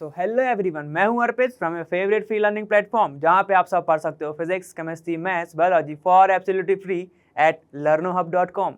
So hello everyone, मैं हूं Arpit from your favourite free learning platform, जहां पे आप सब पढ़ सकते हो physics, chemistry, maths, biology for absolutely free at learnohub.com।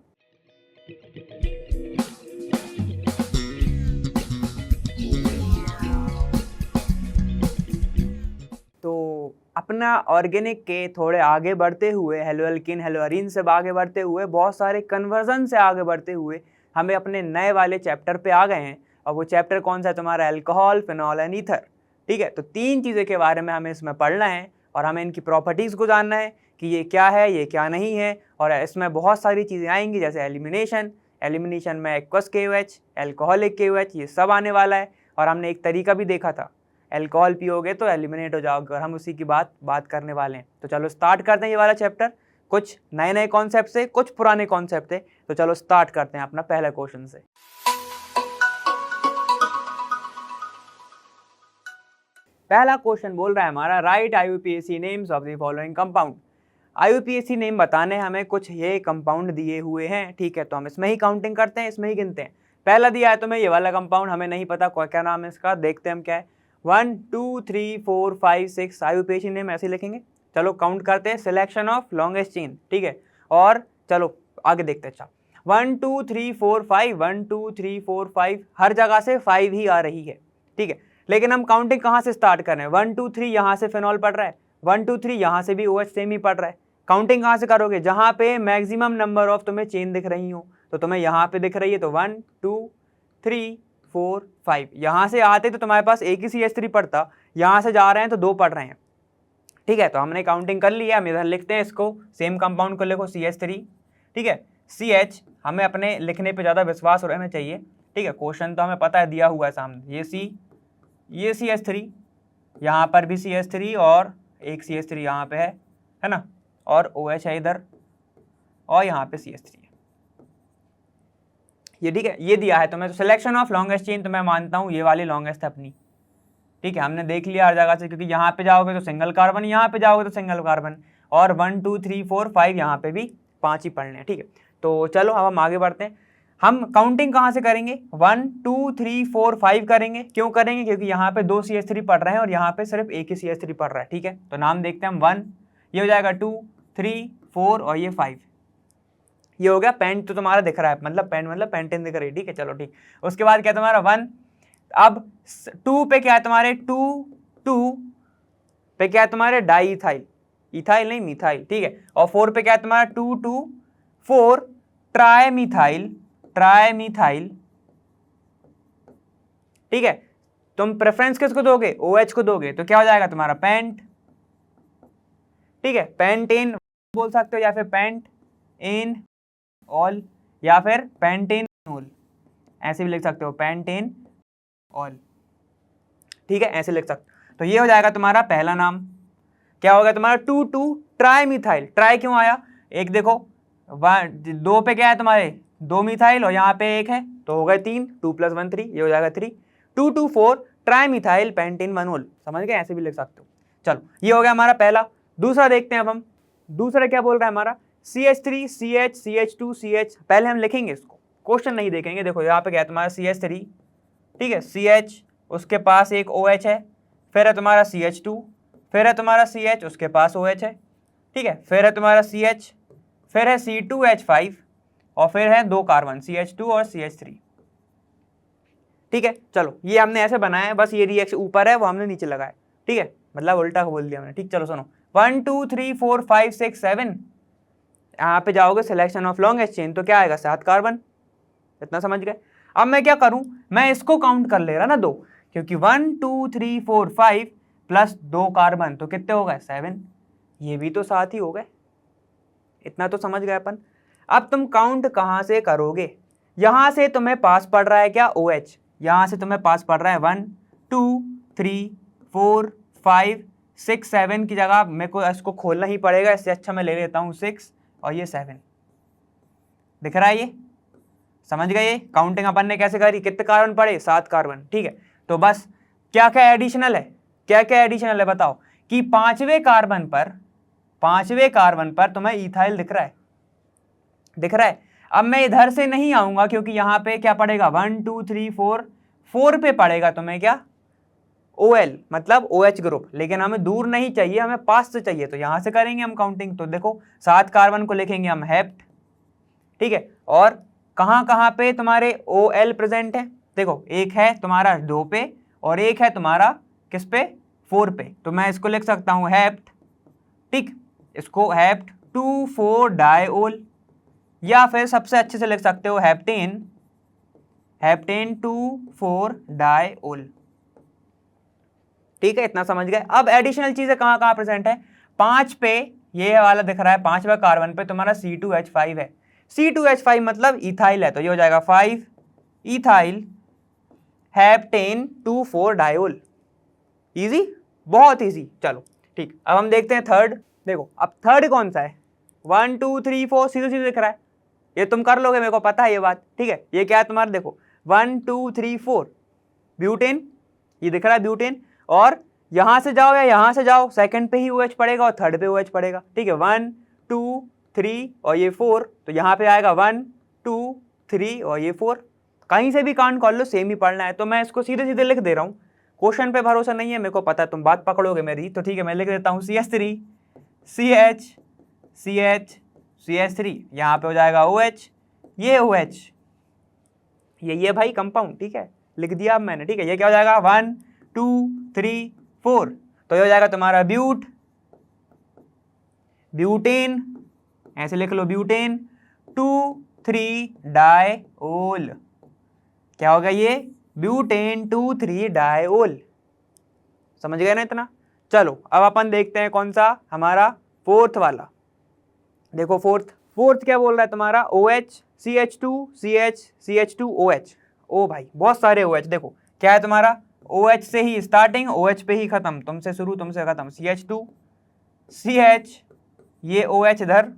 तो अपना ऑर्गेनिक के थोड़े आगे बढ़ते हुए, हेलोअल्कीन हेलोअरीन से आगे बढ़ते हुए, बहुत सारे कन्वर्जन से आगे बढ़ते हुए हमें अपने नए वाले चैप्टर पे आ गए हैं। और वो चैप्टर कौन सा है तुम्हारा? Alcohol, phenol and ether. ठीक है, तो तीन चीज़ों के बारे में हमें इसमें पढ़ना है और हमें इनकी प्रॉपर्टीज़ को जानना है कि ये क्या है, ये क्या नहीं है। और इसमें बहुत सारी चीज़ें आएंगी, जैसे एलिमिनेशन में एक्वस KOH, एल्कोहलिक KOH, ये सब आने वाला है। और हमने एक तरीका भी देखा था, अल्कोहल पियोगे तो एलिमिनेट हो जाओगे, और हम उसी की बात करने वाले हैं। तो चलो स्टार्ट करते हैं ये वाला चैप्टर। कुछ नए कॉन्सेप्ट से, कुछ पुराने कॉन्सेप्ट थे। तो चलो स्टार्ट करते हैं अपना पहला क्वेश्चन से। पहला क्वेश्चन बोल रहा है हमारा, right IUPAC names of the following compound. IUPAC name बताने हमें कुछ ये कंपाउंड दिए हुए हैं। ठीक है, तो हम इसमें ही काउंटिंग करते हैं, इसमें ही गिनते हैं। पहला दिया है तुम्हें ये वाला कंपाउंड, हमें नहीं पता क्या नाम है इसका, देखते हैं हम क्या है। 1 2 3 4 5 6 IUPAC नेम ऐसे लिखेंगे। चलो काउंट करते हैं, सिलेक्शन ऑफ लॉन्गेस्ट चेन। ठीक है, और चलो आगे देखते हैं। अच्छा, 1 2 3 4 5, 1 2 3 4 5, हर जगह से 5 ही आ रही है। ठीक है, लेकिन हम काउंटिंग कहाँ से स्टार्ट कर रहे हैं? 1 2 3 यहाँ से फिनॉल पड़ रहा है, 1 2 3 यहाँ से भी OH सेम ही पड़ रहा है। काउंटिंग कहाँ से करोगे? जहाँ पे मैक्सिमम नंबर ऑफ तुम्हें चेन दिख रही हो। तो तुम्हें यहाँ पे दिख रही है, तो 1 2 3 4 5। यहाँ से आते तो तुम्हारे पास एक ही CH3 पड़ता, यहाँ से जा रहे हैं तो दो पड़ रहे हैं। ठीक है, तो हमने काउंटिंग कर लिया। हम इधर लिखते हैं इसको, सेम कंपाउंड को लिखो CH3। ठीक है, CH, हमें अपने लिखने पे ज़्यादा विश्वास रहना चाहिए। ठीक है, क्वेश्चन तो हमें पता है, दिया हुआ है सामने। ये CH3, यहाँ पर भी CH3 और एक CH3 यहाँ पे है ना, और OH है इधर, और यहाँ पे CH3 है ये। ठीक है, ये दिया है तुम्हें। तो सिलेक्शन ऑफ लॉन्गेस्ट चेन तो मैं मानता हूँ ये वाली लॉन्गेस्ट है अपनी। ठीक है, हमने देख लिया हर जगह से, क्योंकि यहाँ पे जाओगे तो सिंगल कार्बन, यहाँ पे जाओगे तो सिंगल कार्बन, और 1 2 3 4 5 यहाँ पे भी 5 ही पढ़ने हैं। ठीक है, तो चलो अब हम आगे बढ़ते हैं। हम काउंटिंग कहाँ से करेंगे? 1 2 3 4 5 करेंगे। क्यों करेंगे? क्योंकि यहाँ पे 2 CH3 पढ़ रहे हैं और यहाँ पे सिर्फ एक ही CH3 पढ़ रहा है। ठीक है, तो नाम देखते हैं हम। 1, ये हो जाएगा 2 3 4 और ये 5। ये हो गया। पेंट तो तुम्हारा दिख रहा है, मतलब पेंट मतलब पेंटेन दिख रही है। ठीक है, चलो ठीक। उसके बाद क्या तुम्हारा 1, अब 2 पे क्या है तुम्हारे? 2 पे क्या है तुम्हारे? डाई इथाइल, इथाइल नहीं मिथाइल। ठीक है, और 4 पे क्या है तुम्हारा? 2 2 4 ट्राई मिथाइल। ठीक है, तुम प्रेफरेंस किसको दोगे? OH को दोगे, तो क्या हो जाएगा तुम्हारा? पेंट। ठीक है, पेंटेन बोल सकते हो, या फिर पेंट इन ऑल, या फिर पेंटेन ऑल, ऐसे भी लिख सकते हो, पेंटेन ऑल। ठीक है, ऐसे लिख सकते हो। तो ये हो जाएगा तुम्हारा पहला नाम। क्या होगा तुम्हारा? 2 2 ट्राई मिथाइल। ट्राई क्यों आया? एक देखो, 2 पे क्या है तुम्हारे? 2 मिथाइल, और यहाँ पे एक है, तो हो गए 3, 2 + 1 3, ये हो जाएगा 3। 2 2 4 ट्राई मिथाइल पेंटेन 1 समझ गए? ऐसे भी लिख सकते हो। चलो, ये हो गया हमारा पहला। दूसरा देखते हैं अब हम। दूसरा क्या बोल रहा है हमारा? CH3 CH CH2 CH। पहले हम लिखेंगे इसको, क्वेश्चन नहीं देखेंगे। देखो यहाँ पे क्या है तुम्हारा? CH3, ठीक है, CH, उसके पास एक OH है, फिर है तुम्हारा CH2, फिर है तुम्हारा CH, उसके पास OH है। ठीक है, फिर है तुम्हारा CH, फिर है C2H5, और फिर है 2 कार्बन CH2 और CH3। ठीक है, चलो ये हमने ऐसे बनाया है, बस ये रिएक्शन ऊपर है वो हमने नीचे लगाया। ठीक है, मतलब उल्टा बोल दिया मैंने। ठीक, चलो सुनो, 1 2 3 4 5 6 7, यहाँ पे जाओगे सिलेक्शन ऑफ लॉन्गेस्ट चेन, तो क्या आएगा? 7 कार्बन। इतना समझ गए? अब मैं क्या करूं? मैं इसको काउंट कर ले रहा ना 2, क्योंकि 1 2 3 4 5 प्लस 2 कार्बन, तो कितने हो गए? 7। ये भी तो 7 ही हो गए। इतना तो समझ गए अपन। अब तुम काउंट कहाँ से करोगे? यहाँ से तुम्हें पास पड़ रहा है क्या? OH। यहाँ से तुम्हें पास पड़ रहा है 1 2 3 4 5 6 7 की जगह मेरे को इसको खोलना ही पड़ेगा, इससे अच्छा मैं ले लेता हूँ 6 और ये 7। दिख रहा है ये? समझ गए? काउंटिंग अपन ने कैसे करी? कितने कार्बन पड़े? 7 कार्बन। ठीक है, तो बस क्या क्या एडिशनल है? क्या क्या एडिशनल है बताओ? कि पांचवें कार्बन पर तुम्हें इथाइल दिख रहा है, दिख रहा है। अब मैं इधर से नहीं आऊंगा, क्योंकि यहाँ पे क्या पड़ेगा? 1 2 3 4 4 पे पड़ेगा तुम्हें क्या? OL मतलब OH ग्रुप, लेकिन हमें दूर नहीं चाहिए, हमें पास से चाहिए, तो यहां से करेंगे हम काउंटिंग। तो देखो 7 कार्बन को लिखेंगे हम हेप्ट, ठीक है। और कहां कहां पे तुम्हारे OL प्रेजेंट है, देखो एक है तुम्हारा 2 पे और एक है तुम्हारा किस पे, 4 पे। तो मैं इसको लिख सकता हूं हेप्ट, ठीक, इसको हेप्ट 2,4 डाइओल, या फिर सबसे अच्छे से लिख सकते हो हेप्टेन, हेप्टेन 2,4 डाइओल, ठीक है। इतना समझ गए। अब एडिशनल चीजें कहां कहां प्रेजेंट है, 5 पे ये वाला दिख रहा है, 5वें कार्बन पे तुम्हारा C2H5 है, C2H5 मतलब इथाइल है, तो ये हो जाएगा 5 इथाइल हेप्टेन 2,4 डाइओल। इजी, बहुत इजी। चलो ठीक, अब हम देखते हैं थर्ड। देखो अब थर्ड कौन सा है, 1 2 3 4 सीधे सीधे दिख रहा है, ये तुम कर लोगे, मेरे को पता है ये बात, ठीक है। ये क्या है तुम्हारा, देखो 1 2 3 4 ब्यूटेन, ये दिख रहा है ब्यूटेन। और यहां से जाओ या यहां से जाओ, सेकंड पे ही OH पड़ेगा और थर्ड पे OH पड़ेगा, ठीक है। 1 2 3 और ये 4, तो यहाँ पे आएगा 1 2 3 और ये 4, कहीं से भी काउंट कर लो, सेम ही पढ़ना है। तो मैं इसको सीधे सीधे लिख दे रहा हूँ, क्वेश्चन पे भरोसा नहीं है, मेरे को पता है तुम बात पकड़ोगे मेरी, तो ठीक है मैं लिख देता हूँ CH3 CH CH CH3, यहाँ पे हो जाएगा OH, ये OH, ये भाई कंपाउंड, ठीक है, लिख दिया अब मैंने, ठीक है। ये क्या हो जाएगा 1 2 3 4, तो ये हो जाएगा तुम्हारा ब्यूटेन, ऐसे लिख लो ब्यूटेन 2 3 डाइओल, क्या होगा ये, ब्यूटेन 2 3 डाइओल, समझ गए ना इतना। चलो अब अपन देखते हैं कौन सा हमारा फोर्थ वाला। देखो फोर्थ क्या बोल रहा है तुम्हारा, OH CH2 CH CH2 OH, ओ भाई बहुत सारे OH, देखो क्या है तुम्हारा, OH से ही स्टार्टिंग, OH पे ही खत्म, तुमसे शुरू तुमसे खत्म, CH2 CH, ये OH इधर,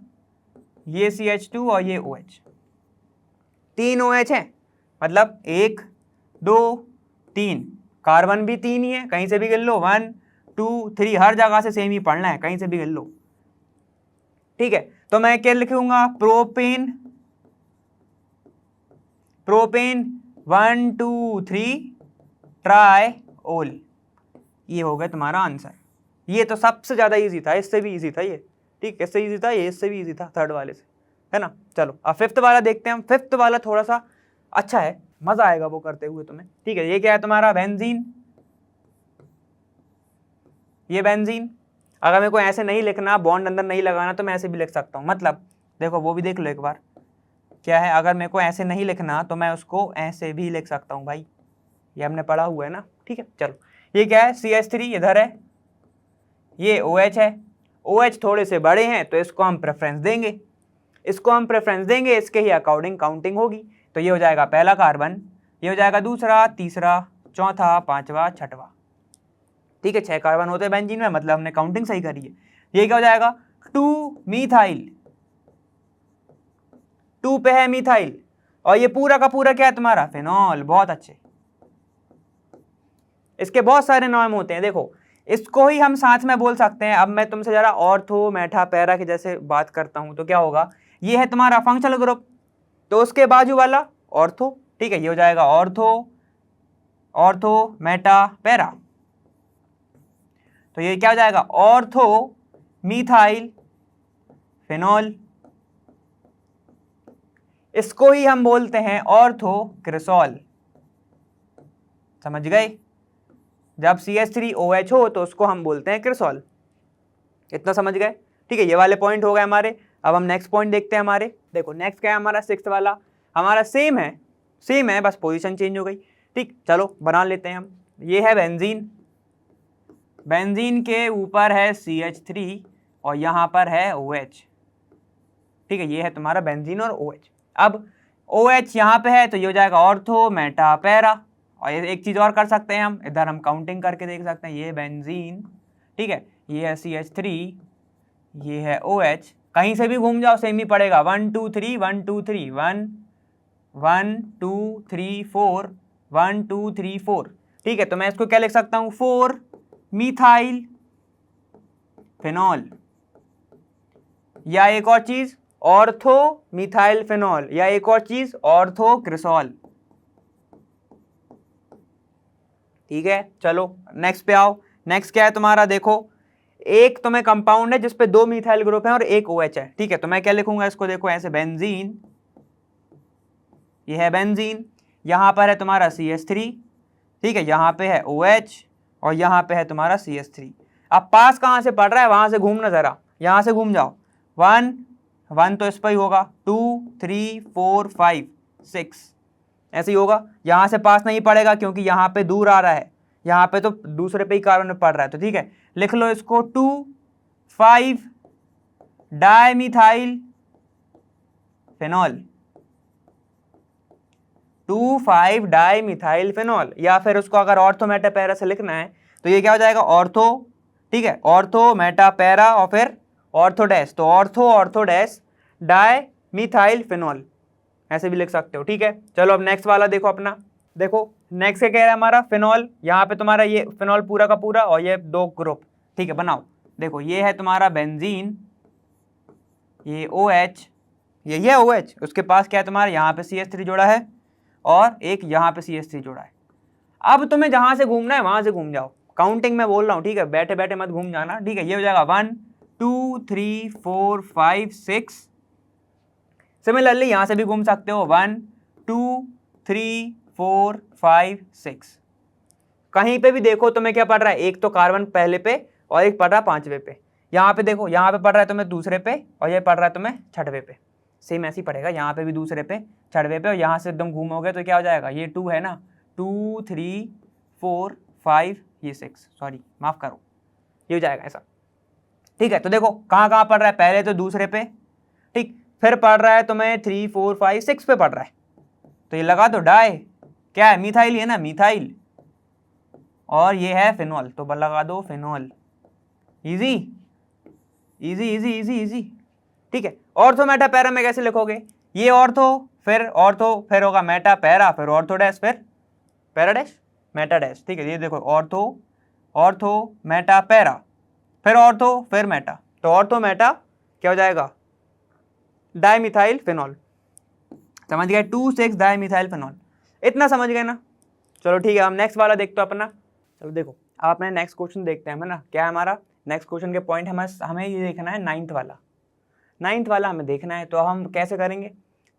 ये CH2 और ये OH, 3 OH है, मतलब 1 2 3, कार्बन भी 3 ही है, कहीं से भी गिन लो, 1 2 3, हर जगह से सेम ही पढ़ना है, कहीं से भी गिन लो, ठीक है। तो मैं क्या लिखूंगा, प्रोपेन 1 2 3 ट्राइओल, ये हो गया तुम्हारा आंसर। ये तो सबसे ज्यादा इजी था, इससे भी इजी था ये, ठीक, इससे इजी था ये, इससे भी इजी था थर्ड वाले से, है ना। चलो अब फिफ्थ वाला देखते हैं हम। फिफ्थ वाला थोड़ा सा अच्छा है, मजा आएगा वो करते हुए तुम्हें, ठीक है। ये क्या है तुम्हारा, बेंजीन, ये बेंजीन। अगर मेरे को ऐसे नहीं लिखना, बॉन्ड अंदर नहीं लगाना, तो मैं ऐसे भी लिख सकता हूँ, मतलब देखो वो भी देख लो एक बार, क्या है, अगर मेरे को ऐसे नहीं लिखना तो मैं उसको ऐसे भी लिख सकता हूँ भाई, ये हमने पढ़ा हुआ है ना, ठीक है। चलो ये क्या है, CH3 इधर है, ये OH है, OH थोड़े से बड़े हैं तो इसको हम प्रेफरेंस देंगे, इसके ही अकॉर्डिंग काउंटिंग होगी। तो ये हो जाएगा पहला कार्बन, ये हो जाएगा दूसरा, तीसरा, चौथा, पांचवा, छठवा, ठीक है। 6 कार्बन होते हैं बेंजीन में, मतलब हमने काउंटिंग सही करी है। ये क्या हो जाएगा, 2 मिथाइल, 2 पे है मिथाइल, और ये पूरा का पूरा क्या है तुम्हारा, फिनॉल, बहुत अच्छे। इसके बहुत सारे नाम होते हैं, देखो इसको ही हम साथ में बोल सकते हैं। अब मैं तुमसे जरा ऑर्थो मेटा पैरा के जैसे बात करता हूं, तो क्या होगा, ये है तुम्हारा फंक्शनल ग्रुप, तो उसके बाजू वाला ऑर्थो, ठीक है। ये हो जाएगा ऑर्थो मेटा पैरा, तो ये क्या हो जाएगा, ऑर्थो मिथाइल फिनॉल, इसको ही हम बोलते हैं ऑर्थो क्रिसॉल, समझ गए। जब CH3OH हो तो उसको हम बोलते हैं क्रिसॉल, इतना समझ गए, ठीक है। ये वाले पॉइंट हो गए हमारे। अब हम नेक्स्ट पॉइंट देखते हैं हमारे। देखो नेक्स्ट क्या है हमारा, सिक्स्थ वाला, हमारा सेम है, बस पोजीशन चेंज हो गई, ठीक। चलो बना लेते हैं हम। ये है बेंजीन, बेंजीन के ऊपर है CH3 और यहाँ पर है OH, ठीक है। ये है तुम्हारा बेंजीन और OH। अब OH यहाँ पे है तो ये हो जाएगा ऑर्थो मेटा पैरा। और एक चीज और कर सकते हैं हम, इधर हम काउंटिंग करके देख सकते हैं, ये बेंजीन, ठीक है, ये है CH3, ये है OH, कहीं से भी घूम जाओ सेम ही पड़ेगा, 1 2 3 1 2 3 1 1 2 3 4 1 2 3 4, ठीक है। तो मैं इसको क्या लिख सकता हूँ, 4 मिथाइल फिनॉल, या एक और चीज ऑर्थो मिथाइल फिनॉल, या एक और चीज ऑर्थो क्रिसॉल, ठीक है, चलो नेक्स्ट पे आओ। नेक्स्ट क्या है तुम्हारा, देखो एक तुम्हें कंपाउंड है जिसपे 2 मिथाइल ग्रुप है और एक OH है, ठीक है। तो मैं क्या लिखूंगा इसको, देखो ऐसे बेंजीन, ये है बेंजीन, यहाँ पर है तुम्हारा CH3, ठीक है, यहाँ पे है OH और यहाँ पे है तुम्हारा CH3। अब पास कहाँ से पड़ रहा है, वहां से घूमना जरा, यहाँ से घूम जाओ। 1 1 तो इस पर ही होगा, 2 3 4 5 6 ऐसे ही होगा। यहाँ से पास नहीं पड़ेगा क्योंकि यहाँ पे दूर आ रहा है, यहाँ पे तो दूसरे पे ही कार्बन में पड़ रहा है, तो ठीक है लिख लो इसको 2 5 डाइमिथाइल फेनॉल, 2 5 डाइमिथाइल फेनॉल। या फिर उसको अगर ऑर्थो मेटा पैरा से लिखना है तो ये क्या हो जाएगा, ऑर्थो, ठीक है, ऑर्थो मेटा पैरा और फिर ऑर्थो डैश, तो ortho ortho dash dimethyl phenol ऐसे भी लिख सकते हो, ठीक है। चलो अब नेक्स्ट वाला देखो अपना, देखो नेक्स्ट क्या कह रहा है हमारा, फिनॉल। यहाँ पे तुम्हारा ये फिनॉल पूरा का पूरा और ये 2 ग्रुप, ठीक है बनाओ। देखो ये है तुम्हारा बेंजीन, ये OH, ये OH, उसके पास क्या है तुम्हारा, यहाँ पे CH3 जोड़ा है और एक यहाँ पे CH3 जोड़ा है। अब तुम्हें जहां से घूमना है वहां से घूम जाओ, काउंटिंग में बोल रहा हूँ, ठीक है, बैठे बैठे मत घूम जाना, ठीक है। ये हो जाएगा 1 2 3 4 5 6। सिमिलरली यहां से भी घूम सकते हो, 1 2 3 4 5 6। कहीं पे भी देखो तुम्हें क्या पड़ रहा है, एक तो कार्बन पहले पे और एक पड़ रहा है 5वें पे। यहाँ पे देखो, यहाँ पे पड़ रहा है तुम्हें दूसरे पे और ये पड़ रहा है तुम्हें 6वें पे। सेम ऐसे ही पड़ेगा, यहाँ पे भी दूसरे पे 6वें पे और यहाँ से एकदम घूमोगे तो क्या हो जाएगा, ये 2 है ना, 2 3 4 5 ये 6, सॉरी माफ करो, ये हो जाएगा ऐसा, ठीक है। तो देखो कहाँ कहाँ पड़ रहा है, पहले तो दूसरे पे, ठीक, फिर पड़ रहा है तुम्हें 3 4 5 6 पे पड़ रहा है, तो ये लगा दो डाई, क्या है मिथाइल, है ना मिथाइल, और ये है फिनॉल, तो लगा दो phenol. Easy easy easy easy easy, ठीक है। ऑर्थो मेटा पैरा में कैसे लिखोगे, ये ऑर्थो फिर होगा मेटा पैरा, फिर ऑर्थो डैश, फिर पैरा डैश मेटा डैश, ठीक है। ये देखो ऑर्थो मेटा पैरा, फिर ऑर्थो फिर मेटा, तो ऑर्थो मेटा क्या हो जाएगा, डाइमिथाइल फेनॉल, समझ गए, 2 6 डाइमिथाइल फेनॉल, इतना समझ गए ना। चलो ठीक है, हम नेक्स्ट वाला देखते हो अपना। चलो देखो अब अपने नेक्स्ट क्वेश्चन देखते हैं, है ना, क्या है हमारा नेक्स्ट क्वेश्चन के पॉइंट, हमें ये देखना है 9th वाला हमें देखना है। तो हम कैसे करेंगे,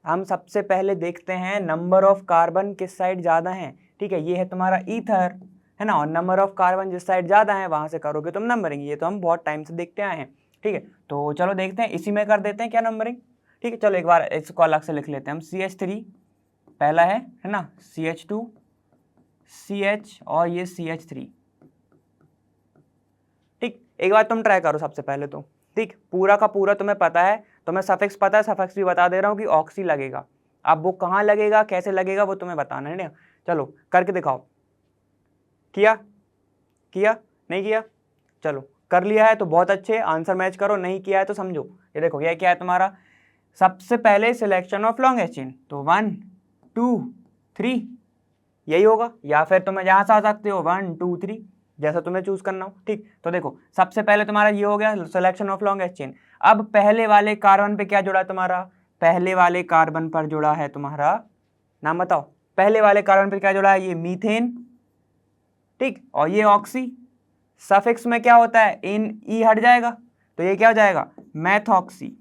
हम सबसे पहले देखते हैं नंबर ऑफ कार्बन किस साइड ज़्यादा है, ठीक है, ये है तुम्हारा ईथर, है ना, और नंबर ऑफ कार्बन जिस साइड ज़्यादा है वहाँ से करोगे तुम नंबरिंग, ये तो हम बहुत टाइम से देखते आए हैं, ठीक है। तो चलो देखते हैं, इसी में कर देते हैं क्या नंबरिंग, ठीक है। चलो एक बार इसको अलग से लिख लेते हैं हम, CH3 पहला है ना, CH2 CH और ये CH3, ठीक। एक बार तुम ट्राई करो सबसे पहले तो, ठीक, पूरा का पूरा तुम्हें पता है, तुम्हें सफिक्स पता है, सफिक्स भी बता दे रहा हूँ कि ऑक्सी लगेगा, अब वो कहाँ लगेगा कैसे लगेगा वो तुम्हें बताना है ना। चलो करके दिखाओ, किया नहीं किया, चलो कर लिया है तो बहुत अच्छे, आंसर मैच करो, नहीं किया है तो समझो। ये देखो ये क्या है तुम्हारा, सबसे पहले सिलेक्शन ऑफ लॉन्गेस्ट चेन, तो 1 2 3 यही होगा, या फिर तुम्हें जहाँ से आ सकते हो 1 2 3 जैसा तुम्हें चूज करना हो, ठीक। तो देखो सबसे पहले तुम्हारा ये हो गया सिलेक्शन ऑफ लॉन्गेस्ट चेन। अब पहले वाले कार्बन पे क्या जुड़ा तुम्हारा, पहले वाले कार्बन पर जुड़ा है तुम्हारा, नाम बताओ, पहले वाले कार्बन पर क्या जुड़ा है, ये मीथेन, ठीक, और ये ऑक्सी, सफिक्स में क्या होता है, इन ई हट जाएगा तो ये क्या हो जाएगा, मैथॉक्सी,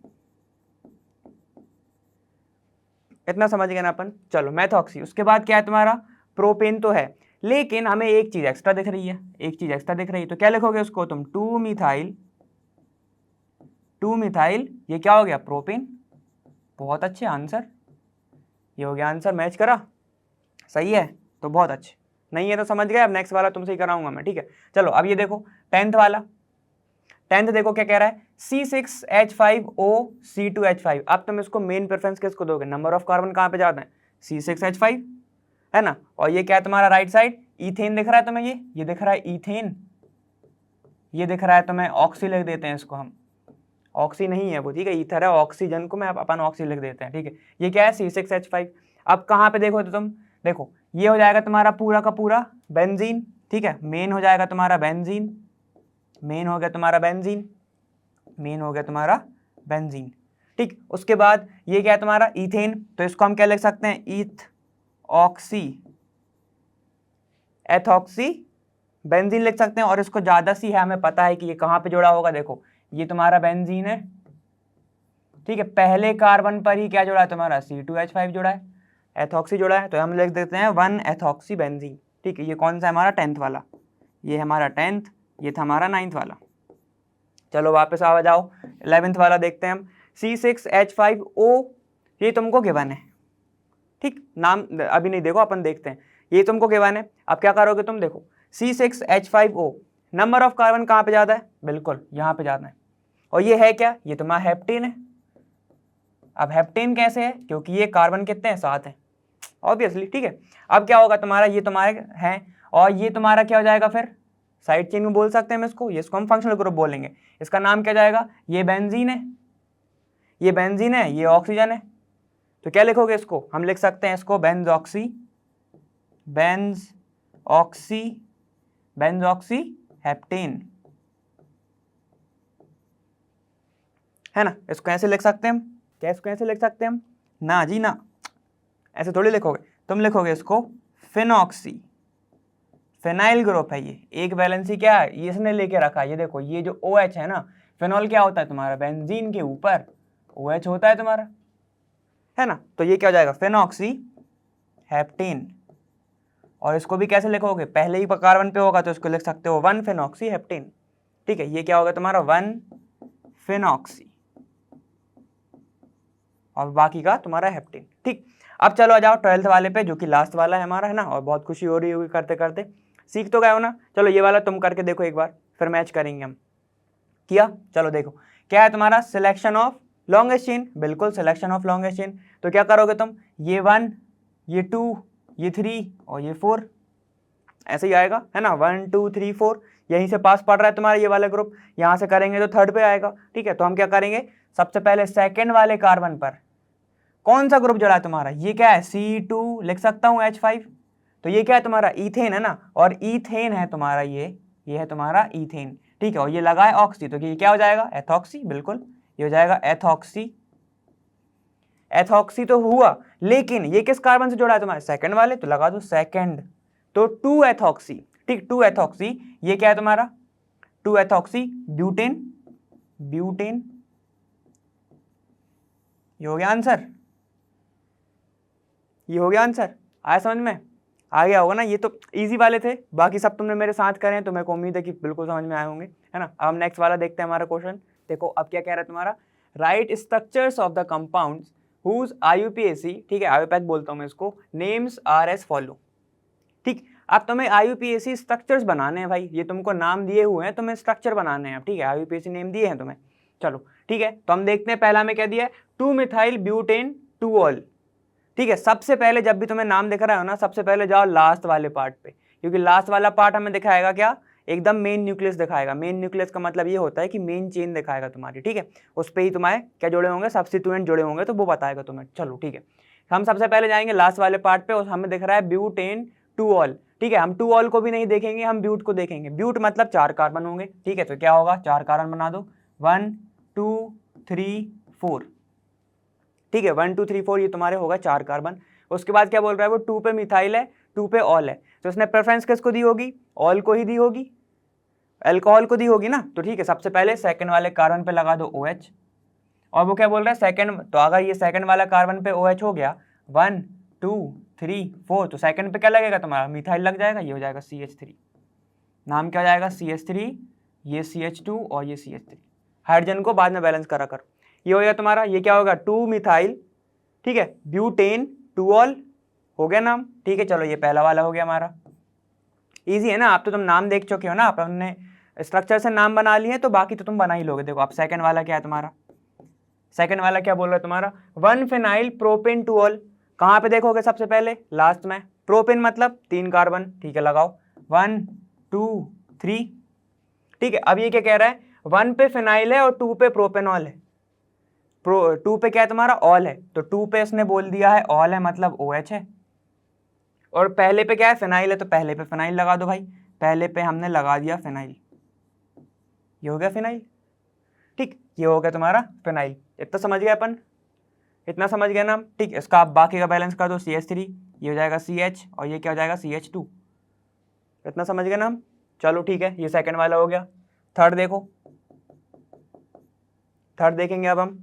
इतना समझ गए ना अपन। चलो मैथॉक्सी, उसके बाद क्या है तुम्हारा, प्रोपेन तो है, लेकिन हमें एक चीज एक्स्ट्रा दिख रही है, तो क्या लिखोगे उसको तुम, 2 मिथाइल, ये क्या हो गया, प्रोपेन, बहुत अच्छे आंसर, ये हो गया आंसर, मैच करा, सही है तो बहुत अच्छे, नहीं है तो समझ गए। अब नेक्स्ट वाला तुमसे ही कराऊंगा मैं, ठीक है। चलो अब ये देखो 10th वाला, 10th देखो क्या कह रहा है, C6H5O C2H5। अब तुम इसको मेन प्रेफरेंस किसको दोगे, नंबर ऑफ कार्बन कहाँ पे जाता है, C6H5, है ना, और ये क्या है तुम्हारा राइट साइड, इथेन दिख रहा है तुम्हें, ये दिख रहा है इथेन, ये दिख रहा है तुम्हें ऑक्सी, लिख देते हैं इसको हम, ऑक्सी नहीं है वो, ठीक है, ईथर है, ऑक्सीजन को मैं अपन ऑक्सी लिख देते हैं, ठीक है। ये क्या है C6H5। अब कहाँ पे देखो तो तुम देखो, ये हो जाएगा तुम्हारा पूरा का पूरा बेंजीन, ठीक है, मेन हो जाएगा तुम्हारा बेंजीन, मेन हो गया तुम्हारा बेंजीन, ठीक। उसके बाद ये क्या है तुम्हारा इथेन, तो इसको हम क्या लिख सकते हैं, ईथ ऑक्सी एथॉक्सी बेंजीन लिख सकते हैं, और इसको ज्यादा सी है, हमें पता है कि ये कहाँ पे जुड़ा होगा। देखो ये तुम्हारा बेंजीन है, ठीक है, पहले कार्बन पर ही क्या जुड़ा है तुम्हारा, C2H5 जुड़ा है, एथॉक्सी जुड़ा है, तो हम लिख देते हैं 1 एथॉक्सी बेंजीन। ठीक है, ये कौन सा है हमारा 10th वाला, ये हमारा 10th, ये था हमारा 9th वाला। चलो वापस आ जाओ 11th वाला देखते हैं हम, C6H5O, ये तुमको गिवन है, ठीक, नाम अभी नहीं देखो, अपन देखते हैं, ये तुमको गिवन है। अब क्या करोगे तुम, देखो C6H5O, नंबर ऑफ कार्बन कहाँ पे ज्यादा है, बिल्कुल यहाँ पे ज्यादा है, और ये है क्या, ये तुम्हारा हेप्टेन है। अब हेप्टेन कैसे है, क्योंकि ये कार्बन कितने हैं, 7 हैं, ऑब्वियसली, ठीक है। अब क्या होगा तुम्हारा, ये तुम्हारे हैं, और ये तुम्हारा क्या हो जाएगा फिर, साइड चेन में बोल सकते हैं हम इसको, ये इसको हम फंक्शनल ग्रुप बोलेंगे, इसका नाम क्या जाएगा, ये बेंजीन है, ये बेंजीन है, ये ऑक्सीजन है, तो क्या लिखोगे इसको, हम लिख सकते हैं इसको बेंजॉक्सी, बेंजॉक्सी, बेंजॉक्सी हेप्टेन, है ना। इसको ऐसे लिख सकते हैं हम, क्या इसको ऐसे लिख सकते हैं हम, ना जी ना, ऐसे थोड़ी लिखोगे, तुम लिखोगे इसको फिनॉक्सी, फिनाइल ग्रुप है ये, एक वैलेंसी क्या है, ये इसने लेके रखा है, ये देखो ये जो OH है ना, फिनॉल क्या होता है तुम्हारा, बेंजीन के ऊपर OH होता है तुम्हारा, है ना, तो ये क्या हो जाएगा, फिनॉक्सी हेप्टेन। और इसको भी कैसे लिखोगे, पहले ही कार्बन पे होगा तो इसको लिख सकते हो 1 फिनॉक्सी हेप्टेन, ठीक है, ये क्या होगा तुम्हारा 1 फिनॉक्सी, और बाकी का तुम्हारा हेप्टेन, ठीक। अब चलो आ जाओ 12th वाले पे, जो कि लास्ट वाला है हमारा, है ना, और बहुत खुशी हो रही होगी करते करते, सीख तो गए हो ना। चलो ये वाला तुम करके देखो एक बार, फिर मैच करेंगे हम, किया, चलो देखो क्या है तुम्हारा, सिलेक्शन ऑफ लॉन्गेस्ट चेन, बिल्कुल सिलेक्शन ऑफ लॉन्गेस्ट चेन, तो क्या करोगे तुम, ये 1, ये 2, ये 3 और ये 4, ऐसे ही आएगा, है ना, 1 2 3 4, यहीं से पास पड़ रहा है तुम्हारा ये वाला ग्रुप, यहाँ से करेंगे तो 3rd पे आएगा, ठीक है। तो हम क्या करेंगे, सबसे पहले 2nd वाले कार्बन पर कौन सा ग्रुप जुड़ा है तुम्हारा, ये क्या है, C2, लिख सकता हूँ H5, तो ये क्या है तुम्हारा इथेन है ना, और इथेन है तुम्हारा ये है तुम्हारा इथेन, ठीक है, और ये लगा है ऑक्सी, तो ये क्या हो जाएगा, एथॉक्सी, बिल्कुल ये हो जाएगा एथॉक्सी, एथॉक्सी तो हुआ, लेकिन ये किस कार्बन से जुड़ा है तुम्हारे, 2nd वाले, तो लगा दो 2nd, तो 2 एथॉक्सी, ठीक, 2 एथॉक्सी, ये क्या है तुम्हारा 2 एथॉक्सी ब्यूटेन, ब्यूटेन, ये हो गया आंसर, ये हो गया आंसर, आया समझ में, आ गया होगा ना, ये तो इजी वाले थे, बाकी सब तुमने मेरे साथ करें तो मेरे को उम्मीद है कि बिल्कुल समझ में आए होंगे, है ना। अब हम नेक्स्ट वाला देखते हैं हमारा क्वेश्चन, देखो अब क्या कह रहा है तुम्हारा, write structures of the compounds whose IUPAC, ठीक है, IUPAC बोलता हूँ मैं इसको, नेम्स आर एस फॉलो, ठीक। अब तुम्हें IUPAC स्ट्रक्चर्स बनाने हैं भाई, ये तुमको नाम दिए हुए हैं, तुम्हें स्ट्रक्चर बनाने हैं, ठीक है, IUPAC नेम दिए हैं तुम्हें, चलो ठीक है। तो हम देखते हैं पहला में क्या दिया है, 2 मिथाइल ब्यूटेन 2 ऑल, ठीक है। सबसे पहले जब भी तुम्हें नाम दिख रहा है ना, सबसे पहले जाओ लास्ट वाले पार्ट पे, क्योंकि लास्ट वाला पार्ट हमें दिखाएगा क्या, एकदम मेन न्यूक्लियस दिखाएगा, मेन न्यूक्लियस का मतलब ये होता है कि मेन चेन दिखाएगा तुम्हारी, ठीक है, उस पर ही तुम्हारे क्या जुड़े होंगे, सब्स्टिट्यूएंट जुड़े होंगे, तो वो बताएगा तुम्हें, चलो ठीक है। हम सबसे पहले जाएंगे लास्ट वाले पार्ट पे, और हमें दिख रहा है ब्यूटेन 2 ऑल, ठीक है, हम 2 ऑल को भी नहीं देखेंगे, हम ब्यूट को देखेंगे, ब्यूट मतलब 4 कार्बन होंगे, ठीक है, तो क्या होगा, 4 कार्बन बना दो, 1 2 3 4, ठीक है, 1 2 3 4, ये तुम्हारे होगा 4 कार्बन। उसके बाद क्या बोल रहा है वो, 2 पे मिथाइल है, 2 पे ऑल है, तो इसने प्रेफरेंस किसको दी होगी, ऑल को ही दी होगी, अल्कोहल को दी होगी ना, तो ठीक है, सबसे पहले 2nd वाले कार्बन पे लगा दो OH, और वो क्या बोल रहा है 2nd, तो अगर ये 2nd वाला कार्बन पे OH हो गया 1 2 3 4, तो 2nd पे क्या लगेगा तुम्हारा, मिथाइल लग जाएगा, ये हो जाएगा CH3, नाम क्या हो जाएगा CH3, ये CH2 और ये CH3, हाइड्रोजन को बाद में बैलेंस करा करो, ये हो गया तुम्हारा, ये क्या होगा 2 मिथाइल, ठीक है, ब्यूटेन 2 ऑल, हो गया नाम, ठीक है। चलो ये पहला वाला हो गया हमारा, इजी है ना, आप तो तुम नाम देख चुके हो ना, आपने स्ट्रक्चर से नाम बना लिए, तो बाकी तो तुम बना ही लोगे। देखो अब 2nd वाला क्या है तुम्हारा, 2nd वाला क्या बोल रहा है तुम्हारा, 1 फिनाइल प्रोपेन 2 ऑल, कहाँ पे देखोगे सबसे पहले, लास्ट में, प्रोपेन मतलब 3 कार्बन, ठीक है, लगाओ 1 2 3, ठीक है। अब ये क्या कह रहा है, 1 पे फिनाइल है और 2 पे प्रोपेनॉल है, 2 पे क्या है तुम्हारा ऑल है, तो 2 पे इसने बोल दिया है ऑल है, मतलब OH है, और पहले पे क्या है फिनाइल है, तो पहले पे फिनाइल लगा दो भाई, पहले पे हमने लगा दिया फिनाइल, ये हो गया फिनाइल, ठीक, ये हो गया तुम्हारा फिनाइल, इतना समझ गए अपन, इतना समझ गए ना हम, ठीक। इसका आप बाकी का बैलेंस कर दो, CH3, ये हो जाएगा CH, और ये क्या हो जाएगा CH2, इतना समझ गए ना हम। चलो ठीक है, ये सेकंड वाला हो गया। थर्ड देखो, थर्ड देखेंगे अब हम।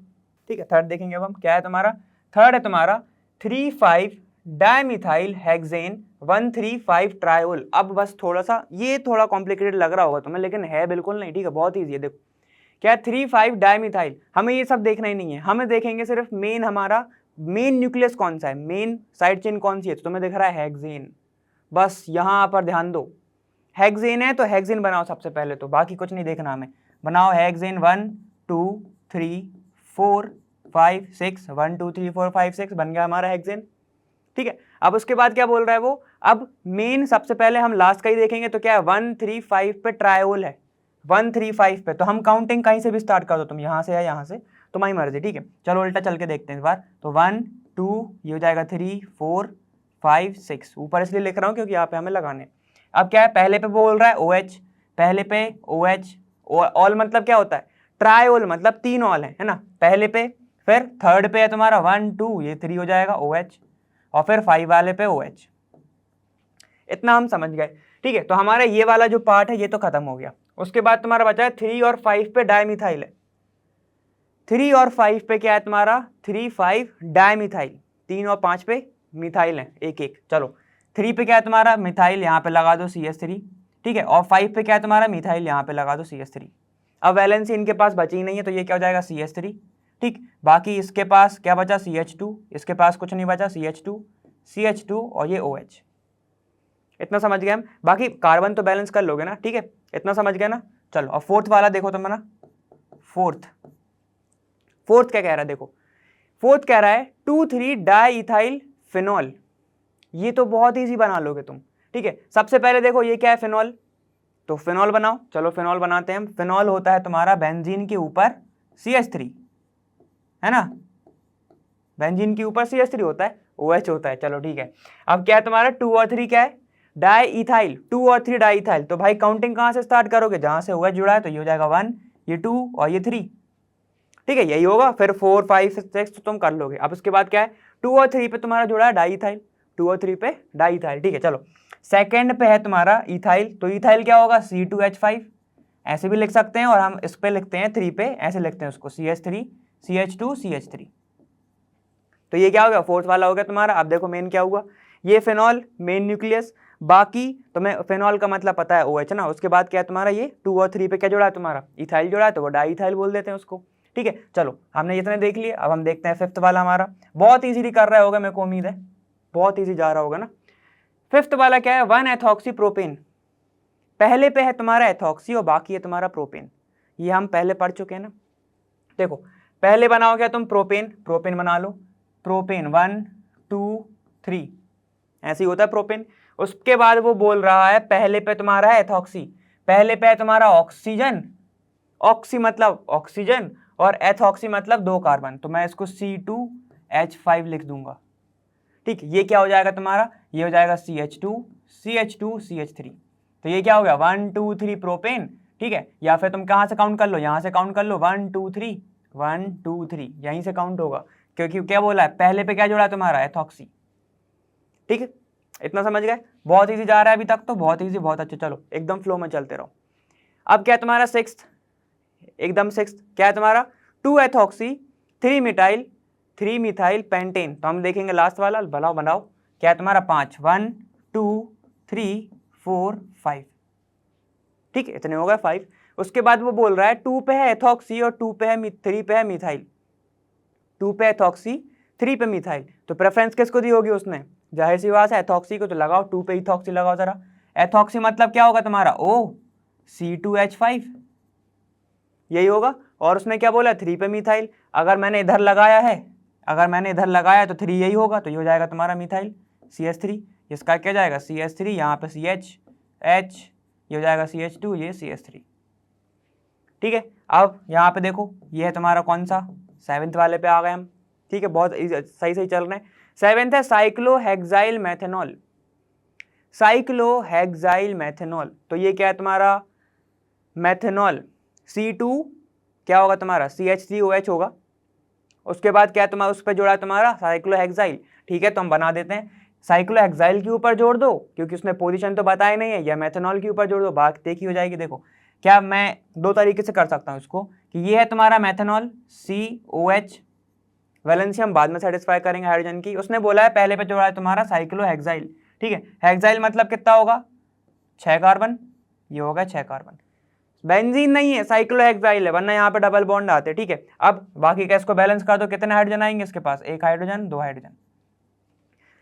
ठीक है, थर्ड देखेंगे अब हम। क्या है तुम्हारा? थर्ड है तुम्हारा 3,5 डायमिथाइल हेक्सेन 1,3,5 ट्रायोल। अब बस थोड़ा सा ये थोड़ा कॉम्प्लिकेटेड लग रहा होगा तुम्हें, लेकिन है बिल्कुल नहीं। ठीक है, बहुत ईजी है। देखो क्या है, 3,5 डायमिथाइल। हमें ये सब देखना ही नहीं है, हमें देखेंगे सिर्फ मेन, हमारा मेन न्यूक्लियस कौन सा है, मेन साइड चेन कौन सी है। तो तुम्हें दिख रहा है हेक्सेन, बस यहां पर ध्यान दो। हेक्सेन है तो हेक्सेन बनाओ सबसे पहले, तो बाकी कुछ नहीं देखना हमें। बनाओ हेक्सेन 1 2 3 4 5 6, 1 2 3 4 5 6 बन गया हमारा हेक्सेन। ठीक है, अब उसके बाद क्या बोल रहा है वो, अब मेन सबसे पहले हम लास्ट का ही देखेंगे। तो क्या है, 1,3,5 पे ट्रायोल है, 1,3,5 पे। तो हम काउंटिंग कहीं से भी स्टार्ट कर दो, तुम यहां से या यहां से, तुम्हारी मर्जी। ठीक है, चलो उल्टा चल के देखते हैं इस बार। तो 1 2 ये हो जाएगा 3 4 5 6, ऊपर इसलिए लिख रहा हूं क्योंकि यहाँ पे हमें लगाने। अब क्या है, पहले पे बोल रहा है OH, पहले पे OH। ऑल मतलब क्या होता है, ट्रायोल मतलब 3 ऑल है ना पहले पे। फिर थर्ड पे है तुम्हारा 1 2, ये 3 हो जाएगा OH, और फिर 5 वाले पे OH। इतना हम समझ गए। ठीक है, तो हमारा ये वाला जो पार्ट है ये तो खत्म हो गया। उसके बाद तुम्हारा बचा है 3 और 5 पे डायमिथाइल है। 3 और 5 पे क्या है तुम्हारा, 3 5 डायमिथाइल, 3 और 5 पे मिथाइल है एक एक। चलो 3 पे क्या है तुम्हारा मिथाइल, यहाँ पे लगा दो CH3। ठीक है, और 5 पे क्या है तुम्हारा मिथाइल, यहाँ पे लगा दो CH3। अब वैलेंसी इनके पास बची ही नहीं है, तो ये क्या हो जाएगा CH3। ठीक, बाकी इसके पास क्या बचा, CH2, इसके पास कुछ नहीं बचा, CH2 और ये OH। इतना समझ गए हम। बाकी कार्बन तो बैलेंस कर लोगे ना। ठीक है, इतना समझ गए ना। चलो अब फोर्थ वाला देखो तुम ना। फोर्थ क्या कह रहा है, देखो फोर्थ कह रहा है 2,3 डाई इथाइल फिनॉल। ये तो बहुत इजी बना लोगे तुम। ठीक है, सबसे पहले देखो ये क्या है, फिनॉल। तो फिनॉल बनाओ, चलो फिनॉल बनाते हैं हम। फिनॉल होता है तुम्हारा बेंजीन के ऊपर CH3, है ना, बेंजीन के ऊपर CH3 होता है, OH होता है। चलो ठीक है, अब क्या है तुम्हारा 2 और 3 क्या है, डाई इथाइल, 2 और 3 डाई इथाइल। तो भाई काउंटिंग कहां से स्टार्ट करोगे, जहां से OH जुड़ा है। तो ये हो जाएगा 1, ये 2 और ये 3। ठीक है, यही होगा। फिर 4 5 6 तो तुम कर लोगे। अब उसके बाद क्या है, 2 और 3 पे तुम्हारा जुड़ा है डाई इथाइल, 2 और 3 पे डाई इथाइल। ठीक है, चलो सेकंड पे है तुम्हारा इथाइल। तो इथाइल क्या होगा, C2H5, ऐसे भी लिख सकते हैं, और हम इस पे लिखते हैं 3 पे, ऐसे लिखते हैं उसको CH3 CH2 CH3। तो ये क्या हो गया, फोर्थ वाला हो गया तुम्हारा। अब देखो मेन क्या हुआ, ये फिनॉल मेन न्यूक्लियस। बाकी तुम्हें फिनॉल का मतलब पता है OH ना। उसके बाद क्या है तुम्हारा, ये 2 और 3 पे क्या जुड़ा है तुम्हारा, इथाइल जुड़ा है, तो वो डाई इथाइल बोल देते हैं उसको। ठीक है, चलो हमने इतने देख लिए। अब हम देखते हैं फिफ्थ वाला हमारा। बहुत इजीली कर रहा होगा, मेरे को उम्मीद है बहुत इजी जा रहा होगा ना। फिफ्थ वाला क्या है, 1 एथॉक्सी प्रोपेन। पहले पे है तुम्हारा एथॉक्सी और बाकी है तुम्हारा प्रोपेन। ये हम पहले पढ़ चुके हैं ना। देखो पहले बनाओ क्या तुम, प्रोपेन, प्रोपेन बना लो। प्रोपेन 1 2 3 ऐसे ही होता है प्रोपेन। उसके बाद वो बोल रहा है पहले पे तुम्हारा है एथॉक्सी, पहले पे है तुम्हारा ऑक्सीजन। ऑक्सी मतलब ऑक्सीजन, और एथॉक्सी मतलब 2 कार्बन। तो मैं इसको C2H5 लिख दूंगा। ठीक, ये क्या हो जाएगा तुम्हारा, ये हो जाएगा CH2 CH2 CH3। तो ये क्या हो गया, 1 2 3 प्रोपेन। ठीक है, या फिर तुम कहां से काउंट कर लो, यहां से काउंट कर लो, 1 2 3 1 2 3, यहीं से काउंट होगा, क्योंकि क्या बोला है, पहले पे क्या जोड़ा है तुम्हारा, एथॉक्सी। ठीक है, इतना समझ गए। बहुत इजी जा रहा है अभी तक तो, बहुत इजी, बहुत अच्छा। चलो एकदम फ्लो में चलते रहो। अब क्या है तुम्हारा सिक्स्थ, एकदम सिक्स्थ क्या है तुम्हारा, 2 एथॉक्सी 3 मिथाइल 3 मिथाइल पेंटेन। तो हम देखेंगे लास्ट वाला, बनाओ बनाओ। क्या है तुम्हारा 5, 1 2 3 4 5। ठीक है, इतने हो गए 5। उसके बाद वो बोल रहा है 2 पे है एथॉक्सी और 2 पे है 3 पे है मिथाइल। 2 पे एथॉक्सी 3 पे मिथाइल। तो प्रेफरेंस किसको दी होगी उसने, जाहिर सी बात है एथॉक्सी को। तो लगाओ 2 पे इथॉक्सी लगाओ जरा। एथॉक्सी मतलब क्या होगा तुम्हारा, O C2H5, यही होगा। और उसने क्या बोला, 3 पे मिथाइल। अगर मैंने इधर लगाया है, अगर मैंने इधर लगाया तो 3 यही होगा। तो ये हो जाएगा तुम्हारा मिथाइल CH3। इसका क्या जाएगा CH3, यहाँ पे CH, ये हो जाएगा CH2, ये CH3। ठीक है, अब यहाँ पे देखो ये है तुम्हारा कौन सा, 7th वाले पे आ गए हम। ठीक है, बहुत सही सही चल रहे हैं। 7th है साइक्लोहेक्साइल मैथेनॉल। साइक्लोहेक्साइल मैथेनॉल, तो ये क्या है तुम्हारा, मैथेनॉल। C2 क्या होगा तुम्हारा, CH3OH होगा। उसके बाद क्या है तुम्हारा, उस पर जोड़ा है तुम्हारा साइक्लोहेक्साइल। ठीक है, तो हम बना देते हैं। साइक्लोहेक्साइल के ऊपर जोड़ दो, क्योंकि उसने पोजीशन तो बताया नहीं है, या मेथनॉल के ऊपर जोड़ दो, बात एक ही हो जाएगी। देखो क्या मैं दो तरीके से कर सकता हूँ इसको, कि ये है तुम्हारा मेथनॉल COH, वैलेंसी हम बाद में सेटिस्फाई करेंगे हाइड्रोजन की। उसने बोला है पहले पे जोड़ा है तुम्हारा साइक्लोहेक्साइल, ठीक है। हेक्साइल मतलब कितना होगा, 6 कार्बन, ये होगा 6 कार्बन। बेंजीन नहीं है, साइक्लोहेक्साइल है, वरना यहाँ पे डबल बॉन्ड आते, ठीक है। अब बाकी का इसको बैलेंस कर दो, कितने हाइड्रोजन आएंगे इसके पास, 1 हाइड्रोजन 2 हाइड्रोजन।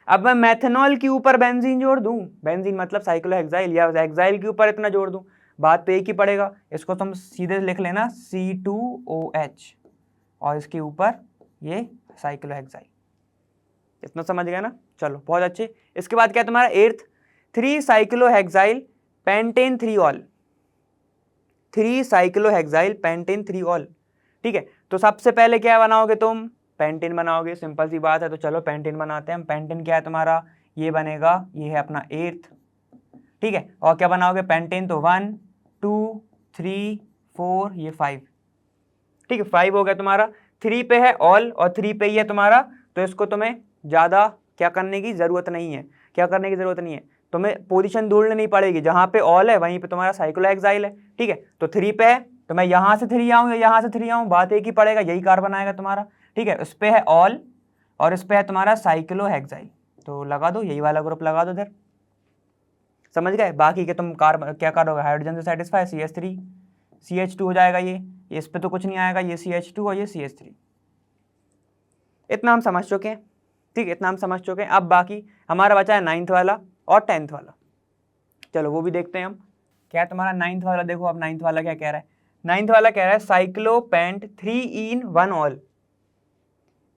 अब मैं मेथनॉल के ऊपर बेंजीन जोड़ दूं, बेंजीन मतलब साइक्लोहेक्साइल, या हेक्साइल के ऊपर इतना जोड़ दूं, बात तो एक ही पड़ेगा। इसको तुम सीधे लिख लेना C2OH, और इसके ऊपर ये साइक्लोहेक्साइल। इतना समझ गया ना, चलो बहुत अच्छे। इसके बाद क्या तुम्हारा 8th 3 cyclohexyl pentane 3 all, 3 cyclohexyl pentane 3 all, ठीक है। तो सबसे पहले क्या बनाओगे तुम, पेंटेन बनाओगे, सिंपल सी बात है। तो चलो पेंटेन बनाते हैं हम। पेंटेन क्या है तुम्हारा, ये बनेगा, ये है अपना 8th, ठीक है। और क्या बनाओगे पेंटेन, तो 1 2 3 4 ये 5, ठीक है। 5 हो गया तुम्हारा। 3 पे है ऑल और 3 पे ही है तुम्हारा, तो इसको तुम्हें ज़्यादा क्या करने की ज़रूरत नहीं है, क्या करने की ज़रूरत नहीं है, तुम्हें पोजीशन ढूंढनी नहीं पड़ेगी। जहाँ पे ऑल है वहीं पे तुम्हारा साइक्लोहेक्साइल है, ठीक है। तो 3 पे है, तो मैं यहाँ से 3 आऊँ या यहाँ से 3 आऊँ, बात एक ही पड़ेगा, यही कार्बन आएगा तुम्हारा, ठीक है। उस पे है ऑल और इस पे है तुम्हारा साइक्लोहेक्साइल, तो लगा दो, यही वाला ग्रुप लगा दो इधर, समझ गए। बाकी के तुम कार्बन क्या करोगे, हाइड्रोजन से सेटिस्फाई, CH3 CH2 हो जाएगा ये, इस पे तो कुछ नहीं आएगा, ये CH2 और ये CH3। इतना हम समझ चुके हैं, ठीक है, इतना हम समझ चुके हैं। अब बाकी हमारा बचा है 9th वाला और 10th वाला, चलो वो भी देखते हैं हम। क्या है तुम्हारा 9th वाला, देखो अब 9th वाला क्या कह रहा है। 9th वाला कह रहा है साइक्लोपेंट 3 in 1 ऑल,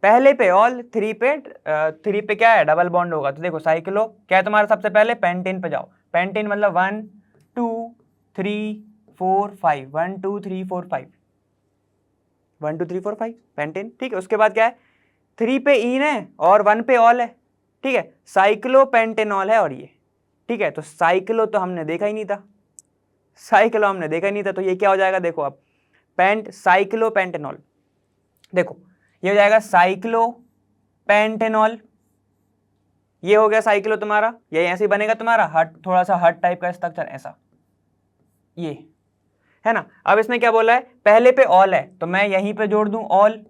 पहले पे ऑल, 3 पे क्या है, डबल बॉन्ड होगा। तो देखो साइक्लो क्या है तुम्हारा, सबसे पहले पेंटेन पे जाओ, पेंटेन मतलब 1 2 3 4 5, 1 2 3 4 5, 1 2 3 4 5 पेंटेन, ठीक है। उसके बाद क्या है, 3 पे इन है और 1 पे ऑल है, ठीक है, साइक्लोपेंटेनॉल है और ये, ठीक है। तो साइक्लो तो हमने देखा ही नहीं था, साइक्लो हमने देखा ही नहीं था, तो ये क्या हो जाएगा, देखो अब साइक्लोपेंटेनॉल, देखो ये हो जाएगा साइक्लोपेंटेनॉल, ये हो गया साइक्लो तुम्हारा, ये ऐसे ही बनेगा तुम्हारा हट, थोड़ा सा हट टाइप का स्ट्रक्चर ऐसा, ये है ना। अब इसने क्या बोला है, पहले पे ऑल है, तो मैं यहीं पे जोड़ दूं ऑल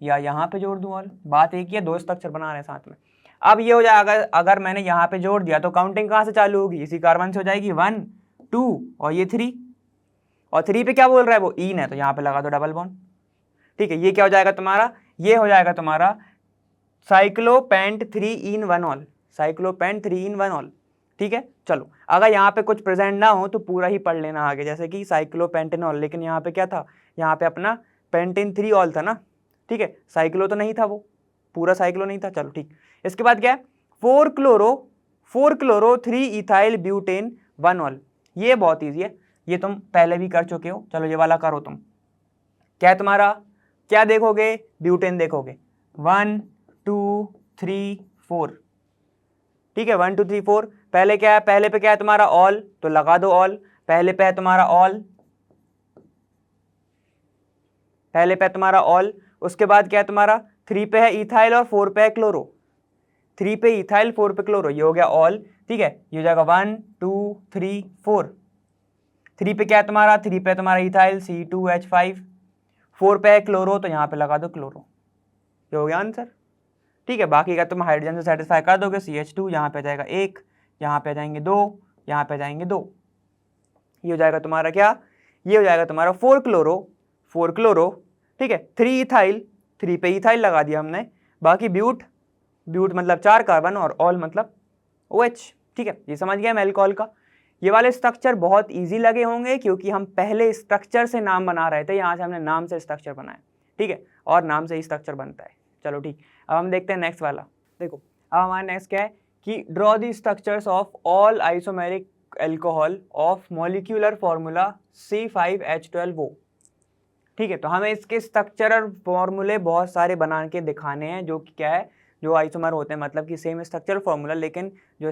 या यहाँ पे जोड़ दूं ऑल, बात एक ही है, दो स्ट्रक्चर बना रहे हैं साथ में। अब ये हो जाएगा, अगर मैंने यहाँ पे जोड़ दिया तो काउंटिंग कहाँ से चालू होगी, इसी कार्बन से हो जाएगी, 1 2 और ये 3, और 3 पे क्या बोल रहा है वो, इन है, तो यहाँ पे लगा दो डबल बॉन्ड, ठीक है। ये क्या हो जाएगा तुम्हारा, ये हो जाएगा तुम्हारा साइक्लोपेंट 3 in 1 ऑल, साइक्लोपेंट 3 in 1 ऑल, ठीक है। चलो अगर यहाँ पे कुछ प्रेजेंट ना हो तो पूरा ही पढ़ लेना आगे, जैसे कि साइक्लोपेंटेनॉल, लेकिन यहाँ पे क्या था, यहाँ पे अपना पेंटेन 3 ऑल था ना, ठीक है, साइक्लो तो नहीं था, वो पूरा साइक्लो नहीं था, चलो ठीक। इसके बाद क्या है, 4 क्लोरो 3 इथाइल ब्यूटेन 1 ऑल, ये बहुत ईजी है, ये तुम पहले भी कर चुके हो, चलो ये वाला करो तुम। क्या है तुम्हारा, क्या देखोगे, ब्यूटेन देखोगे, 1 2 3 4, ठीक है, 1 2 3 4। पहले क्या है, पहले पे क्या है तुम्हारा ऑल, तो लगा दो ऑल, पहले पे है तुम्हारा ऑल, पहले पे है तुम्हारा ऑल। उसके बाद क्या है तुम्हारा, 3 पे है इथाइल और 4 पे है क्लोरो, 3 पे इथाइल 4 पे क्लोरो, ये हो गया ऑल, ठीक है। ये हो जाएगा 1 2 3 4। 3 पे क्या है तुम्हारा, 3 पे है तुम्हारा इथाइल C2H5, 4 पे है क्लोरो, तो यहाँ पे लगा दो क्लोरो, ये हो गया आंसर, ठीक है। बाकी का तुम हाइड्रोजन से सेटिस्फाई कर दोगे, CH2 यहाँ पे आ जाएगा 1, यहाँ पे आ जाएंगे 2, यहाँ पे आ जाएंगे 2, ये हो जाएगा तुम्हारा क्या, ये हो जाएगा तुम्हारा 4 क्लोरो, ठीक है। 3 इथाइल, 3 पे इथाइल लगा दिया हमने, बाकी ब्यूट मतलब 4 कार्बन और ऑल मतलब OH, ठीक है। ये समझ गया हम एल्कोहल का। ये वाले स्ट्रक्चर बहुत ईजी लगे होंगे, क्योंकि हम पहले स्ट्रक्चर से नाम बना रहे थे, यहाँ से हमने नाम से स्ट्रक्चर बनाया, ठीक है, और नाम से ही स्ट्रक्चर बनता है, चलो ठीक। अब हम देखते हैं नेक्स्ट वाला, देखो अब हमारा नेक्स्ट क्या है कि draw the structures of all isomeric alcohol of molecular formula C5H12O, ठीक है। तो हमें इसके स्ट्रक्चरल फॉर्मूले बहुत सारे बना के दिखाने हैं, जो कि क्या है, जो आइसोमर होते हैं, मतलब कि सेम स्ट्रक्चर फॉर्मूला, लेकिन जो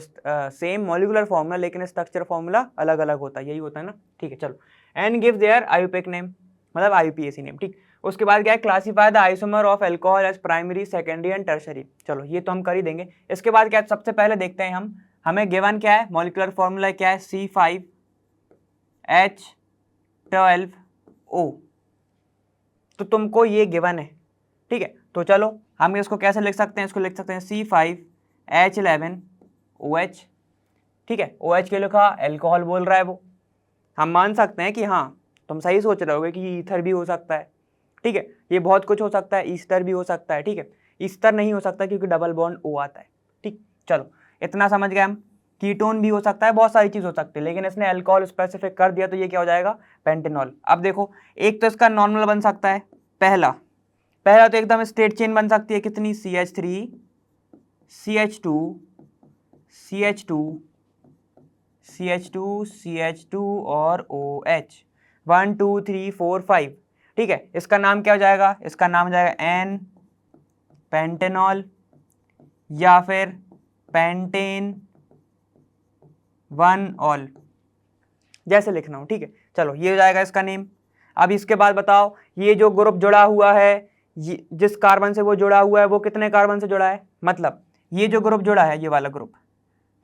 सेम मॉलिक्यूलर फॉर्मूला लेकिन स्ट्रक्चर फॉर्मूला अलग अलग होता है, यही होता है ना, ठीक है। चलो and give their IUPAC name, मतलब IUPAC नेम, ठीक। उसके बाद क्या है, classify the isomer of alcohol as primary, secondary and tertiary. चलो ये तो हम कर ही देंगे। इसके बाद क्या है, सबसे पहले देखते हैं हम, हमें गिवन क्या है, मॉलिक्यूलर फॉर्मूला क्या है, C5H12O। तो तुमको ये गिवन है, ठीक है। तो चलो हम इसको कैसे लिख सकते हैं, इसको लिख सकते हैं C5H11OH, ठीक है। OH के लिखा, एल्कोहल बोल रहा है वो, हम मान सकते हैं कि हाँ तुम सही सोच रहे होगे कि ईथर भी हो सकता है, ठीक है। ये बहुत कुछ हो सकता है, ईस्टर भी हो सकता है, ठीक है। ईस्टर नहीं हो सकता क्योंकि डबल बॉन्ड O आता है, ठीक। चलो इतना समझ गए हम। कीटोन भी हो सकता है, बहुत सारी चीज हो सकती है, लेकिन इसने अल्कोहल स्पेसिफिक कर दिया तो ये क्या हो जाएगा, पेंटेनॉल। अब देखो एक तो इसका नॉर्मल बन सकता है, पहला तो एकदम स्ट्रेट चेन बन सकती है, कितनी, CH3 CH2 CH2 CH2 CH2 और OH, 1 2 3 4 5, ठीक है। इसका नाम क्या हो जाएगा, इसका नाम हो जाएगा N पेंटेनॉल या फिर पेंटेन 1 ऑल, जैसे लिखना हो, ठीक है। चलो ये हो जाएगा इसका नेम। अब इसके बाद बताओ, ये जो ग्रुप जुड़ा हुआ है, जिस कार्बन से वो जुड़ा हुआ है वो कितने कार्बन से जुड़ा है, मतलब ये जो ग्रुप जुड़ा है, ये वाला ग्रुप,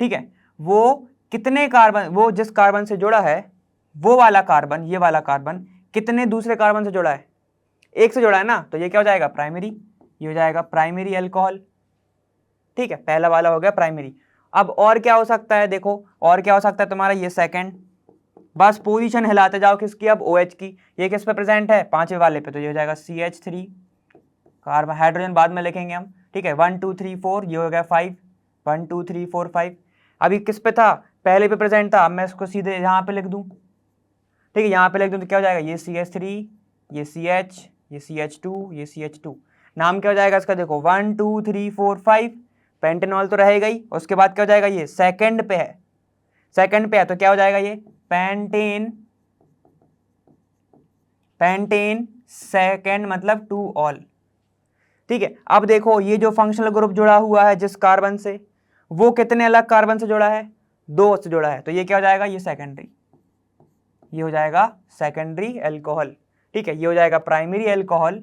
ठीक है, वो कितने कार्बन, वो जिस कार्बन से जुड़ा है वो वाला कार्बन, ये वाला कार्बन कितने दूसरे कार्बन से जुड़ा है, एक से जुड़ा है ना, तो ये क्या हो जाएगा, प्राइमरी। ये हो जाएगा प्राइमरी अल्कोहल, ठीक है। पहला वाला हो गया प्राइमरी। अब और क्या हो सकता है, देखो और क्या हो सकता है तुम्हारा, ये सेकंड, बस पोजीशन हिलाते जाओ किसकी, अब OH की। ये किस पे प्रेजेंट है, पांचवें वाले पे, तो ये हो जाएगा CH3, कार्बन हाइड्रोजन बाद में लिखेंगे हम, ठीक है। 1 2 3 4, ये हो गया 5, 1 2 3 4 5। अभी किस पे था, पहले पे प्रेजेंट था, अब मैं इसको सीधे यहाँ पे लिख दूं, ठीक है। यहाँ पे लिख दूं तो क्या हो जाएगा, ये CH3, ये CH, ये CH2, ये CH2। नाम क्या हो जाएगा इसका, देखो 1 2 3 4 5, पेंटेनॉल तो रहेगा ही। उसके बाद क्या हो जाएगा, ये सेकंड पे है, सेकंड पे है तो क्या हो जाएगा, ये पेंटेन सेकंड, मतलब 2 ऑल, ठीक है। अब देखो ये जो फंक्शनल ग्रुप जुड़ा हुआ है जिस कार्बन से, वो कितने अलग कार्बन से जुड़ा है, 2 से जुड़ा है, तो ये क्या हो जाएगा, ये सेकेंडरी, ये हो जाएगा सेकेंडरी अल्कोहल, ठीक है। ये हो जाएगा प्राइमरी अल्कोहल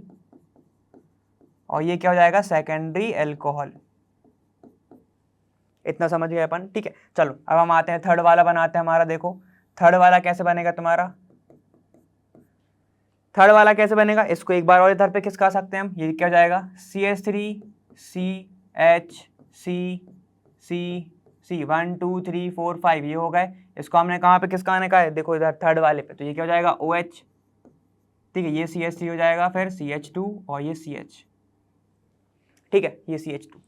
और ये क्या हो जाएगा, सेकेंडरी अल्कोहल। इतना समझ गए अपन, ठीक है। चलो अब हम आते हैं थर्ड वाला बनाते हैं हमारा। देखो थर्ड वाला कैसे बनेगा तुम्हारा, थर्ड वाला कैसे बनेगा, इसको एक बार और इधर पे खिसका सकते हैं हम। ये क्या हो जाएगा, CH3 CH C 1 2 3 4 5, ये हो गए। इसको हमने कहाँ पे खिसकाने का है, देखो इधर थर्ड वाले पे, तो ये क्या हो जाएगा, OH, ठीक है। ये CH3 हो जाएगा, फिर CH2 और ये CH, ठीक है, ये CH2।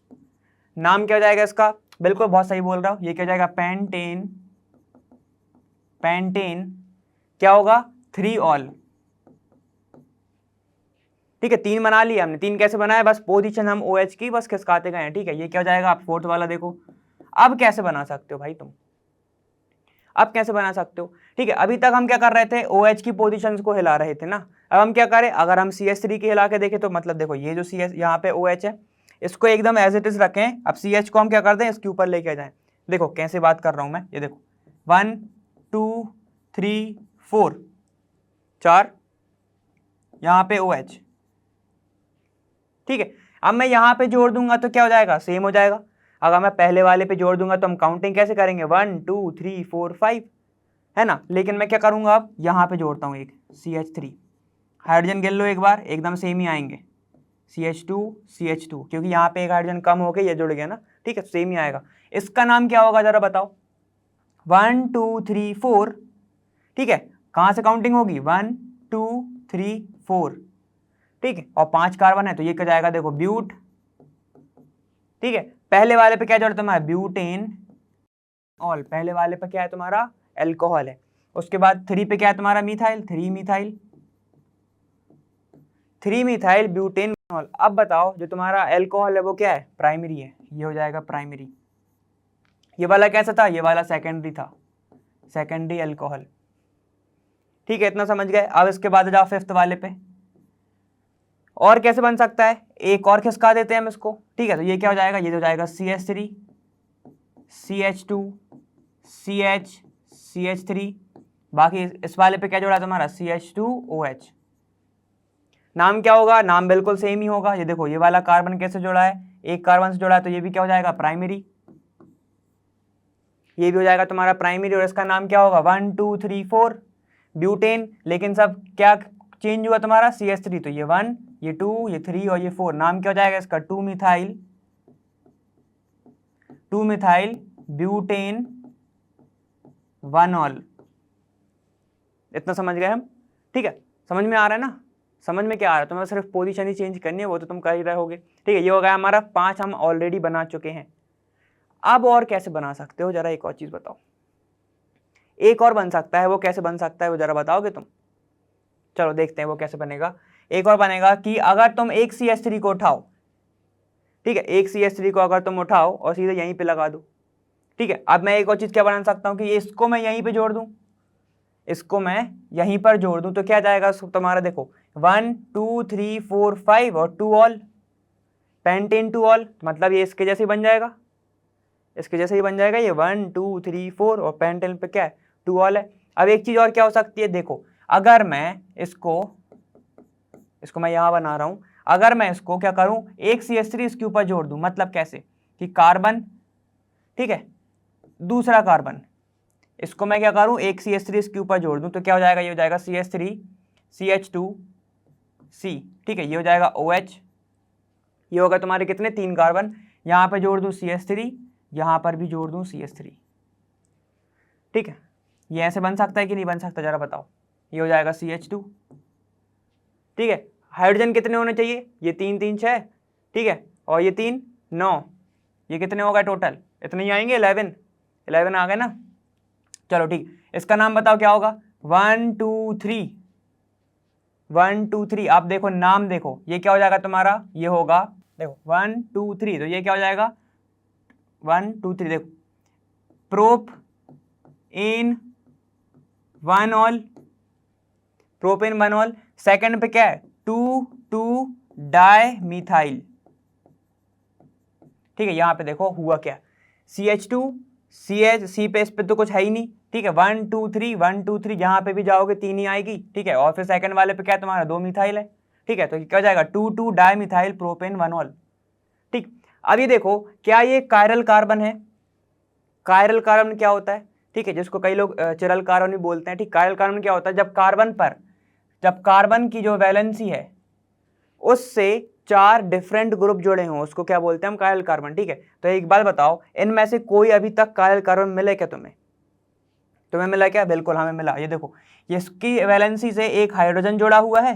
नाम क्या हो जाएगा इसका, बिल्कुल बहुत सही बोल रहा हूँ, ये क्या हो जाएगा, पेंटेन क्या होगा, 3 ऑल, ठीक है। 3 बना लिया हमने, 3 कैसे बनाया, बस पोजीशन हम OH की बस खिसकाते गए हैं, ठीक है। ये क्या हो जाएगा, आप फोर्थ वाला देखो। अब कैसे बना सकते हो भाई तुम, अब कैसे बना सकते हो, ठीक है। अभी तक हम क्या कर रहे थे, OH की पोजीशंस को हिला रहे थे ना। अब हम क्या करें, अगर हम CH3 की हिला के देखें तो मतलब देखो ये जो CH यहाँ पे OH है, इसको एकदम एज इट इज रखें। अब CH को हम क्या कर दें, इसके ऊपर लेके जाएं। देखो कैसे बात कर रहा हूं मैं, ये देखो 1 2 3 4, 4 यहाँ पे OH, ठीक है। अब मैं यहाँ पे जोड़ दूंगा तो क्या हो जाएगा, सेम हो जाएगा। अगर मैं पहले वाले पे जोड़ दूंगा तो हम काउंटिंग कैसे करेंगे, 1 2 3 4 5, है ना। लेकिन मैं क्या करूंगा, अब यहाँ पे जोड़ता हूँ एक CH3, हाइड्रोजन गिन लो एक बार, एकदम सेम ही आएंगे, CH2 क्योंकि यहाँ पे एक हाइड्रोजन कम हो गया, ये जुड़ गया ना, ठीक है, सेम ही आएगा। इसका नाम क्या होगा जरा बताओ, 1 2 3 4, ठीक है। कहाँ से काउंटिंग होगी, 1 2 3 4, ठीक है। और 5 कार्बन है तो ये क्या जाएगा, देखो ब्यूट, ठीक है। पहले वाले पे क्या जोड़ा तुम्हारा, ब्यूटेन ऑल, पहले वाले पे क्या है तुम्हारा, एल्कोहल है। उसके बाद 3 पे क्या है तुम्हारा, मिथाइल, 3 मिथाइल ब्यूटेन ऑल। अब बताओ जो तुम्हारा एल्कोहल है वो क्या है, प्राइमरी है, ये हो जाएगा प्राइमरी। ये वाला कैसा था, ये वाला सेकेंडरी था, सेकेंडरी अल्कोहल, ठीक है। इतना समझ गए। अब इसके बाद जाओ फिफ्थ वाले पे, और कैसे बन सकता है, एक और खिसका देते हैं हम इसको, ठीक है। तो ये क्या हो जाएगा, ये हो जाएगा CH3 CH2 CH3, बाकी इस वाले पे क्या जोड़ा तुम्हारा, CH2OH, नाम क्या होगा, नाम बिल्कुल सेम ही होगा। ये देखो ये वाला कार्बन कैसे जुड़ा है, एक कार्बन से जुड़ा है, तो ये भी क्या हो जाएगा, प्राइमरी। ये भी हो जाएगा तुम्हारा प्राइमरी, और इसका नाम क्या होगा, 1 2 3 4 ब्यूटेन। लेकिन सब क्या चेंज हुआ तुम्हारा, CH3, तो ये 1, ये 2, ये 3 और ये 4, नाम क्या हो जाएगा इसका, 2 मिथाइल ब्यूटेन 1 ऑल। इतना समझ गए हम, ठीक है। समझ में आ रहा है ना, समझ में क्या आ रहा है, तुम्हें सिर्फ पोजीशन ही चेंज करनी है, वो तो तुम कर ही रहे होगे, ठीक है। ये हो गया हमारा 5, हम ऑलरेडी बना चुके हैं। अब और कैसे बना सकते हो, जरा एक और चीज बताओ। एक और बन सकता है, वो कैसे बन सकता है वो जरा बताओगे तुम। चलो देखते हैं वो कैसे बनेगा। एक और बनेगा कि अगर तुम एक CH3 को उठाओ, ठीक है, एक CH3 को अगर तुम उठाओ और सीधे यहीं पे लगा दो, ठीक है। अब मैं एक और चीज क्या बना सकता हूं कि इसको मैं यहीं पे जोड़ दूं, इसको मैं यहीं पर जोड़ दूं, तो क्या जाएगा तुम्हारा, देखो 1 2 3 4 5 और 2 ऑल, पेंटेन 2 ऑल, मतलब ये इसके जैसे ही बन जाएगा, इसके जैसे ही बन जाएगा ये 1 2 3 4 और पेंटेन पे क्या है, 2 ऑल है। अब एक चीज और क्या हो सकती है, देखो अगर मैं इसको मैं यहां बना रहा हूं, अगर मैं इसको क्या करूं, एक CH3 इसके ऊपर जोड़ दूं, मतलब कैसे कि कार्बन, ठीक है, दूसरा कार्बन, इसको मैं क्या करूं, एक CH3 इसके ऊपर जोड़ दूं, तो क्या हो जाएगा, ये हो जाएगा CH3 CH2C, ठीक है, ये हो जाएगा OH। ये होगा तुम्हारे कितने, 3 कार्बन, यहां पे जोड़ दूं CH3, यहां पर भी जोड़ दूं CH3, ठीक है। ये ऐसे बन सकता है कि नहीं बन सकता, जरा बताओ। ये हो जाएगा CH2, ठीक है। हाइड्रोजन कितने होने चाहिए, ये 3 3 6, ठीक है, और ये 3 9, ये कितने होगा टोटल, इतने ही आएंगे, 11 आ गए ना। चलो ठीक, इसका नाम बताओ क्या होगा, 1 2 3, 1 2 3। आप देखो नाम देखो, ये क्या हो जाएगा तुम्हारा, ये होगा देखो 1 2 3, तो ये क्या हो जाएगा 1 2 3, देखो प्रोप इन 1 ऑल, प्रोपेन 1 ऑल। सेकंड पे क्या है, 2 2 डाई मिथाइल, ठीक है। यहां पे देखो हुआ क्या, CH2 CH, C पे इस पे तो कुछ है ही नहीं, ठीक है। 1 2 3 1 2 3, जहां पे भी जाओगे 3 ही आएगी, ठीक है। और फिर सेकंड वाले पे क्या है तुम्हारा, 2 मिथाइल है, ठीक है। तो क्या हो जाएगा 2 2 डाई मिथाइल प्रोपेन 1 ऑल, ठीक। अब ये देखो क्या ये कायरल कार्बन है, कायरल कार्बन क्या होता है, ठीक है, जिसको कई लोग चिरल कार्बन भी बोलते हैं, ठीक। कायरल कार्बन क्या होता है, जब कार्बन की जो वैलेंसी है उससे 4 डिफरेंट ग्रुप जुड़े हों, उसको क्या बोलते हैं हम, कायरल कार्बन, ठीक है। तो एक बात बताओ, इनमें से कोई अभी तक कायरल कार्बन मिले क्या तुम्हें मिला क्या, बिल्कुल हमें मिला। ये देखो इसकी वैलेंसी से एक हाइड्रोजन जुड़ा हुआ है,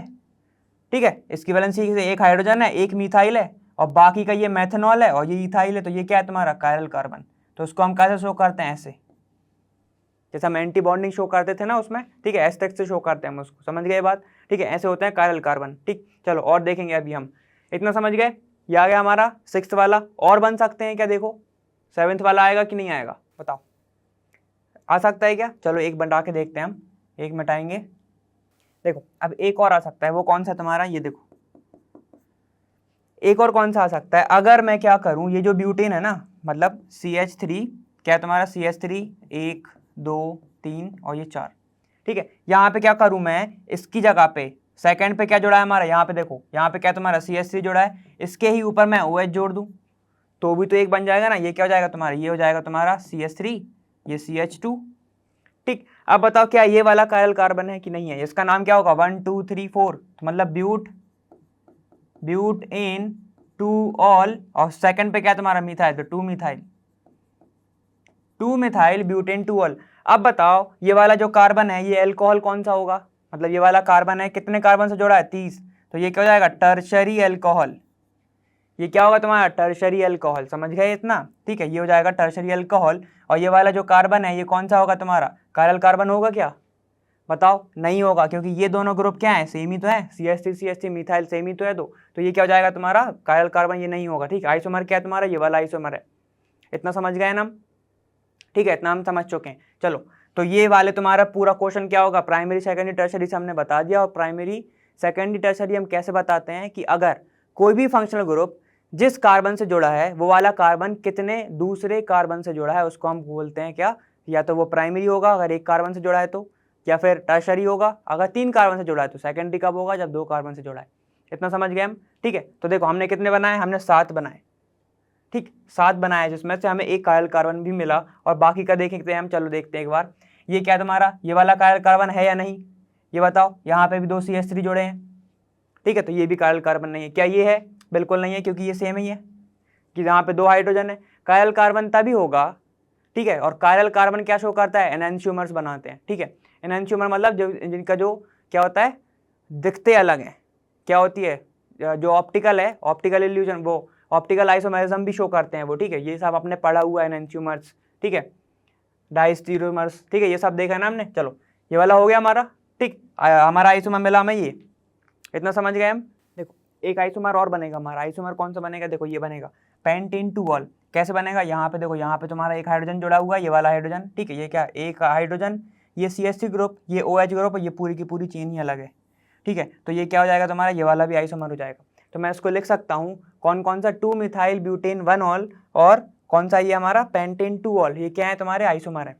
ठीक है, इसकी वैलेंसी से एक हाइड्रोजन है, एक मिथाइल है, और बाकी का ये मेथनॉल है और ये इथाइल है, तो ये क्या है तुम्हारा कायरल कार्बन। तो उसको हम कैसे शो करते हैं, ऐसे जैसे हम एंटी बॉन्डिंग शो करते थे ना उसमें, ठीक है, एस्टेक्स से शो करते हैं हम उसको, समझ गए बात, ठीक है। ऐसे होते हैं कायरल कार्बन, ठीक। चलो और देखेंगे, अभी हम इतना समझ गए। ये आ गया हमारा 6th वाला, और बन सकते हैं क्या, देखो 7th वाला आएगा कि नहीं आएगा, बताओ आ सकता है क्या। चलो एक बना के देखते हैं हम, एक मिटाएंगे, देखो अब एक और आ सकता है, वो कौन सा तुम्हारा, ये देखो एक और कौन सा आ सकता है, अगर मैं क्या करूं, ये जो ब्यूटेन है ना, मतलब CH3, क्या तुम्हारा CH3 1 2 3 और ये 4, ठीक है। यहाँ पे क्या करूं मैं, इसकी जगह पे सेकंड पे क्या जुड़ा है हमारा, यहाँ पे देखो, यहाँ पे क्या तुम्हारा CH3 जुड़ा है, इसके ही ऊपर मैं OH जोड़ दूं तो भी तो एक बन जाएगा ना। ये क्या हो जाएगा तुम्हारा, ये हो जाएगा तुम्हारा CH3, ये CH2, ठीक। अब बताओ क्या ये वाला कायरल कार्बन है कि नहीं है, इसका नाम क्या होगा, 1 2 3 4, मतलब ब्यूट इन 2 ऑल, और सेकंड पे क्या तुम्हारा मिथाइल, तो 2 मिथाइल ब्यूटेन 2 ऑल। अब बताओ ये वाला जो कार्बन है ये एल्कोहल कौन सा होगा, मतलब ये वाला कार्बन है कितने कार्बन से जुड़ा है, 30, तो ये क्या हो जाएगा टर्शरी एल्कोहल। ये क्या होगा तुम्हारा, टर्शरी एल्कोहल, समझ गए इतना, ठीक है। ये हो जाएगा टर्शरी एल्कोहल, और ये वाला जो कार्बन है ये कौन सा होगा तुम्हारा, कायरल कार्बन होगा क्या, बताओ नहीं होगा, क्योंकि ये दोनों ग्रुप क्या है, सेम ही तो है, CH3 मिथाइल सेम ही तो है, तो ये क्या हो जाएगा तुम्हारा कायरल कार्बन, ये नहीं होगा, ठीक। आइसोमर क्या है तुम्हारा, ये वाला आइसोमर है। इतना समझ गए ना, ठीक है, इतना हम समझ चुके हैं। चलो तो ये वाले तुम्हारा पूरा क्वेश्चन क्या होगा, प्राइमरी सेकेंडरी टर्शरी से हमने बता दिया। और प्राइमरी सेकेंडरी टर्शरी हम कैसे बताते हैं कि अगर कोई भी फंक्शनल ग्रुप जिस कार्बन से जुड़ा है वो वाला कार्बन कितने दूसरे कार्बन से जुड़ा है, उसको हम बोलते हैं क्या, या तो वो प्राइमरी होगा अगर एक कार्बन से जुड़ा है तो, या फिर टर्शरी होगा अगर 3 कार्बन से जुड़ा है तो। सेकेंडरी कब होगा, जब 2 कार्बन से जुड़ा है। इतना समझ गए हम, ठीक है। तो देखो हमने कितने बनाए, हमने 7 बनाए, ठीक, 7 बनाए, जिसमें से हमें एक कायल कार्बन भी मिला और बाकी का देखते हैं हम। चलो देखते हैं एक बार, ये क्या तुम्हारा ये वाला कायल कार्बन है या नहीं, ये बताओ। यहाँ पे भी 2 CH3 जोड़े हैं, ठीक है, तो ये भी कायल कार्बन नहीं है। क्या ये है? बिल्कुल नहीं है, क्योंकि ये सेम ही है कि यहाँ पे 2 हाइड्रोजन है। कायल कार्बन तभी होगा, ठीक है। और कायल कार्बन क्या शो करता है? एनांशियोमर्स बनाते हैं, ठीक है। एनांशियोमर मतलब जिनका जो क्या होता है, दिखते अलग हैं, क्या होती है, जो ऑप्टिकल है, ऑप्टिकल इल्यूजन, वो ऑप्टिकल आइसोमेरिज्म भी शो करते हैं वो, ठीक है। ये सब आपने पढ़ा हुआ है, एनांशियोमर्स, ठीक है, डायस्टीरियोमर्स, ठीक है, ये सब देखा ना हमने। चलो ये वाला हो गया हमारा, ठीक, हमारा आइसोमर मिला हमें ये, इतना समझ गए हम। देखो एक आइसोमर और बनेगा हमारा, आइसोमर कौन सा बनेगा? देखो ये बनेगा पेंटेन टू ऑल। कैसे बनेगा? यहाँ पे देखो, यहाँ पे तुम्हारा एक हाइड्रोजन जुड़ा हुआ है, ये वाला हाइड्रोजन, ठीक है, ये क्या, एक हाइड्रोजन, ये CH3 ग्रुप, ये OH ग्रुप, ये पूरी की पूरी चेन ही अलग है, ठीक है। तो ये क्या हो जाएगा तुम्हारा, ये वाला भी आइसोमर हो जाएगा। तो मैं इसको लिख सकता हूँ कौन कौन सा, 2 मिथाइल ब्यूटेन 1 ऑल, और कौन सा ये हमारा पेंटेन 2 ऑल, ये क्या है तुम्हारे आइसोमर है,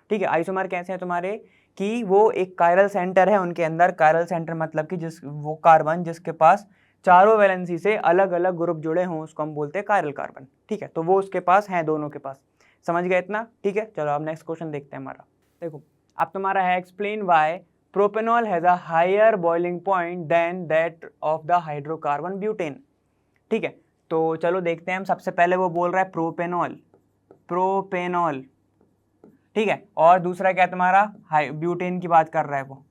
ठीक है। आइसोमर कैसे हैं तुम्हारे कि वो एक कायरल सेंटर है उनके अंदर, कायरल सेंटर मतलब कि जिस वो कार्बन जिसके पास चारों वैलेंसी से अलग अलग ग्रुप जुड़े हों उसको हम बोलते हैं कायरल कार्बन, ठीक है। तो वो उसके पास हैं, दोनों के पास, समझ गए इतना, ठीक है। चलो अब नेक्स्ट क्वेश्चन देखते हैं हमारा। देखो अब तुम्हारा है explain why propanol has a higher boiling point than that of the hydrocarbon butane, ठीक है। तो चलो देखते हैं हम। सबसे पहले वो बोल रहा है प्रोपेनॉल, प्रोपेनॉल, ठीक है, और दूसरा क्या तुम्हारा ब्यूटेन की बात कर रहा है वो,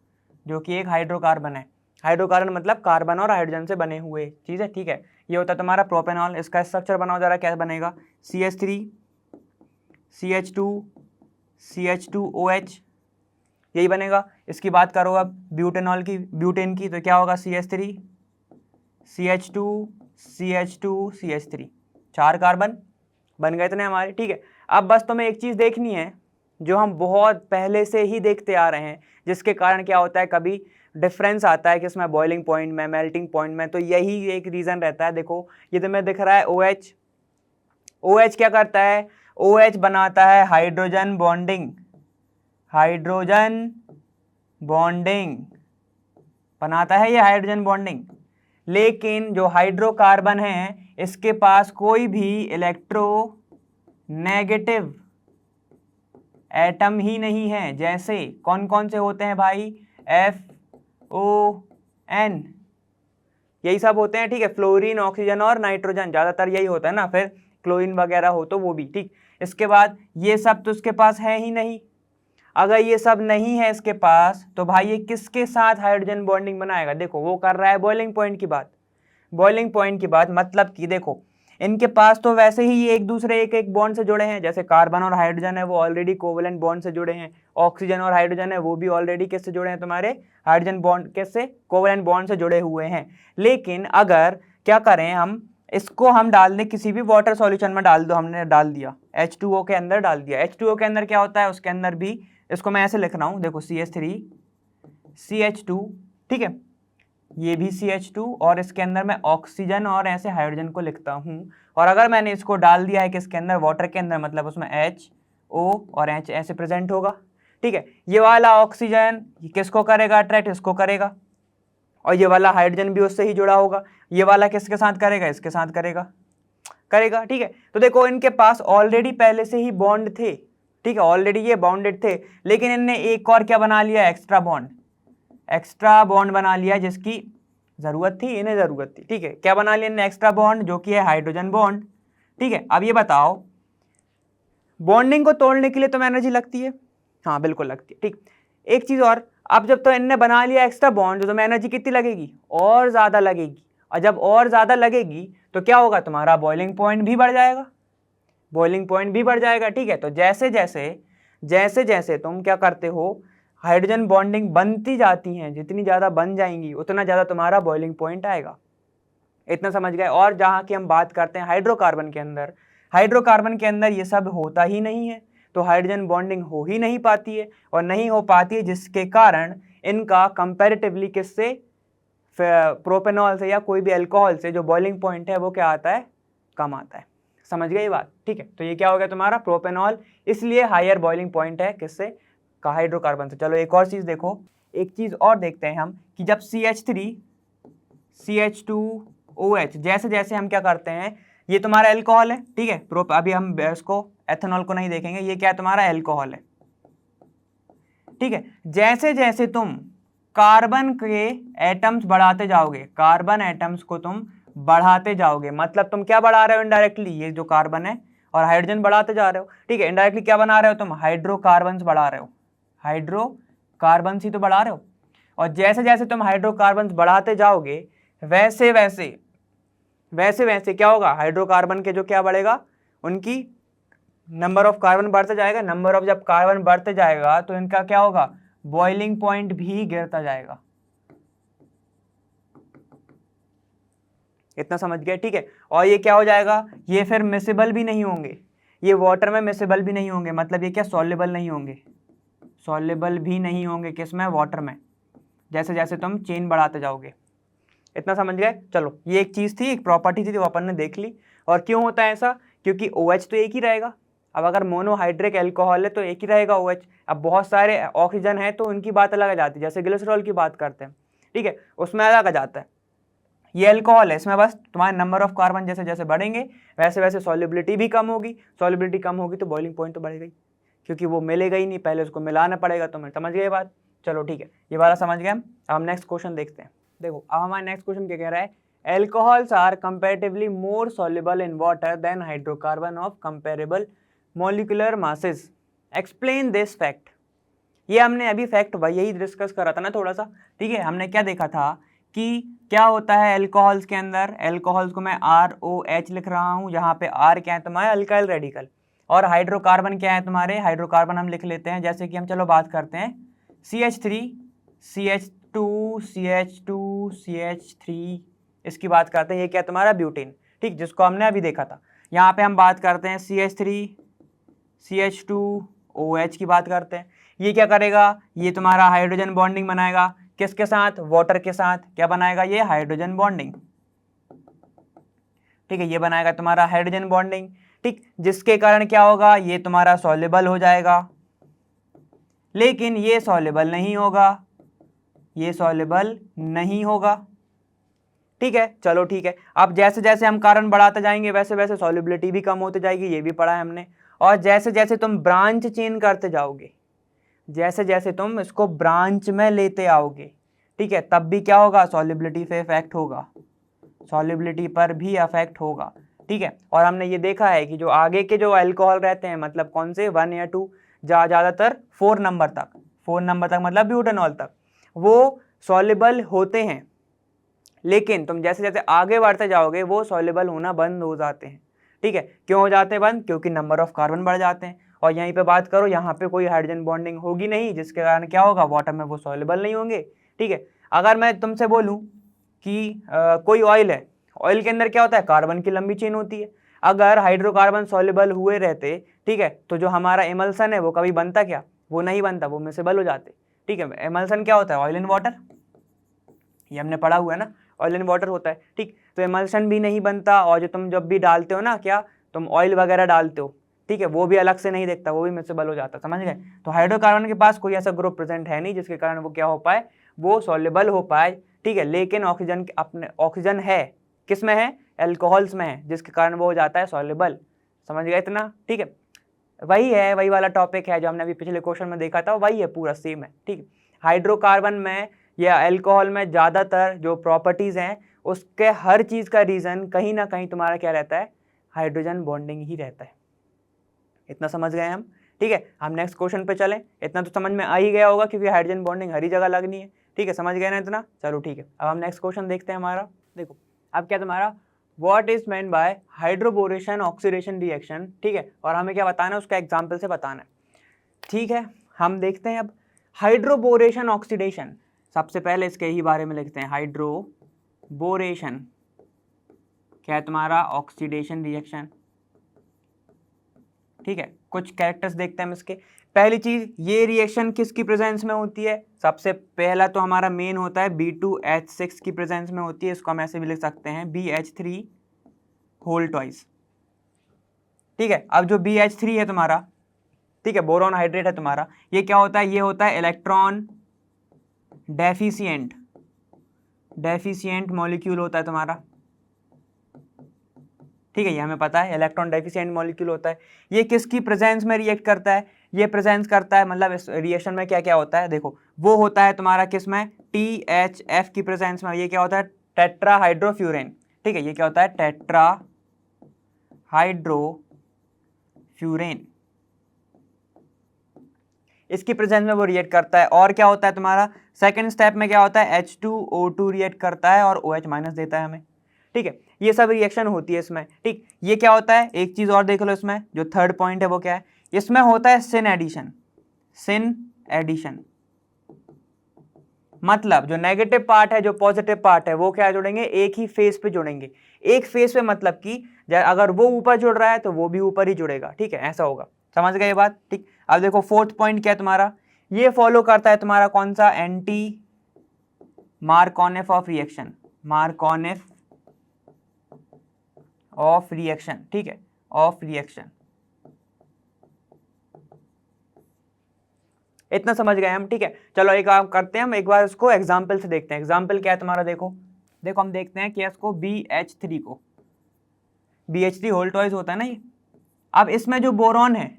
जो कि एक हाइड्रोकार्बन है। हाइड्रोकार्बन मतलब कार्बन और हाइड्रोजन से बने हुए चीज़ है, ठीक है। ये होता है तुम्हारा प्रोपेनॉल। इसका स्ट्रक्चर बनाओ जरा, क्या बनेगा, CH3 CH2 CH2OH, यही बनेगा। इसकी बात करो अब ब्यूटेनॉल की, ब्यूटेन की, तो क्या होगा, CH3 CH2 CH2 CH3, 4 carbon बन गए इतने हमारे, ठीक है। अब बस तुम्हें एक चीज़ देखनी है जो हम बहुत पहले से ही देखते आ रहे हैं, जिसके कारण क्या होता है, कभी डिफरेंस आता है कि इसमें बॉइलिंग पॉइंट में, मेल्टिंग पॉइंट में, तो यही एक रीज़न रहता है। देखो ये तुम्हें दिख रहा है OH, OH क्या करता है, OH बनाता है हाइड्रोजन बॉन्डिंग, हाइड्रोजन बॉन्डिंग बनाता है ये हाइड्रोजन बॉन्डिंग। लेकिन जो हाइड्रोकार्बन है इसके पास कोई भी इलेक्ट्रोनेगेटिव एटम ही नहीं है। जैसे कौन कौन से होते हैं भाई, FON, यही सब होते हैं, ठीक है। फ्लोरीन, ऑक्सीजन और नाइट्रोजन, ज़्यादातर यही होता है ना, फिर क्लोरीन वगैरह हो तो वो भी, ठीक। इसके बाद ये सब तो इसके पास है ही नहीं। अगर ये सब नहीं है इसके पास तो भाई ये किसके साथ हाइड्रोजन बॉन्डिंग बनाएगा? देखो वो कर रहा है बॉइलिंग पॉइंट की बात, बॉइलिंग पॉइंट की बात मतलब कि देखो इनके पास तो वैसे ही ये एक दूसरे एक बॉन्ड से जुड़े हैं, जैसे कार्बन और हाइड्रोजन है वो ऑलरेडी कोवेलेंट बॉन्ड से जुड़े हैं, ऑक्सीजन और हाइड्रोजन है वो भी ऑलरेडी किससे जुड़े हैं, तुम्हारे हाइड्रोजन बॉन्ड किससे, कोवेलेंट बॉन्ड से जुड़े हुए हैं। लेकिन अगर क्या करें हम, इसको हम डाल दें किसी भी वाटर सॉल्यूशन में, डाल दो, हमने डाल दिया H2O के अंदर डाल दिया। H2O के अंदर क्या होता है, उसके अंदर भी, इसको मैं ऐसे लिख रहा हूँ, देखो CH3 CH2, ठीक है, ये भी CH2, और इसके अंदर मैं ऑक्सीजन और ऐसे हाइड्रोजन को लिखता हूँ। और अगर मैंने इसको डाल दिया है किसके अंदर, वाटर के अंदर, मतलब उसमें HO और H ऐसे प्रेजेंट होगा, ठीक है। ये वाला ऑक्सीजन किसको करेगा अट्रैक्ट, इसको करेगा, और ये वाला हाइड्रोजन भी उससे ही जुड़ा होगा। ये वाला किसके साथ करेगा, इसके साथ करेगा, ठीक है। तो देखो इनके पास ऑलरेडी पहले से ही बॉन्ड थे, ठीक है, ऑलरेडी ये बॉन्डेड थे, लेकिन इनने एक और क्या बना लिया, एक्स्ट्रा बॉन्ड, एक्स्ट्रा बॉन्ड बना लिया जिसकी जरूरत थी, इन्हें जरूरत थी, ठीक है। क्या बना लिया इन्हें, एक्स्ट्रा बॉन्ड, जो कि है हाइड्रोजन बॉन्ड, ठीक है। अब ये बताओ बॉन्डिंग को तोड़ने के लिए तो एनर्जी लगती है, हाँ बिल्कुल लगती है, ठीक। एक चीज और, अब जब तो इनने बना लिया एक्स्ट्रा बॉन्ड, तो एनर्जी कितनी लगेगी, और ज्यादा लगेगी, और जब और ज्यादा लगेगी तो क्या होगा, तुम्हारा बॉइलिंग पॉइंट भी बढ़ जाएगा, बॉइलिंग पॉइंट भी बढ़ जाएगा, ठीक है। तो जैसे जैसे तुम क्या करते हो, हाइड्रोजन बॉन्डिंग बनती जाती हैं, जितनी ज़्यादा बन जाएंगी उतना ज़्यादा तुम्हारा बॉइलिंग पॉइंट आएगा, इतना समझ गए। और जहाँ की हम बात करते हैं हाइड्रोकार्बन के अंदर, हाइड्रोकार्बन के अंदर ये सब होता ही नहीं है, तो हाइड्रोजन बॉन्डिंग हो ही नहीं पाती है, और नहीं हो पाती है जिसके कारण इनका कंपैरेटिवली किससे, प्रोपेनॉल से या कोई भी अल्कोहल से जो बॉइलिंग पॉइंट है वो क्या आता है, कम आता है। समझ गए ये बात, ठीक है। तो ये क्या हो गया तुम्हारा प्रोपेनॉल, इसलिए हायर बॉइलिंग पॉइंट है किससे, का हाइड्रोकार्बन से। चलो एक और चीज़ देखो, एक चीज़ और देखते हैं हम कि जब CH2OH, जैसे जैसे हम क्या करते हैं, ये तुम्हारा एल्कोहल है, ठीक है, अभी हम इसको एथेनॉल को नहीं देखेंगे, ये क्या है तुम्हारा एल्कोहल है, ठीक है। जैसे जैसे तुम कार्बन के एटम्स बढ़ाते जाओगे, कार्बन एटम्स को तुम बढ़ाते जाओगे, मतलब तुम क्या बढ़ा रहे हो इनडायरेक्टली, ये जो कार्बन है और हाइड्रोजन बढ़ाते जा रहे हो, ठीक है। इनडायरेक्टली क्या बना रहे हो तुम, हाइड्रोकार्बन्स बढ़ा रहे हो, हाइड्रोकार्बन्स ही तो बढ़ा रहे हो। और जैसे जैसे तुम हाइड्रोकार्बन्स बढ़ाते जाओगे वैसे वैसे क्या होगा, हाइड्रोकार्बन के जो क्या बढ़ेगा, उनकी नंबर ऑफ कार्बन बढ़ते जाएगा, नंबर ऑफ जब कार्बन बढ़ते जाएगा तो इनका क्या होगा, बॉइलिंग पॉइंट भी गिरता जाएगा। इतना समझ गए, ठीक है। और ये क्या हो जाएगा, ये फिर मिसेबल भी नहीं होंगे, ये वाटर में मिसेबल भी नहीं होंगे, मतलब ये क्या सॉल्युबल नहीं होंगे, सॉल्युबल भी नहीं होंगे किसमें, वाटर में, जैसे जैसे तुम चेन बढ़ाते जाओगे। इतना समझ गए। चलो ये एक चीज़ थी, एक प्रॉपर्टी थी जो अपन ने देख ली। और क्यों होता है ऐसा, क्योंकि OH तो एक ही रहेगा। अब अगर मोनोहाइड्रिक एल्कोहल है तो एक ही रहेगा OH। अब बहुत सारे ऑक्सीजन है तो उनकी बात अलग आ जाती है, जैसे ग्लिसरॉल की बात करते हैं, ठीक है, उसमें अलग आ जाता है। ये अल्कोहल है, इसमें बस तुम्हारे नंबर ऑफ कार्बन जैसे जैसे बढ़ेंगे वैसे वैसे सॉल्युबिलिटी भी कम होगी, सॉल्युबिलिटी कम होगी तो बॉइलिंग पॉइंट तो बढ़ेगा ही, क्योंकि वो मिलेगा ही नहीं, पहले उसको मिलाना पड़ेगा। तो मैं समझ गए बात। चलो ठीक है, ये वाला समझ गए हम। अब हम नेक्स्ट क्वेश्चन देखते हैं। देखो अब हमारा नेक्स्ट क्वेश्चन क्या कह रहा है, alcohols are comparatively more soluble in water than hydrocarbon of comparable molecular masses, explain this fact. ये हमने अभी फैक्ट यही डिस्कस करा था ना थोड़ा सा, ठीक है। हमने क्या देखा था कि क्या होता है एल्कोहल्स के अंदर, एल्कोहल्स को मैं ROH लिख रहा हूँ, यहाँ पे R क्या है तुम्हारा अल्काइल रेडिकल, और हाइड्रोकार्बन क्या है तुम्हारे, हाइड्रोकार्बन हम लिख लेते हैं, जैसे कि हम चलो बात करते हैं CH3 CH2 CH2 CH3, इसकी बात करते हैं, ये क्या तुम्हारा ब्यूटेन, ठीक, जिसको हमने अभी देखा था। यहाँ पे हम बात करते हैं CH3 CH2OH की बात करते हैं, ये क्या करेगा, ये तुम्हारा हाइड्रोजन बॉन्डिंग बनाएगा, किसके साथ, वाटर के साथ, क्या बनाएगा ये हाइड्रोजन बॉन्डिंग, ठीक है, ये बनाएगा तुम्हारा हाइड्रोजन बॉन्डिंग, ठीक, जिसके कारण क्या होगा, ये तुम्हारा सॉल्युबल हो जाएगा, लेकिन ये सॉल्युबल नहीं होगा, ये सॉल्युबल नहीं होगा, ठीक है। चलो ठीक है, अब जैसे जैसे हम कार्बन बढ़ाते जाएंगे वैसे वैसे सॉल्युबिलिटी भी कम होती जाएगी, ये भी पढ़ा है हमने। और जैसे जैसे तुम ब्रांच चेन करते जाओगे, जैसे जैसे तुम इसको ब्रांच में लेते आओगे, ठीक है, तब भी क्या होगा, सॉल्युबिलिटी पे इफेक्ट होगा, सॉल्युबिलिटी पर भी इफेक्ट होगा, ठीक है। और हमने ये देखा है कि जो आगे के जो अल्कोहल रहते हैं, मतलब कौन से 1 या 2, ज़्यादातर 4 नंबर तक, 4 नंबर तक मतलब ब्यूटेनॉल तक, वो सॉल्युबल होते हैं, लेकिन तुम जैसे जैसे आगे बढ़ते जाओगे वो सॉल्युबल होना बंद हो जाते हैं, ठीक है। क्यों हो जाते हैं बंद, क्योंकि नंबर ऑफ कार्बन बढ़ जाते हैं। और यहीं पे बात करो, यहाँ पे कोई हाइड्रोजन बॉन्डिंग होगी नहीं, जिसके कारण क्या होगा, वाटर में वो सॉल्युबल नहीं होंगे, ठीक है। अगर मैं तुमसे बोलूँ कि कोई ऑयल है, ऑयल के अंदर क्या होता है, कार्बन की लंबी चेन होती है, अगर हाइड्रोकार्बन सॉल्युबल हुए रहते, ठीक है, तो जो हमारा एमल्सन है वो कभी बनता क्या, वो नहीं बनता, वो मिसेबल हो जाते, ठीक है। एमल्सन क्या होता है, ऑयल इन वाटर, ये हमने पढ़ा हुआ है ना, ऑयल इन वाटर होता है, ठीक। तो एमल्सन भी नहीं बनता, और जो तुम जब भी डालते हो ना, क्या तुम ऑयल वगैरह डालते हो, ठीक है, वो भी अलग से नहीं देखता, वो भी मिसेबल हो जाता, समझ गए। तो हाइड्रोकार्बन के पास कोई ऐसा ग्रुप प्रेजेंट है नहीं जिसके कारण वो क्या हो पाए, वो सॉल्युबल हो पाए, ठीक है। लेकिन ऑक्सीजन, अपने ऑक्सीजन है किस में है, एल्कोहल्स में है, जिसके कारण वो हो जाता है सॉल्युबल, समझ गए इतना, ठीक है। वही है, वही वाला टॉपिक है जो हमने अभी पिछले क्वेश्चन में देखा था, वही है, पूरा सेम है, ठीक। हाइड्रोकार्बन में या अल्कोहल में ज़्यादातर जो प्रॉपर्टीज़ हैं उसके हर चीज़ का रीज़न कहीं ना कहीं तुम्हारा क्या रहता है, हाइड्रोजन बॉन्डिंग ही रहता है। इतना समझ गए हम, ठीक है। हम नेक्स्ट क्वेश्चन पे चलें। इतना तो समझ में आ ही गया होगा क्योंकि हाइड्रोजन बॉन्डिंग हर ही जगह लगनी है, ठीक है, समझ गए ना इतना। चलो ठीक है, अब हम नेक्स्ट क्वेश्चन देखते हैं हमारा। देखो अब क्या तुम्हारा, what is meant by hydroboration oxidation reaction, ठीक है, और हमें क्या बताना है, उसका एग्जाम्पल से बताना है, ठीक है। हम देखते हैं अब हाइड्रोबोरेशन ऑक्सीडेशन, सबसे पहले इसके ही बारे में लिखते हैं। हाइड्रोबोरेशन क्या है तुम्हारा, ऑक्सीडेशन रिएक्शन, ठीक है। कुछ कैरेक्टर्स देखते हैं हम इसके। पहली चीज, ये रिएक्शन किसकी प्रेजेंस में होती है, सबसे पहला तो हमारा मेन होता है B2H6 की प्रेजेंस में होती है, इसको हम ऐसे भी लिख सकते हैं BH3 होल ट्वाइस, ठीक है। अब जो BH3 है तुम्हारा, ठीक है, बोरॉन हाइड्रेट है तुम्हारा, ये क्या होता है, ये होता है इलेक्ट्रॉन डेफिशिएंट, डेफिशिएंट मॉलिक्यूल होता है तुम्हारा, ठीक है, ये हमें पता है इलेक्ट्रॉन डेफिशिएंट मॉलिक्यूल होता है। ये किसकी प्रेजेंस में रिएक्ट करता है, ये प्रेजेंस करता है, मतलब इस रिएक्शन में क्या क्या होता है, देखो वो होता है तुम्हारा किस में, THF की प्रेजेंस में, ये क्या होता है, टेट्राहाइड्रोफ्यूरेन, ठीक है, ये क्या होता है, टेट्राहाइड्रोफ्यूरेन, इसकी प्रेजेंस में वो रिएक्ट करता है। और क्या होता है तुम्हारा सेकंड स्टेप में, क्या होता है, H2O2 रिएक्ट करता है और OH माइनस देता है हमें, ठीक है, ये सब रिएक्शन होती है इसमें, ठीक। ये क्या होता है, एक चीज और देख लो इसमें, जो थर्ड पॉइंट है वो क्या है, इसमें होता है सिन एडिशन, सिन एडिशन, मतलब जो नेगेटिव पार्ट है, जो पॉजिटिव पार्ट है, वो क्या जुड़ेंगे, एक ही फेस पे जुड़ेंगे, एक फेस पे, मतलब कि अगर वो ऊपर जुड़ रहा है तो वो भी ऊपर ही जुड़ेगा, ठीक है, ऐसा होगा, समझ गए ये बात, ठीक। अब देखो फोर्थ पॉइंट क्या है तुम्हारा, ये फॉलो करता है तुम्हारा कौन सा, anti Markovnikov of reaction, Markovnikov of reaction, ठीक है, ऑफ रिएक्शन, इतना समझ गए हम, ठीक है। चलो एक काम करते हैं, हम एक बार इसको एग्जाम्पल से देखते हैं। एग्जाम्पल क्या है तुम्हारा, देखो देखो हम देखते हैं कि इसको BH3 को, BH3 होल टॉइस होता है ना ये। अब इसमें जो बोरॉन है,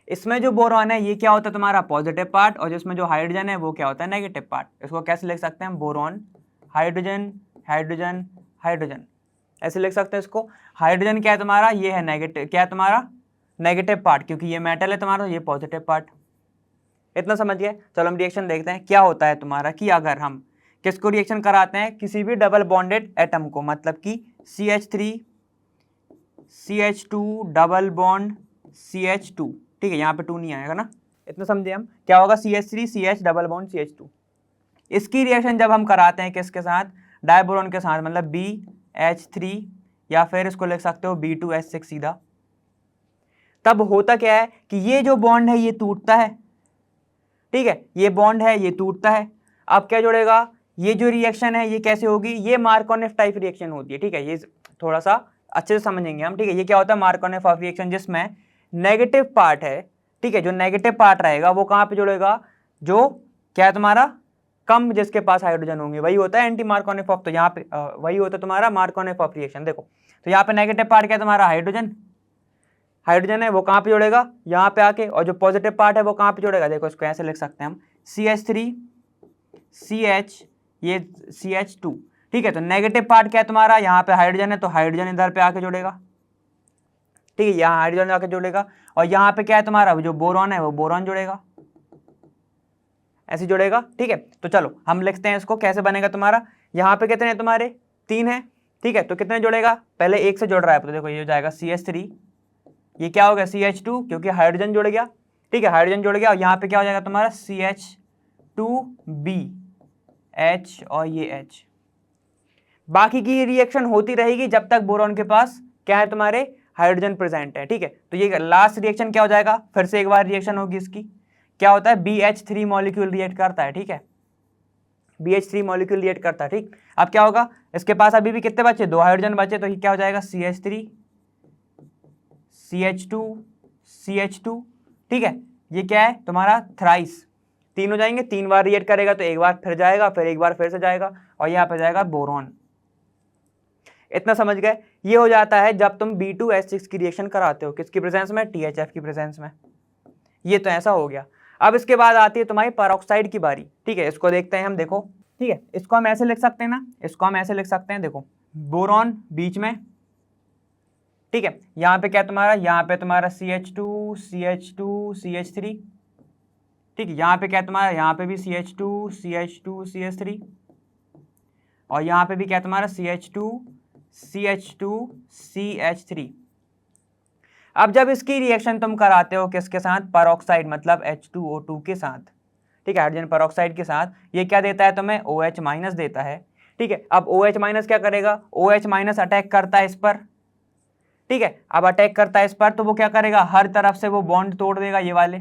इसमें जो बोरॉन है ये क्या होता है तुम्हारा पॉजिटिव पार्ट, और जिसमें जो हाइड्रोजन है वो क्या होता है नेगेटिव पार्ट। इसको कैसे लिख सकते हैं, बोरॉन हाइड्रोजन हाइड्रोजन हाइड्रोजन, ऐसे लिख सकते हैं इसको। हाइड्रोजन क्या है तुम्हारा, ये है नेगेटिव, क्या है तुम्हारा नेगेटिव पार्ट, क्योंकि ये मेटल है तुम्हारा, ये पॉजिटिव पार्ट, इतना समझ गए। चलो हम रिएक्शन देखते हैं क्या होता है तुम्हारा, कि अगर हम किसको रिएक्शन कराते हैं, किसी भी डबल बॉन्डेड एटम को, मतलब कि CH3 CH2 double bond CH2, ठीक है, यहाँ पे 2 नहीं आएगा ना, इतना समझे हम, क्या होगा, CH3 CH double bond CH2, इसकी रिएक्शन जब हम कराते हैं किसके साथ, डायबोरॉन के साथ, मतलब BH3, या फिर इसको लिख सकते हो B2H6 सीधा, तब होता क्या है कि ये जो बॉन्ड है ये टूटता है, ठीक है, ये बॉन्ड है ये टूटता है। अब क्या जुड़ेगा, ये जो रिएक्शन है ये कैसे होगी, ये मार्कोनेफ टाइप रिएक्शन होती है, ठीक है, ये थोड़ा सा अच्छे से समझेंगे हम, ठीक है। ये क्या होता है, मार्कोनेफ ऑफ रिएक्शन, जिसमें नेगेटिव पार्ट है, ठीक है, जो नेगेटिव पार्ट रहेगा वो कहाँ पे जुड़ेगा, जो क्या है तुम्हारा कम, जिसके पास हाइड्रोजन होंगे, वही होता है एंटी मार्कोनेफ ऑफ, तो यहाँ पे वही होता है तुम्हारा मार्कोनेफ ऑफ रिएक्शन। देखो तो यहाँ पे नेगेटिव पार्ट क्या है तुम्हारा, हाइड्रोजन, हाइड्रोजन है वो कहाँ पे जुड़ेगा, यहाँ पे आके, और जो पॉजिटिव पार्ट है वो कहाँ पे जुड़ेगा, देखो इसको ऐसे लिख सकते हैं हम, CH3 CH, ये CH2, ठीक है। तो नेगेटिव पार्ट क्या है तुम्हारा, यहाँ पे हाइड्रोजन है तो हाइड्रोजन इधर पे आके जुड़ेगा, ठीक है, यहाँ हाइड्रोजन आके जुड़ेगा, और यहाँ पे क्या है तुम्हारा जो बोरॉन है वो बोरॉन जुड़ेगा, ऐसे जुड़ेगा, ठीक है। तो चलो हम लिखते हैं इसको, कैसे बनेगा तुम्हारा, यहाँ पे कितने हैं तुम्हारे, 3 है, ठीक है, तो कितने जुड़ेगा, पहले एक से जुड़ रहा है, तो देखो ये हो जाएगा CH3, ये क्या हो गया CH2, क्योंकि हाइड्रोजन जुड़ गया, ठीक है, हाइड्रोजन जुड़ गया, और यहाँ पे क्या हो जाएगा तुम्हारा CH2B H, और ये H। बाकी की रिएक्शन होती रहेगी जब तक बोरॉन के पास क्या है तुम्हारे हाइड्रोजन प्रेजेंट है, ठीक है। तो ये लास्ट रिएक्शन क्या हो जाएगा, फिर से एक बार रिएक्शन होगी इसकी, क्या होता है, BH3 मॉलिक्यूल रिएक्ट करता है, ठीक है, BH3 मॉलिक्यूल रिएक्ट करता है, ठीक। अब क्या होगा, इसके पास अभी भी कितने बचे, 2 हाइड्रोजन बचे, तो ये क्या हो जाएगा CH3 CH2 CH2, ठीक है, ये क्या है तुम्हारा थ्राइस, 3 हो जाएंगे, 3 बार रिएक्ट करेगा तो एक बार फिर जाएगा, फिर एक बार फिर से जाएगा, और यहाँ पे जाएगा बोरॉन, इतना समझ गए। ये हो जाता है जब तुम B2H6 की रिएक्शन कराते हो, किसकी प्रेजेंस में, THF की प्रेजेंस में, ये तो ऐसा हो गया। अब इसके बाद आती है तुम्हारी पेरोक्साइड की बारी, ठीक है, इसको देखते हैं हम, देखो ठीक है, इसको हम ऐसे लिख सकते हैं ना, इसको हम ऐसे लिख सकते हैं, देखो बोरॉन बीच में, ठीक है, यहाँ पे क्या तुम्हारा, यहाँ पे तुम्हारा CH2 CH2 CH3, ठीक है, यहाँ पे क्या तुम्हारा, यहाँ पे भी CH2 CH2 CH3, और यहाँ पे भी क्या तुम्हारा CH2 CH2 CH3। अब जब इसकी रिएक्शन तुम कराते हो किसके साथ, पेरोक्साइड, मतलब H2O2 के साथ, ठीक है, हाइड्रोजन पेरोक्साइड के साथ, ये क्या देता है तुम्हें, OH माइनस देता है, ठीक है। अब OH माइनस क्या करेगा, OH माइनस अटैक करता है इस पर, ठीक है, अब अटैक करता है इस पर, तो वो क्या करेगा, हर तरफ से वो बॉन्ड तोड़ देगा, ये वाले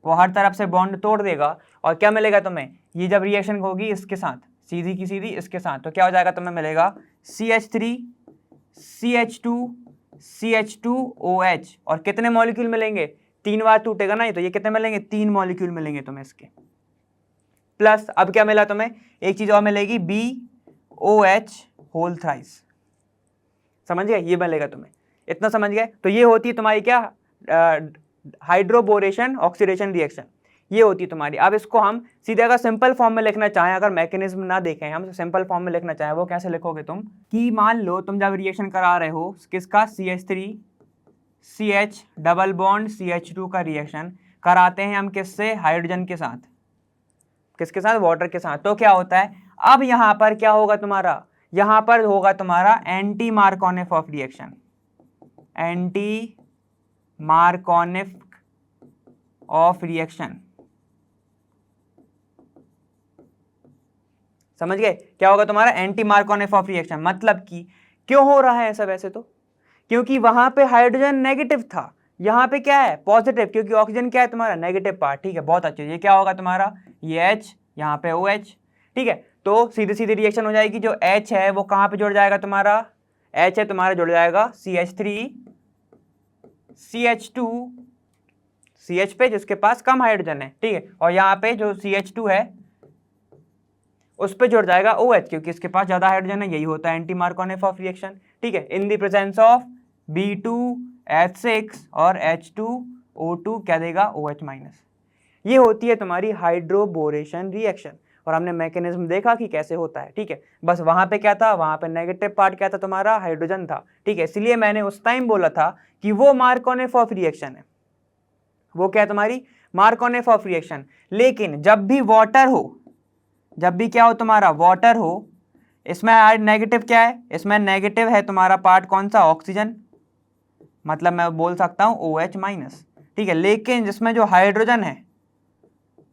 वो हर तरफ से बॉन्ड तोड़ देगा, और क्या मिलेगा तुम्हें, ये जब रिएक्शन होगी इसके साथ, सीधी की सीधी इसके साथ, तो क्या हो जाएगा तुम्हें मिलेगा CH3 CH2 CH2OH, और कितने मॉलिक्यूल मिलेंगे, 3 बार टूटेगा ना ये, तो ये कितने मिलेंगे, 3 मॉलिक्यूल मिलेंगे तुम्हें इसके, प्लस अब क्या मिला तुम्हें, एक चीज और मिलेगी OH होल थ्राइस। समझ गए, ये बनेगा तुम्हें, इतना समझ गए। तो ये होती है तुम्हारी क्या, हाइड्रोबोरेशन ऑक्सीडेशन रिएक्शन, ये होती है तुम्हारी। अब इसको हम सीधे अगर सिंपल फॉर्म में लिखना चाहें, अगर मैकेनिज्म ना देखें, हम सिंपल फॉर्म में लिखना चाहें, वो कैसे लिखोगे तुम कि मान लो तुम जब रिएक्शन करा रहे हो किसका, CH3 CH double bond CH2 का रिएक्शन कराते हैं हम किससे, हाइड्रोजन के साथ, किसके साथ, वाटर के साथ। तो क्या होता है, अब यहां पर क्या होगा तुम्हारा, यहां पर होगा तुम्हारा anti Markovnikov of reaction, anti Markovnikov of reaction. समझ गए, क्या होगा तुम्हारा, एंटी मार्कोनिफ ऑफ रिएक्शन। मतलब कि क्यों हो रहा है ऐसा, वैसे तो क्योंकि वहां पे हाइड्रोजन नेगेटिव था, यहाँ पे क्या है, पॉजिटिव, क्योंकि ऑक्सीजन क्या है तुम्हारा, नेगेटिव पार्ट। ठीक है, बहुत अच्छे, ये क्या होगा तुम्हारा, ये H, यहाँ पे OH। ठीक है, तो सीधी सीधी रिएक्शन हो जाएगी, जो H है वो कहाँ पे जुड़ जाएगा तुम्हारा, H है तुम्हारा जुड़ जाएगा CH3 CH2 CH पे, जिसके पास कम हाइड्रोजन है। ठीक है, और यहाँ पे जो CH2 है उस पे जुड़ जाएगा OH, क्योंकि इसके पास ज्यादा हाइड्रोजन है। यही होता है एंटी मार्कोनिफ ऑफ रिएक्शन। ठीक है, in the presence of B2H6 और H2O2 क्या देगा, OH माइनस। ये होती है तुम्हारी हाइड्रोबोरेशन रिएक्शन, और हमने मैकेनिज्म देखा कि कैसे होता है। ठीक है, बस वहां पे क्या था, वहां पे नेगेटिव पार्ट क्या था तुम्हारा, हाइड्रोजन था। ठीक है, इसलिए मैंने उस टाइम बोला था कि वो मार्कोनिफ ऑफ रिएक्शन है, वो क्या तुम्हारी मार्कोनिफ ऑफ रिएक्शन। लेकिन जब भी वाटर हो, जब भी क्या हो तुम्हारा, वाटर हो, इसमें नेगेटिव क्या है, इसमें नेगेटिव है तुम्हारा पार्ट कौन सा, ऑक्सीजन, मतलब मैं बोल सकता हूं OH माइनस। ठीक है, लेकिन जिसमें जो हाइड्रोजन है,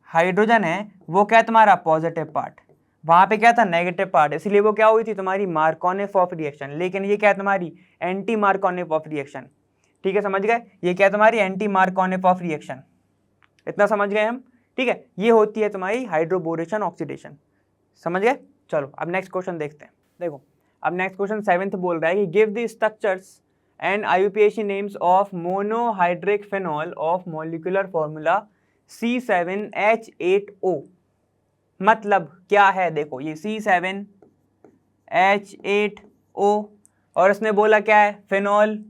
हाइड्रोजन है वो क्या है तुम्हारा, पॉजिटिव पार्ट, वहां पे क्या था, नेगेटिव पार्ट, इसलिए वो क्या हुई थी तुम्हारी मार्कोनिफ ऑफ रिएक्शन। लेकिन ये क्या है तुम्हारी, एंटी मार्कोनिफ ऑफ रिएक्शन। ठीक है, समझ गए, ये क्या है तुम्हारी, एंटी मार्कोनिफ ऑफ रिएक्शन। इतना समझ गए हम। ठीक है, ये होती है तुम्हारी हाइड्रोबोरेशन ऑक्सीडेशन। समझ गए, चलो अब नेक्स्ट क्वेश्चन देखते हैं। देखो, अब नेक्स्ट क्वेश्चन 7th बोल रहा है कि give the structures and IUPAC names of monohydric phenol of molecular formula C7H8O। मतलब क्या है, देखो ये C7H8O, और इसने बोला क्या है, फेनॉल,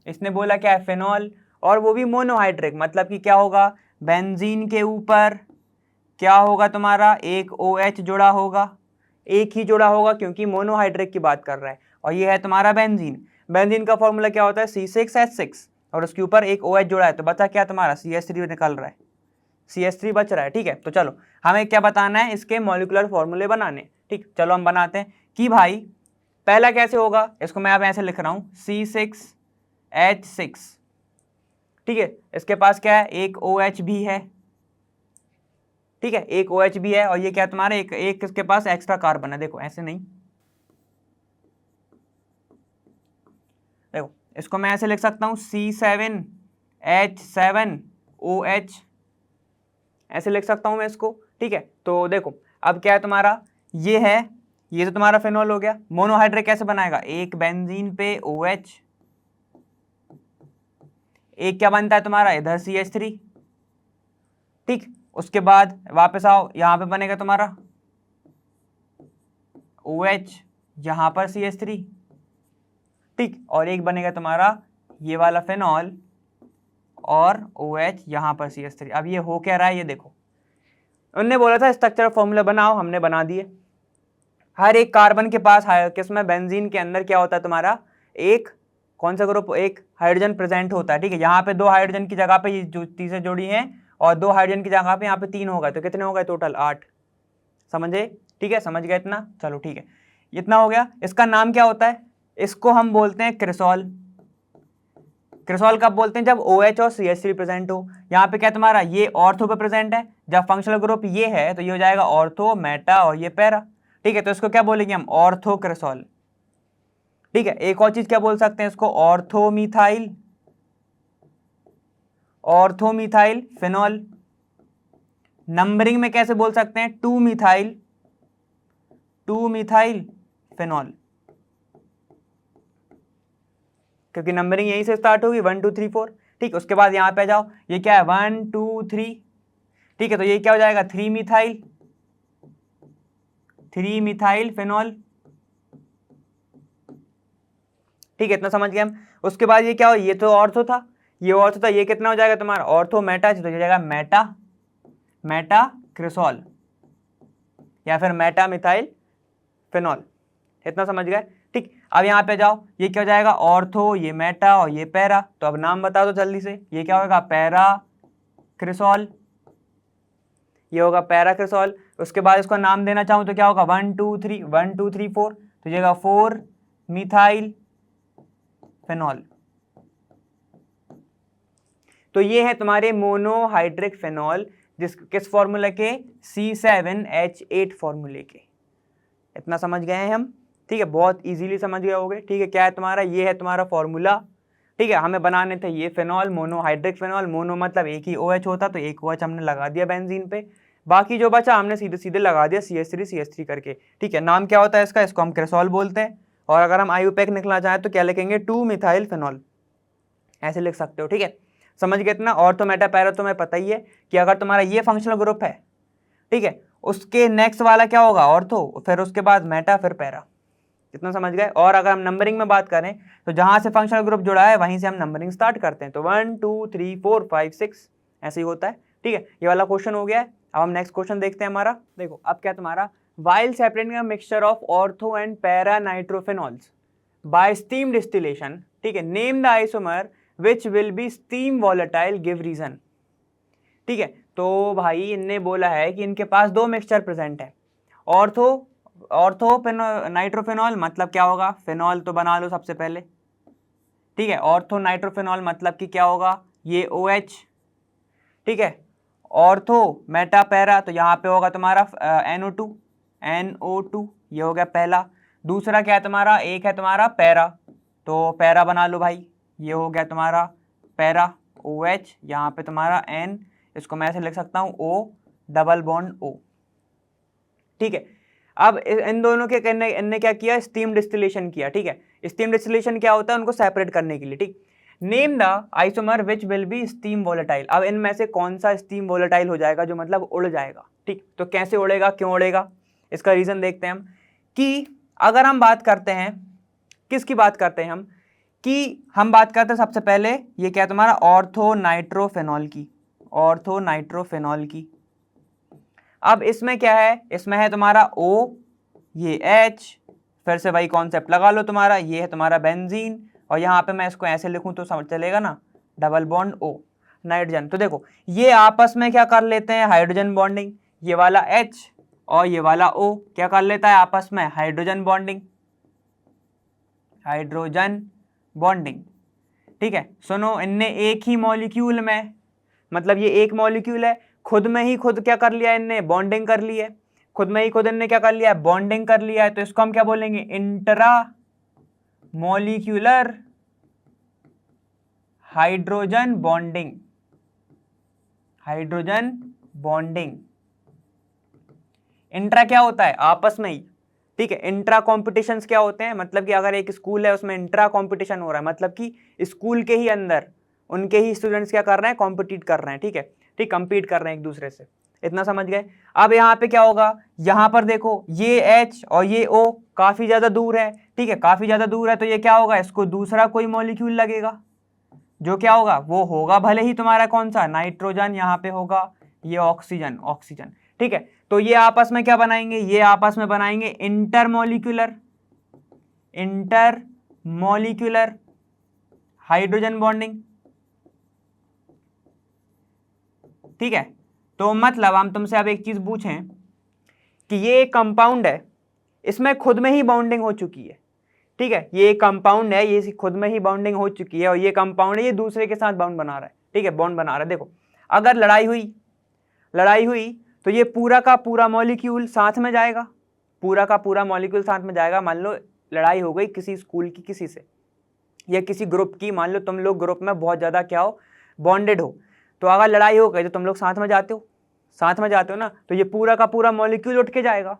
इसने बोला क्या है, फेनॉल, और वो भी मोनोहाइड्रिक, मतलब कि क्या होगा, बेंजीन के ऊपर क्या होगा तुम्हारा, एक OH जुड़ा होगा, एक ही जुड़ा होगा, क्योंकि मोनोहाइड्रिक की बात कर रहा है। और ये है तुम्हारा बेंजीन, बेंजीन का फॉर्मूला क्या होता है, C6H6, और उसके ऊपर एक OH जुड़ा है, तो बचा क्या तुम्हारा, CH3 निकल रहा है, CH3 बच रहा है। ठीक है, तो चलो हमें क्या बताना है, इसके मॉलिक्यूलर फॉर्मूले बनाने। ठीक, चलो हम बनाते हैं कि भाई पहला कैसे होगा, इसको मैं अब ऐसे लिख रहा हूँ C6H6। ठीक है, इसके पास क्या है, एक OH भी है। ठीक है, एक OH भी है, और ये क्या तुम्हारा, एक इसके पास एक्स्ट्रा कार्बन है। देखो ऐसे नहीं, देखो इसको मैं ऐसे लिख सकता हूं C7H7OH, ऐसे लिख सकता हूं मैं इसको। ठीक है, तो देखो अब क्या है तुम्हारा, ये है, ये तो तुम्हारा फेनॉल हो गया। मोनोहाइड्रिक कैसे बनाएगा, एक बेंजीन पे OH, एक क्या बनता है तुम्हारा, इधर CH3। ठीक, उसके बाद वापस आओ, यहां पे बनेगा तुम्हारा OH, यहां पर CH3। ठीक, और एक बनेगा तुम्हारा ये वाला फेनॉल, और OH यहां पर CH3। अब ये हो क्या रहा है, ये देखो, उनने बोला था स्ट्रक्चर फॉर्मूला बनाओ, हमने बना दिए। हर एक कार्बन के पास, किसमें, बेंजीन के अंदर क्या होता है तुम्हारा, एक कौन सा ग्रुप, एक हाइड्रोजन प्रेजेंट होता है। ठीक है, यहाँ पे 2 हाइड्रोजन की जगह पे ये जो चीजें जोड़ी हैं, और 2 हाइड्रोजन की जगह पे यहाँ पे 3 होगा, तो कितने हो गए टोटल, 8। समझे, ठीक है, समझ गए इतना, चलो ठीक है, इतना हो गया। इसका नाम क्या होता है, इसको हम बोलते हैं क्रिसॉल। क्रिसॉल कब बोलते हैं, जब OH और CH3 प्रेजेंट हो। यहाँ पे क्या तुम्हारा, ये ऑर्थो पे प्रेजेंट है, जब फंक्शनल ग्रुप ये है तो ये हो जाएगा ऑर्थो, मेटा, और ये पैरा। ठीक है, तो इसको क्या बोलेंगे हम, ऑर्थो क्रिसॉल। ठीक है, एक और चीज क्या बोल सकते हैं इसको, ऑर्थोमिथाइल, ऑर्थोमिथाइल फिनॉल। नंबरिंग में कैसे बोल सकते हैं, 2 मिथाइल फिनॉल, क्योंकि नंबरिंग यहीं से स्टार्ट होगी, 1 2 3 4। ठीक, उसके बाद यहां पे जाओ, ये क्या है, 1 2 3। ठीक है, तो ये क्या हो जाएगा, 3 मिथाइल फिनॉल। ठीक है, इतना समझ गए हम। उसके बाद ये क्या हो, ये तो ऑर्थो था, ये ऑर्थो था, ये कितना हो जाएगा तुम्हारा ऑर्थो मेटा, तो ये जाएगा मेटा मेटा क्रिसॉल या फिर मेटा मिथाइल फिनॉल। इतना समझ गए, ठीक। अब यहाँ पे जाओ, ये क्या हो जाएगा ऑर्थो, ये मेटा और ये पैरा, तो अब नाम बता दो जल्दी से, ये क्या होगा पैरा क्रिसॉल, ये होगा पैरा क्रिसॉल। उसके बाद इसको नाम देना चाहूँ तो क्या होगा 1 2 3 1 2 3 4, तो ये 4 मिथाइल फिनॉल। तो ये है तुम्हारे मोनोहाइड्रिक फिनॉल, किस फॉर्मूला के, C7H8 फॉर्मूले के। इतना समझ गए हैं हम, ठीक है, बहुत इजीली समझ गए होगे, ठीक है। क्या है तुम्हारा, ये है तुम्हारा फॉर्मूला, ठीक है। हमें बनाने थे ये फिनॉल, मोनोहाइड्रिक फिनॉल, मोनो मतलब एक ही OH होता, तो एक OH हमने लगा दिया बेंजीन पे, बाकी जो बचा हमने सीधे सीधे लगा दिया CH3 करके, ठीक है। नाम क्या होता है इसका, इसको हम क्रिसॉल बोलते हैं, और अगर हम IUPAC निकलना चाहें तो क्या लिखेंगे 2 मिथाइल फिनॉल, ऐसे लिख सकते हो, ठीक है। समझ गए इतना। ऑर्थो मेटा पैरा तो मैं पता ही है कि अगर तुम्हारा ये फंक्शनल ग्रुप है, ठीक है, उसके नेक्स्ट वाला क्या होगा ऑर्थो, फिर उसके बाद मेटा, फिर पैरा। कितना समझ गए। और अगर हम नंबरिंग में बात करें तो जहां से फंक्शनल ग्रुप जुड़ा है वहीं से हम नंबरिंग स्टार्ट करते हैं, तो 1 2 3 4 5 6 ऐसे ही होता है, ठीक है। ये वाला क्वेश्चन हो गया है। अब हम नेक्स्ट क्वेश्चन देखते हैं हमारा। देखो अब क्या तुम्हारा, while separating a mixture of ortho and para nitrophenols by steam distillation, ठीक है, name the isomer which will be steam volatile, give reason. ठीक है, तो भाई इनने बोला है कि इनके पास दो मिक्सचर प्रेजेंट है, ऑर्थो नाइट्रोफिनॉल मतलब क्या होगा, फिनॉल तो बना लो सबसे पहले, ठीक है। ऑर्थो नाइट्रोफिनॉल मतलब कि क्या होगा, ये OH, ठीक है। ऑर्थो मेटा पैरा, तो यहाँ पे होगा तुम्हारा NO2, ये हो गया पहला। दूसरा क्या है तुम्हारा, एक है तुम्हारा पैरा, तो पैरा बना लो भाई, ये हो गया तुम्हारा पैरा OH, यहाँ पे तुम्हारा N, इसको मैं ऐसे लिख सकता हूँ O डबल बॉन्ड O, ठीक है। अब इन दोनों के इनने क्या किया, स्टीम डिस्टिलेशन किया, ठीक है। स्टीम डिस्टिलेशन क्या होता है, उनको सेपरेट करने के लिए, ठीक। Name the isomer which will be steam volatile, अब इनमें से कौन सा स्टीम वोलेटाइल हो जाएगा, जो मतलब उड़ जाएगा, ठीक। तो कैसे उड़ेगा, क्यों उड़ेगा, इसका रीजन देखते हैं हम, कि अगर हम बात करते हैं, किसकी बात करते हैं हम, कि हम बात करते हैं सबसे पहले ये क्या तुम्हारा ऑर्थो नाइट्रोफिनॉल की, ऑर्थो नाइट्रोफिनॉल की। अब इसमें क्या है, इसमें है तुम्हारा O, ये H, फिर से वही कॉन्सेप्ट लगा लो तुम्हारा, ये है तुम्हारा बेंजीन, और यहाँ पे मैं इसको ऐसे लिखूं तो समझ चलेगा ना, डबल बॉन्ड O, नाइट्रोजन। तो देखो ये आपस में क्या कर लेते हैं, हाइड्रोजन बॉन्डिंग, ये वाला H और ये वाला O क्या कर लेता है आपस में, हाइड्रोजन बॉन्डिंग, हाइड्रोजन बॉन्डिंग, ठीक है। सुनो, इनने एक ही मॉलिक्यूल में, मतलब ये एक मॉलिक्यूल है, खुद में ही खुद क्या कर लिया इनने, बॉन्डिंग कर ली है, खुद में ही खुद इनने क्या कर लिया है, बॉन्डिंग कर लिया है, तो इसको हम क्या बोलेंगे, intra molecular hydrogen bonding, hydrogen bonding. Intra क्या होता है, आपस में ही, ठीक है। इंट्रा कॉम्पिटिशन्स क्या होते हैं, मतलब कि अगर एक स्कूल है उसमें इंट्रा कॉम्पिटिशन हो रहा है, मतलब कि स्कूल के ही अंदर उनके ही स्टूडेंट्स क्या कर रहे हैं, कॉम्पिटिट कर रहे हैं, ठीक है, ठीक, कंपीट कर रहे हैं एक दूसरे से। इतना समझ गए। अब यहाँ पे क्या होगा, यहाँ पर देखो ये H और ये O काफी ज्यादा दूर है, ठीक है, काफी ज्यादा दूर है, तो ये क्या होगा, इसको दूसरा कोई मॉलिक्यूल लगेगा, जो क्या होगा, वो होगा भले ही तुम्हारा कौन सा, नाइट्रोजन, यहाँ पे होगा ये ऑक्सीजन, ऑक्सीजन, ठीक है। तो ये आपस में क्या बनाएंगे, ये आपस में बनाएंगे इंटरमॉलिक्यूलर, इंटरमॉलिक्यूलर हाइड्रोजन बॉन्डिंग, ठीक है। तो मतलब हम तुमसे अब एक चीज पूछें कि ये एक कंपाउंड है, इसमें खुद में ही बॉन्डिंग हो चुकी है, ठीक है, ये एक कंपाउंड है, ये खुद में ही बॉन्डिंग हो चुकी है, और ये कंपाउंड है, ये दूसरे के साथ बॉन्ड बना रहा है, ठीक है, बॉन्ड बना रहा है। देखो अगर लड़ाई हुई तो ये पूरा का पूरा मॉलिक्यूल साथ में जाएगा, पूरा का पूरा मॉलिक्यूल साथ में जाएगा। मान लो लड़ाई हो गई किसी स्कूल की किसी से, या किसी ग्रुप की, मान लो तुम लोग ग्रुप में बहुत ज्यादा क्या हो, बॉन्डेड हो, तो अगर लड़ाई हो गई तो तुम लोग साथ में जाते हो, ना, तो ये पूरा का पूरा मॉलिक्यूल उठ के जाएगा,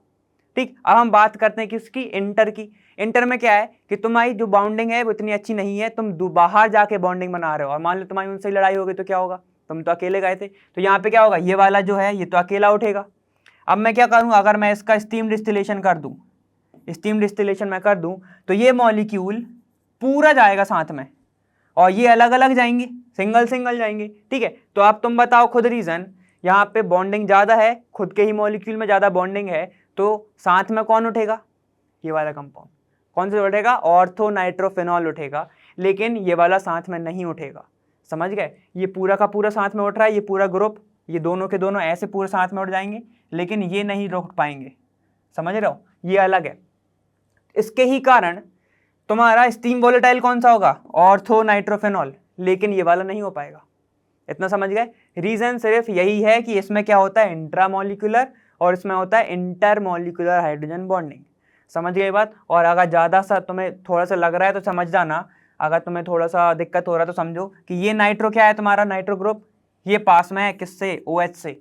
ठीक। अब हम बात करते हैं किसकी, इंटर की। इंटर में क्या है कि तुम्हारी जो बॉन्डिंग है वो इतनी अच्छी नहीं है, तुम बाहर जाके बॉन्डिंग बना रहे हो, और मान लो तुम्हारी उनसे लड़ाई हो गई तो क्या होगा, तुम तो अकेले गए थे, तो यहाँ पे क्या होगा, ये वाला जो है ये तो अकेला उठेगा। अब मैं क्या करूँ, अगर मैं इसका स्टीम डिस्टिलेशन कर दूँ, स्टीम डिस्टिलेशन मैं कर दूँ, तो ये मॉलिक्यूल पूरा जाएगा साथ में, और ये अलग अलग जाएंगे, सिंगल सिंगल जाएंगे। ठीक है, तो अब तुम बताओ खुद रीजन, यहाँ पे बॉन्डिंग ज़्यादा है, खुद के ही मॉलिक्यूल में ज़्यादा बॉन्डिंग है, तो साथ में कौन उठेगा? ये वाला कंपाउंड। कौन सा उठेगा? ऑर्थो नाइट्रोफिनॉल उठेगा, लेकिन ये वाला साथ में नहीं उठेगा। समझ गए? ये पूरा का पूरा साथ में उठ रहा है, ये पूरा ग्रुप, ये दोनों के दोनों ऐसे पूरे साथ में उठ जाएंगे, लेकिन ये नहीं उठ पाएंगे। समझ रहे हो? ये अलग है। इसके ही कारण तुम्हारा स्टीम वोलेटाइल कौन सा होगा? ऑर्थो नाइट्रोफिनॉल, लेकिन ये वाला नहीं हो पाएगा। इतना समझ गए? रीजन सिर्फ यही है कि इसमें क्या होता है? इंट्रामोलिकुलर, और इसमें होता है इंटरमोलिकुलर हाइड्रोजन बॉन्डिंग। समझ गए बात? और अगर ज़्यादा सा तुम्हें थोड़ा सा लग रहा है तो समझ जाना, अगर तुम्हें थोड़ा सा दिक्कत हो रहा है तो समझो कि ये नाइट्रो क्या है तुम्हारा, नाइट्रो ग्रुप, ये पास में है किससे? OH से।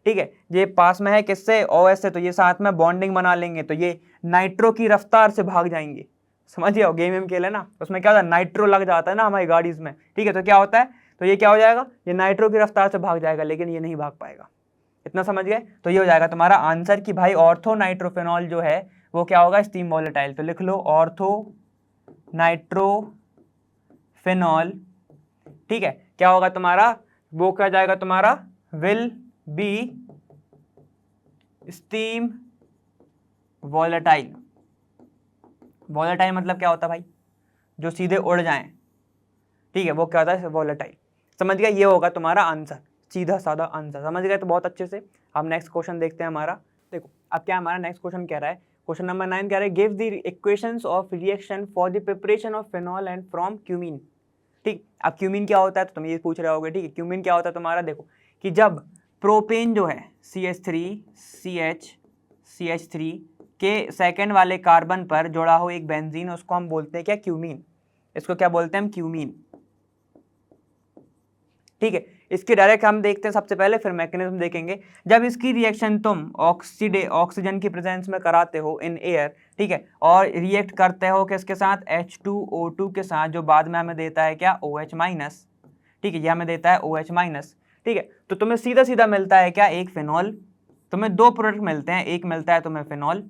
ठीक है, ये पास में है किससे? OH से, तो ये साथ में बॉन्डिंग बना लेंगे, तो ये नाइट्रो की रफ्तार से भाग जाएंगे। समझ गए? गेम वेम खेले ना, उसमें क्या होता है? नाइट्रो लग जाता है ना हमारी गाड़ीज में। ठीक है, तो क्या होता है? तो ये क्या हो जाएगा? ये नाइट्रो की रफ्तार से भाग जाएगा, लेकिन ये नहीं भाग पाएगा। इतना समझ गए? तो ये हो जाएगा तुम्हारा आंसर कि भाई ऑर्थो नाइट्रोफिनॉल जो है वो क्या होगा? Steam volatile. तो लिख लो ऑर्थो नाइट्रोफिनॉल। ठीक है, क्या होगा तुम्हारा? वो क्या जाएगा तुम्हारा? Will be steam volatile. Volatile मतलब क्या होता है भाई? जो सीधे उड़ जाएं। ठीक है, वो क्या होता है? वोलेटाइल। समझ गया? ये होगा तुम्हारा आंसर, सीधा साधा आंसर। समझ गए? तो बहुत अच्छे से। अब नेक्स्ट क्वेश्चन देखते हैं हमारा। देखो अब क्या हमारा नेक्स्ट क्वेश्चन कह रहा है, क्वेश्चन नंबर 9 कह रहा है give the equations of reaction for the preparation of phenol and from cumene. ठीक, अब क्यूमीन क्या होता है तो तुम ये पूछ रहे होगे। ठीक है, क्यूमीन क्या होता है तुम्हारा? देखो कि जब प्रोपेन जो है CH3 के सेकेंड वाले कार्बन पर जुड़ा हो एक बेंजीन, उसको हम बोलते हैं क्या? क्यूमीन। इसको क्या बोलते हैं हम? क्यूमीन। ठीक है, इसके डायरेक्ट हम देखते हैं सबसे पहले, फिर मैकेनिज्म देखेंगे। जब इसकी रिएक्शन तुम ऑक्सीजन की प्रेजेंस में कराते हो इन एयर, ठीक है, और रिएक्ट करते हो किसके साथ? H2O2 के साथ, जो बाद में हमें देता है क्या? OH-। ठीक है, ये हमें देता है OH-। ठीक है, तो तुम्हें सीधा सीधा मिलता है क्या? एक फिनॉल। तुम्हें दो प्रोडक्ट मिलते हैं, एक मिलता है तुम्हें फिनॉल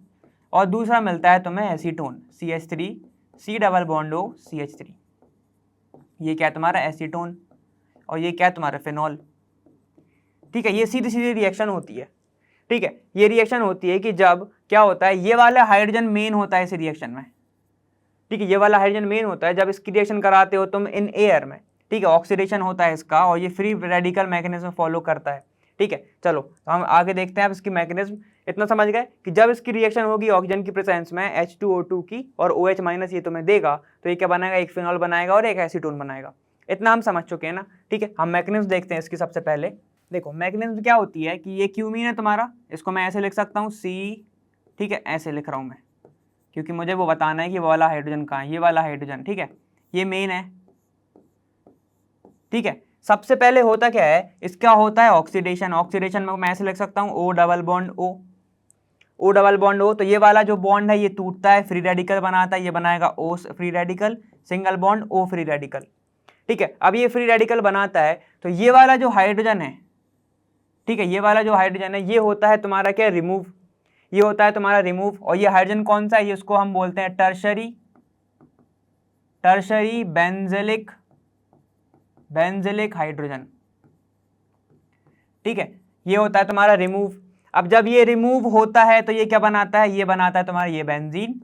और दूसरा मिलता है तुम्हें एसीटोन, CH3 C+O CH3। ये क्या है तुम्हारा? एसीटोन, और ये क्या है तुम्हारा? फिनॉल। ठीक है, ये सीधी सीधी रिएक्शन होती है। ठीक है, ये रिएक्शन होती है कि जब क्या होता है, ये वाला हाइड्रोजन मेन होता है इस रिएक्शन में। ठीक है, ये वाला हाइड्रोजन मेन होता है जब इसकी रिएक्शन कराते हो तुम इन एयर में। ठीक है, ऑक्सीडेशन होता है इसका, और ये फ्री रेडिकल मैकेनिज्म फॉलो करता है। ठीक है, चलो तो हम आगे देखते हैं अब इसकी मैकेनिज्म। इतना समझ गए कि जब इसकी रिएक्शन होगी ऑक्सीजन की प्रेजेंस में H2O2 की और OH- ये तुम्हें देगा, तो ये क्या बनाएगा? एक फिनॉल बनाएगा और एक एसीटोन बनाएगा। इतना हम समझ चुके हैं ना। ठीक है, हम मैकेनिज्म देखते हैं इसकी। सबसे पहले देखो मैकेनिज्म क्या होती है कि ये क्यूमीन है तुम्हारा, इसको मैं ऐसे लिख सकता हूँ C। ठीक है, ऐसे लिख रहा हूँ मैं, क्योंकि मुझे वो बताना है कि वो वाला हाइड्रोजन कहाँ है। ये वाला हाइड्रोजन, ठीक है, ये मेन है। ठीक है, सबसे पहले होता क्या है, इसका होता है ऑक्सीडेशन। ऑक्सीडेशन में मैं ऐसे लिख सकता हूँ O double bond O, O double bond O। तो ये वाला जो बॉन्ड है ये टूटता है, फ्री रेडिकल बनाता है, ये बनाएगा O free radical, single bond O free radical. ठीक है, अब ये फ्री रेडिकल बनाता है, तो ये वाला जो हाइड्रोजन है, ठीक है, ये वाला जो हाइड्रोजन है ये होता है तुम्हारा क्या? रिमूव। ये होता है तुम्हारा रिमूव। और ये हाइड्रोजन कौन सा है? ये उसको हम बोलते हैं टर्शरी बेंजिलिक हाइड्रोजन। ठीक है, ये होता है तुम्हारा रिमूव। अब जब ये रिमूव होता है तो ये क्या बनाता है? ये बनाता है तुम्हारा ये बेंजीन।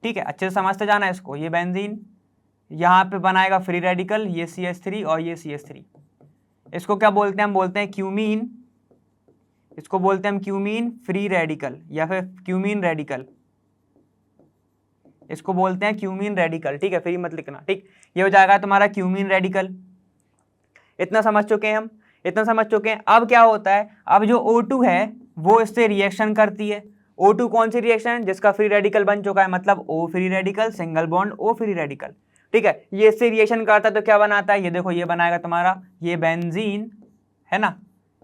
ठीक है, अच्छे से समझते जाना है इसको। ये बेंजीन यहाँ पे बनाएगा फ्री रेडिकल, ये CH3 और ये CH3। इसको क्या बोलते हैं? हम बोलते हैं क्यूमीन। इसको बोलते हैं हम क्यूमीन फ्री रेडिकल या फिर क्यूमीन रेडिकल। इसको बोलते हैं क्यूमीन रेडिकल। ठीक है, फ्री मत लिखना। ठीक, ये हो जाएगा तुम्हारा क्यूमीन रेडिकल। इतना समझ चुके हैं हम, इतना समझ चुके हैं। अब क्या होता है, अब जो O2 है वो इससे रिएक्शन करती है। O2 कौन सी रिएक्शन? जिसका फ्री रेडिकल बन चुका है, मतलब O free radical, single bond O free radical. ठीक है, ये इससे रिएक्शन करता है तो क्या बनाता है? ये देखो, ये बनाएगा तुम्हारा ये बेंजीन है ना,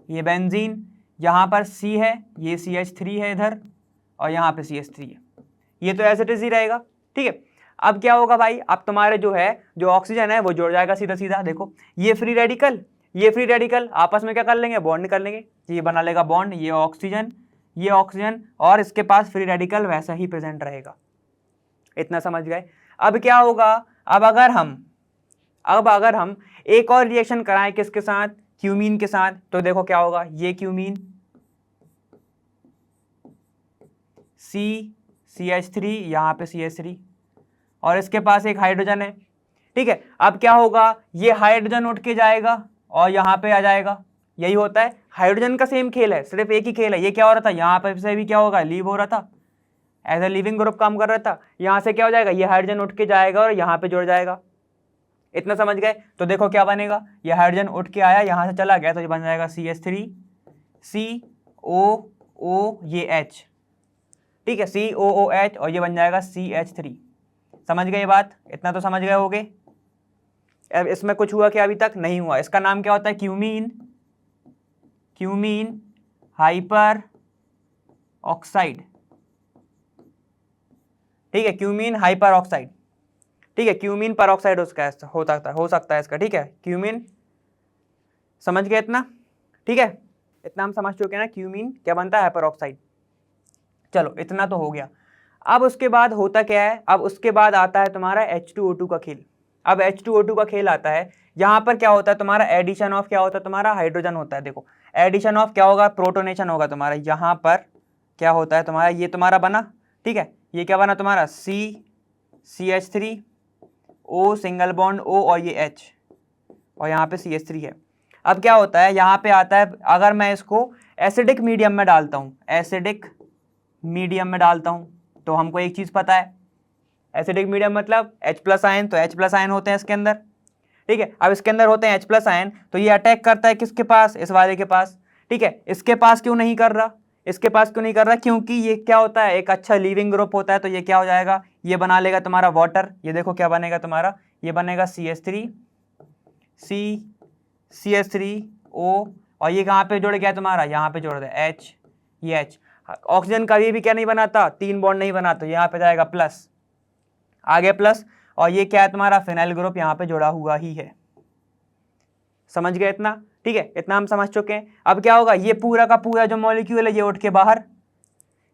ये बेंजीन। यहाँ पर C है, ये CH3 है इधर, और यहाँ पे CH3 है। ये तो एज इट इज ही रहेगा। ठीक है, अब क्या होगा भाई, अब तुम्हारे जो है जो ऑक्सीजन है वो जुड़ जाएगा सीधा सीधा। देखो ये फ्री रेडिकल आपस में क्या कर लेंगे? बॉन्ड कर लेंगे। ये बना लेगा बॉन्ड, ये ऑक्सीजन, और इसके पास फ्री रेडिकल वैसा ही प्रेजेंट रहेगा। इतना समझ गए? अब क्या होगा, अब अगर हम एक और रिएक्शन कराएं किसके साथ, क्यूमीन के साथ, तो देखो क्या होगा, ये क्यूमीन CH3, यहाँ पे CH3 और इसके पास एक हाइड्रोजन है, ठीक है। अब क्या होगा, ये हाइड्रोजन उठ के जाएगा और यहाँ पे आ जाएगा, यही होता है हाइड्रोजन का सेम खेल है, सिर्फ एक ही खेल है। ये क्या हो रहा था, यहाँ पे से भी क्या होगा, लीव हो रहा था, एज ए लिविंग ग्रुप काम कर रहा था। यहाँ से क्या हो जाएगा, ये हाइड्रोजन उठ के जाएगा और यहाँ पे जुड़ जाएगा। इतना समझ गए? तो देखो क्या बनेगा, ये हाइड्रोजन उठ के आया, यहाँ से चला गया, तो ये बन जाएगा CH3 COO ये H, ठीक है, COOH और ये बन जाएगा CH3। समझ गए ये बात? इतना तो समझ गए होगे। अब इसमें कुछ हुआ क्या, अभी तक नहीं हुआ। इसका नाम क्या होता है, क्यूमीन हाइपर ऑक्साइड, ठीक है, क्यूमीन हाइपर ऑक्साइड, ठीक है, क्यूमीन पर ऑक्साइड हो सकता है इसका, ठीक है, क्यूमीन। समझ गए इतना? ठीक है, इतना हम समझ चुके हैं ना, क्यूमीन क्या बनता है, हाइपर ऑक्साइड। चलो इतना तो हो गया। अब उसके बाद होता क्या है, अब उसके बाद आता है तुम्हारा H2O2 का खेल। अब H2O2 का खेल आता है, यहाँ पर क्या होता है तुम्हारा, एडिशन ऑफ क्या होता है तुम्हारा, हाइड्रोजन होता है। देखो एडिशन ऑफ क्या होगा, प्रोटोनेशन होगा तुम्हारा। यहाँ पर क्या होता है तुम्हारा, ये तुम्हारा बना, ठीक है, ये क्या बना तुम्हारा, CH3 O single bond O और ये H और यहाँ पे CH3 है। अब क्या होता है, यहाँ पे आता है, अगर मैं इसको एसिडिक मीडियम में डालता हूँ, एसिडिक मीडियम में डालता हूँ, तो हमको एक चीज़ पता है, एसिडिक मीडियम मतलब H+ आयन, तो H+ आयन होते हैं इसके अंदर, ठीक है। अब इसके अंदर होते हैं H+ आयन, तो ये अटैक करता है किसके पास, इस वाले के पास, ठीक है। इसके पास क्यों नहीं कर रहा, इसके पास क्यों नहीं कर रहा, क्योंकि ये क्या होता है, एक अच्छा लिविंग ग्रुप होता है, तो ये क्या हो जाएगा, ये बना लेगा तुम्हारा वाटर। ये देखो क्या बनेगा तुम्हारा, ये बनेगा CH3O और ये कहाँ पे जुड़ गया तुम्हारा, यहाँ पे जोड़ दे H, ये H। ऑक्सीजन कभी भी क्या नहीं बनाता, 3 बॉन्ड नहीं बनाता, यहाँ पे जाएगा प्लस, आगे प्लस, और ये क्या है तुम्हारा, फिनाइल ग्रुप यहाँ पे जुड़ा हुआ ही है। समझ गए इतना? ठीक है, इतना हम समझ चुके हैं। अब क्या होगा, ये पूरा का पूरा जो मॉलिक्यूल है ये उठ के बाहर,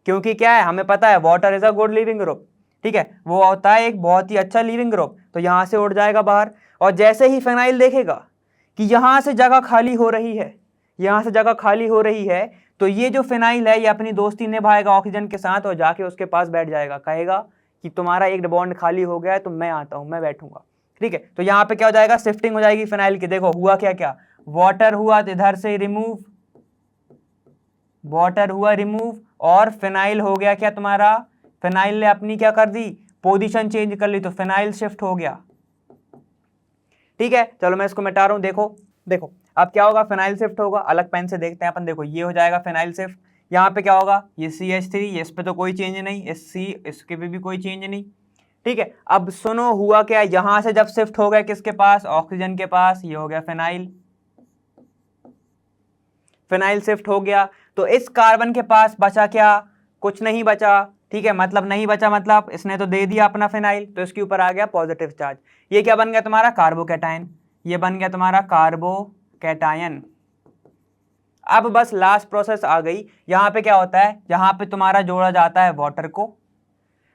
क्योंकि क्या है, हमें पता है water is a good leaving group, ठीक है, वो होता है एक बहुत ही अच्छा लिविंग ग्रुप, तो यहाँ से उड़ जाएगा बाहर। और जैसे ही फिनाइल देखेगा कि यहाँ से जगह खाली हो रही है, यहाँ से जगह खाली हो रही है, तो ये जो फिनाइल है ये अपनी दोस्ती निभाएगा ऑक्सीजन के साथ और जाके उसके पास बैठ जाएगा, कहेगा कि तुम्हारा एक बॉन्ड खाली हो गया है तो मैं आता हूँ, मैं बैठूंगा, ठीक है। तो यहाँ पे क्या हो जाएगा, शिफ्टिंग हो जाएगी फिनाइल की। देखो हुआ क्या क्या, वाटर हुआ तो इधर से रिमूव, वाटर हुआ रिमूव, और फिनाइल हो गया क्या तुम्हारा, फिनाइल ने अपनी क्या कर दी, पोजीशन चेंज कर ली, तो फिनाइल शिफ्ट हो गया, ठीक है। चलो मैं इसको मिटा रहा हूँ, देखो देखो अब क्या होगा, फिनाइल शिफ्ट होगा, अलग पेन से देखते हैं अपन। देखो ये हो जाएगा फिनाइल शिफ्ट, यहाँ पे क्या होगा, ये CH3, इस पे तो कोई चेंज नहीं, इसके पे भी कोई चेंज नहीं, ठीक है। अब सुनो हुआ क्या, यहां से जब शिफ्ट हो गया किसके पास, ऑक्सीजन के पास, ये हो गया फिनाइल, फिनाइल शिफ्ट हो गया, तो इस कार्बन के पास बचा क्या, कुछ नहीं बचा, ठीक है, मतलब नहीं बचा, मतलब इसने तो दे दिया अपना फिनाइल, तो इसके ऊपर आ गया पॉजिटिव चार्ज। ये क्या बन गया तुम्हारा, कार्बोकैटायन, ये बन गया तुम्हारा कार्बोकैटायन। अब बस लास्ट प्रोसेस आ गई, यहाँ पे क्या होता है, यहाँ पे तुम्हारा जोड़ा जाता है वाटर को।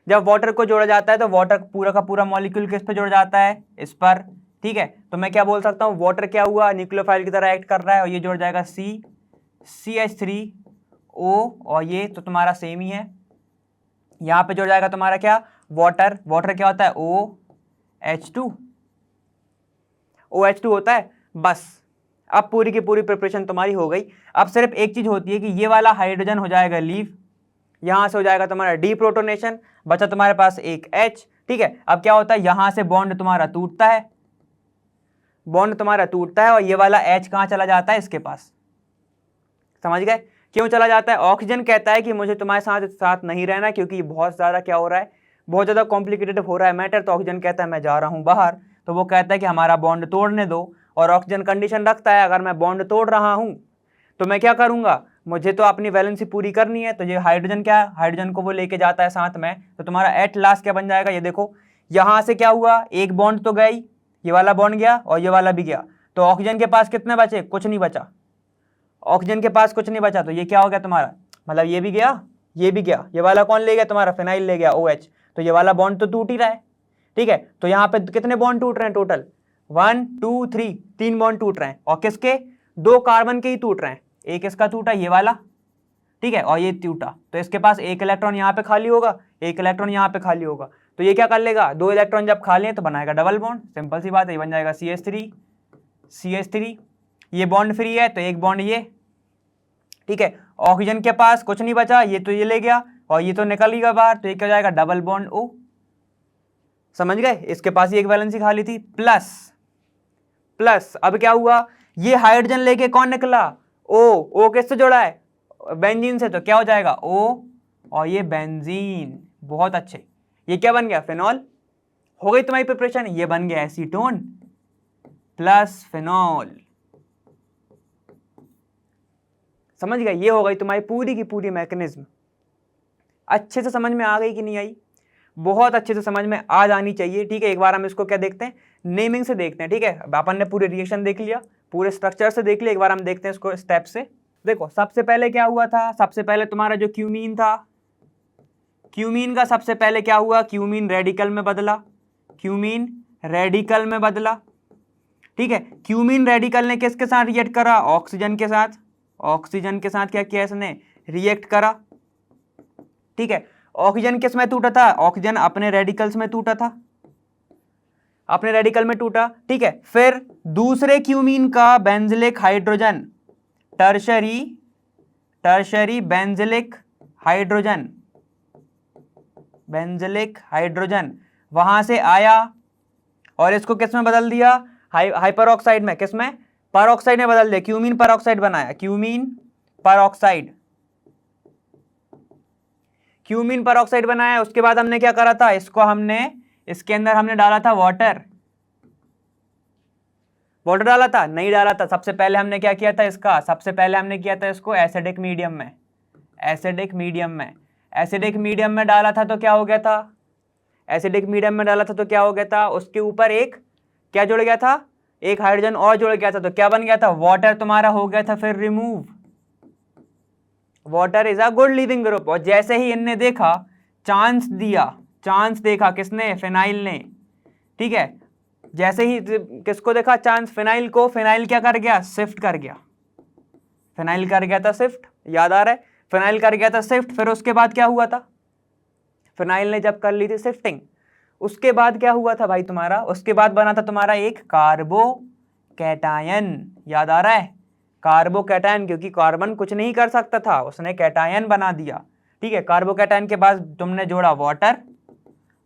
जब वाटर को जोड़ा जाता है तो वाटर पूरा का पूरा मॉलिक्यूल किस पे जोड़ा जाता है, इस पर, ठीक है। तो मैं क्या बोल सकता हूँ, वाटर क्या हुआ, न्यूक्लियोफाइल की तरह एक्ट कर रहा है, और ये जोड़ जाएगा CH3O और ये तो तुम्हारा सेम ही है। यहाँ पे जोड़ जाएगा तुम्हारा क्या, वाटर, वाटर क्या होता है, OH2 होता है। बस अब पूरी की पूरी प्रिपरेशन तुम्हारी हो गई। अब सिर्फ एक चीज होती है कि ये वाला हाइड्रोजन हो जाएगा लीव, यहां से हो जाएगा तुम्हारा डीप्रोटोनेशन, बचा तुम्हारे पास एक H, ठीक है। अब क्या होता है, यहां से बॉन्ड तुम्हारा टूटता है, बॉन्ड तुम्हारा टूटता है और ये वाला H कहां चला जाता है, इसके पास। समझ गए क्यों चला जाता है, ऑक्सीजन कहता है कि मुझे तुम्हारे साथ नहीं रहना, क्योंकि बहुत ज्यादा क्या हो रहा है, बहुत ज्यादा कॉम्प्लिकेटेड हो रहा है मैटर, तो ऑक्सीजन कहता है मैं जा रहा हूं बाहर, तो वो कहता है कि हमारा बॉन्ड तोड़ने दो, और ऑक्सीजन कंडीशन रखता है अगर मैं बॉन्ड तोड़ रहा हूं तो मैं क्या करूंगा, मुझे तो अपनी वैलेंसी पूरी करनी है, तो ये हाइड्रोजन क्या है, हाइड्रोजन को वो लेके जाता है साथ में, तो तुम्हारा एट लास्ट क्या बन जाएगा, ये देखो यहां से क्या हुआ, एक बॉन्ड तो गई, ये वाला बॉन्ड गया और ये वाला भी गया, तो ऑक्सीजन के पास कितने बचे, कुछ नहीं बचा, ऑक्सीजन के पास कुछ नहीं बचा, तो ये क्या हो गया तुम्हारा, मतलब ये भी गया, ये भी गया, ये वाला कौन ले गया तुम्हारा, फिनाइल ले गया OH, तो ये वाला बॉन्ड तो टूट ही रहा है, ठीक है, तो यहाँ पे कितने बॉन्ड टूट रहे हैं टोटल, 1 2 3, 3 बॉन्ड टूट रहे हैं, और किसके, 2 कार्बन के ही टूट रहे हैं, एक इसका टूटा ये वाला, ठीक है, और ये टूटा, तो इसके पास एक इलेक्ट्रॉन यहाँ पे खाली होगा, एक इलेक्ट्रॉन यहाँ पे खाली होगा, तो ये क्या कर लेगा, 2 इलेक्ट्रॉन जब खाली है तो बनाएगा डबल बॉन्ड, सिंपल सी बात है, ये बन जाएगा CH3, ये बॉन्ड फ्री है तो एक बॉन्ड ये, ठीक है, ऑक्सीजन के पास कुछ नहीं बचा, ये तो ये ले गया और ये तो निकल ही गया बाहर, तो ये क्या हो जाएगा, डबल बॉन्ड O, समझ गए, इसके पास ये एक वैलेंसी खाली थी, प्लस अब क्या हुआ, ये हाइड्रोजन लेके कौन निकला, O किससे जुड़ा है, बेंजीन से, तो क्या हो जाएगा O और ये बेंजीन, बहुत अच्छे, ये क्या बन गया, फिनॉल, हो गई तुम्हारी प्रिपरेशन, ये बन गया एसीटोन प्लस फिनॉल, समझ गए, ये हो गई तुम्हारी पूरी की पूरी मैकेनिज्म। अच्छे से समझ में आ गई कि नहीं आई, बहुत अच्छे से समझ में आ जानी चाहिए, ठीक है। एक बार हम इसको क्या देखते हैं, नेमिंग से देखते हैं, ठीक है। अपन ने पूरे रिएक्शन देख लिया, पूरे स्ट्रक्चर से देख लिया, एक बार हम देखते हैं इसको स्टेप से। देखो सबसे पहले क्या हुआ था, सबसे पहले तुम्हारा जो क्यूमीन था, क्यूमीन का सबसे पहले क्या हुआ, क्यूमीन रेडिकल में बदला, क्यूमीन रेडिकल में बदला, ठीक है। क्यूमीन रेडिकल ने किसके साथ रिएक्ट करा, ऑक्सीजन के साथ, ऑक्सीजन के साथ क्या किया इसने, रिएक्ट करा, ठीक है। ऑक्सीजन किस में टूटा था, ऑक्सीजन अपने रेडिकल्स में टूटा था, अपने रेडिकल में टूटा, ठीक है। फिर दूसरे क्यूमीन का benzylic hydrogen, tertiary benzylic hydrogen, benzylic hydrogen वहां से आया और इसको किस में बदल दिया, हाइपरऑक्साइड में, किस में, परऑक्साइड में बदल दिया, क्यूमीन परऑक्साइड बनाया, क्यूमीन परऑक्साइड, क्यूमीन परऑक्साइड बनाया। उसके बाद हमने क्या करा था, इसको हमने, इसके अंदर हमने डाला था वाटर, वाटर डाला था, नहीं डाला था। सबसे पहले हमने क्या किया था इसका, सबसे पहले हमने किया था इसको एसिडिक मीडियम में, एसिडिक मीडियम में, एसिडिक मीडियम में डाला था तो क्या हो गया था, एसिडिक मीडियम में डाला था तो क्या हो गया था, उसके ऊपर एक क्या जुड़ गया था, एक हाइड्रोजन और जुड़ गया था, तो क्या बन गया था, वाटर तुम्हारा हो गया था फिर remove, water is a good leaving group. और जैसे ही इनने देखा, चांस दिया, चांस देखा किसने, फिनाइल ने, ठीक है। जैसे ही किसको देखा चांस, फिनाइल को, फिनाइल क्या कर गया, शिफ्ट कर गया, फिनाइल कर गया था शिफ्ट, याद आ रहा है, फिनाइल कर गया था शिफ्ट। फिर उसके बाद क्या हुआ था, फिनाइल ने जब कर ली थी शिफ्टिंग, उसके बाद क्या हुआ था भाई तुम्हारा, उसके बाद बना था तुम्हारा एक कार्बोकैटायन, याद आ रहा है, कार्बोकैटायन, क्योंकि कार्बन कुछ नहीं कर सकता था, उसने कैटायन बना दिया, ठीक है। कार्बोकैटायन के बाद तुमने जोड़ा वाटर,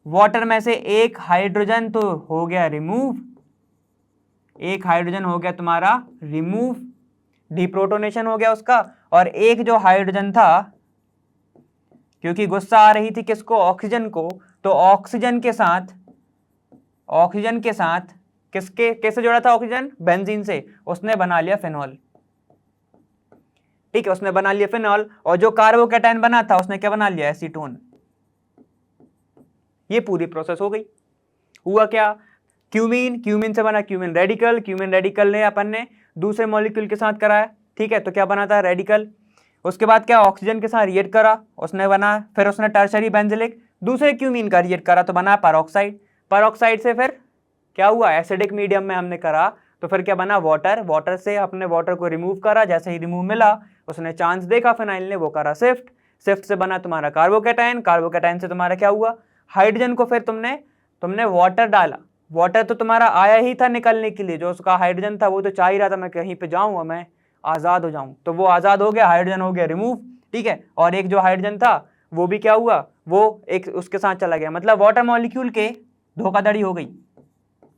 वाटर में से एक हाइड्रोजन तो हो गया रिमूव, एक हाइड्रोजन हो गया तुम्हारा रिमूव, डिप्रोटोनेशन हो गया उसका। और एक जो हाइड्रोजन था, क्योंकि गुस्सा आ रही थी किसको, ऑक्सीजन को, तो ऑक्सीजन के साथ, ऑक्सीजन के साथ किसके, कैसे जोड़ा था ऑक्सीजन, बेंजीन से, उसने बना लिया फिनॉल, ठीक है, उसने बना लिया फिनॉल। और जो कार्बोकैटायन बना था उसने क्या बना लिया, एसीटोन। ये पूरी प्रोसेस हो गई। हुआ क्या, क्यूमीन, क्यूमीन से बना क्यूमीन रेडिकल, क्यूमीन रेडिकल ने अपन ने दूसरे मॉलिक्यूल के साथ कराया, ठीक है, तो क्या बना था रेडिकल। उसके बाद क्या, ऑक्सीजन के साथ रिएक्ट करा, उसने बना, फिर उसने टर्शरी बेंजिलिक दूसरे क्यूमीन का रिएक्ट करा तो बना परऑक्साइड, परऑक्साइड से फिर क्या हुआ, एसिडिक मीडियम में हमने करा तो फिर क्या बना, वाटर, वाटर से अपने वाटर को रिमूव करा, जैसे ही रिमूव मिला उसने चांस देखा फिनाइल ने, वो करा शिफ्ट, शिफ्ट से बना तुम्हारा कार्बोकैटायन, कार्बोकैटायन से तुम्हारा क्या हुआ, हाइड्रोजन को फिर तुमने वाटर डाला, वाटर तो तुम्हारा आया ही था निकलने के लिए, जो उसका हाइड्रोजन था वो तो चाह ही रहा था मैं कहीं पे जाऊँ और मैं आज़ाद हो जाऊँ, तो वो आज़ाद हो गया, हाइड्रोजन हो गया रिमूव, ठीक है। और एक जो हाइड्रोजन था वो भी क्या हुआ, वो एक उसके साथ चला गया, मतलब वाटर मॉलिक्यूल के धोखाधड़ी हो गई,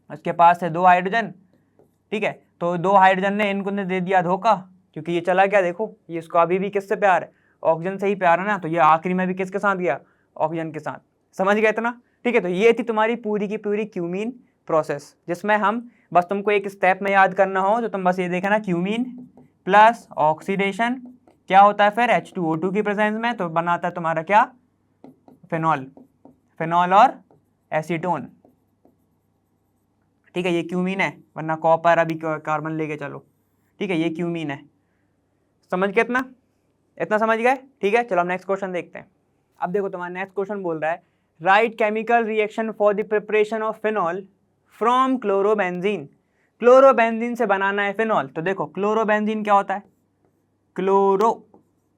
उसके पास है 2 हाइड्रोजन, ठीक है, तो 2 हाइड्रोजन ने इनको ने दे दिया धोखा, क्योंकि ये चला गया, देखो ये इसको अभी भी किससे प्यार है, ऑक्सीजन से ही प्यार है ना, तो ये आखिरी में भी किसके साथ गया, ऑक्सीजन के साथ, समझ गए इतना, ठीक है। तो ये थी तुम्हारी पूरी की पूरी क्यूमीन प्रोसेस, जिसमें हम बस तुमको एक स्टेप में याद करना हो तो तुम बस ये देखना, क्यूमीन प्लस ऑक्सीडेशन क्या होता है फिर H2O2 की प्रेजेंस में, तो बनाता है तुम्हारा क्या, फिनॉल, फिनॉल और एसीटोन, ठीक है, ये क्यूमीन है, वरना कॉपर अभी कार्बन लेके चलो, ठीक है, ये क्यूमीन है, समझ गए इतना, इतना समझ गए, ठीक है। चलो हम नेक्स्ट क्वेश्चन देखते हैं। अब देखो तुम्हारा नेक्स्ट क्वेश्चन बोल रहा है right chemical reaction for the preparation of phenol from chlorobenzene. Chlorobenzene से बनाना है फिनॉल। तो देखो क्लोरोबेंजीन क्या होता है, क्लोरोबेंजीन,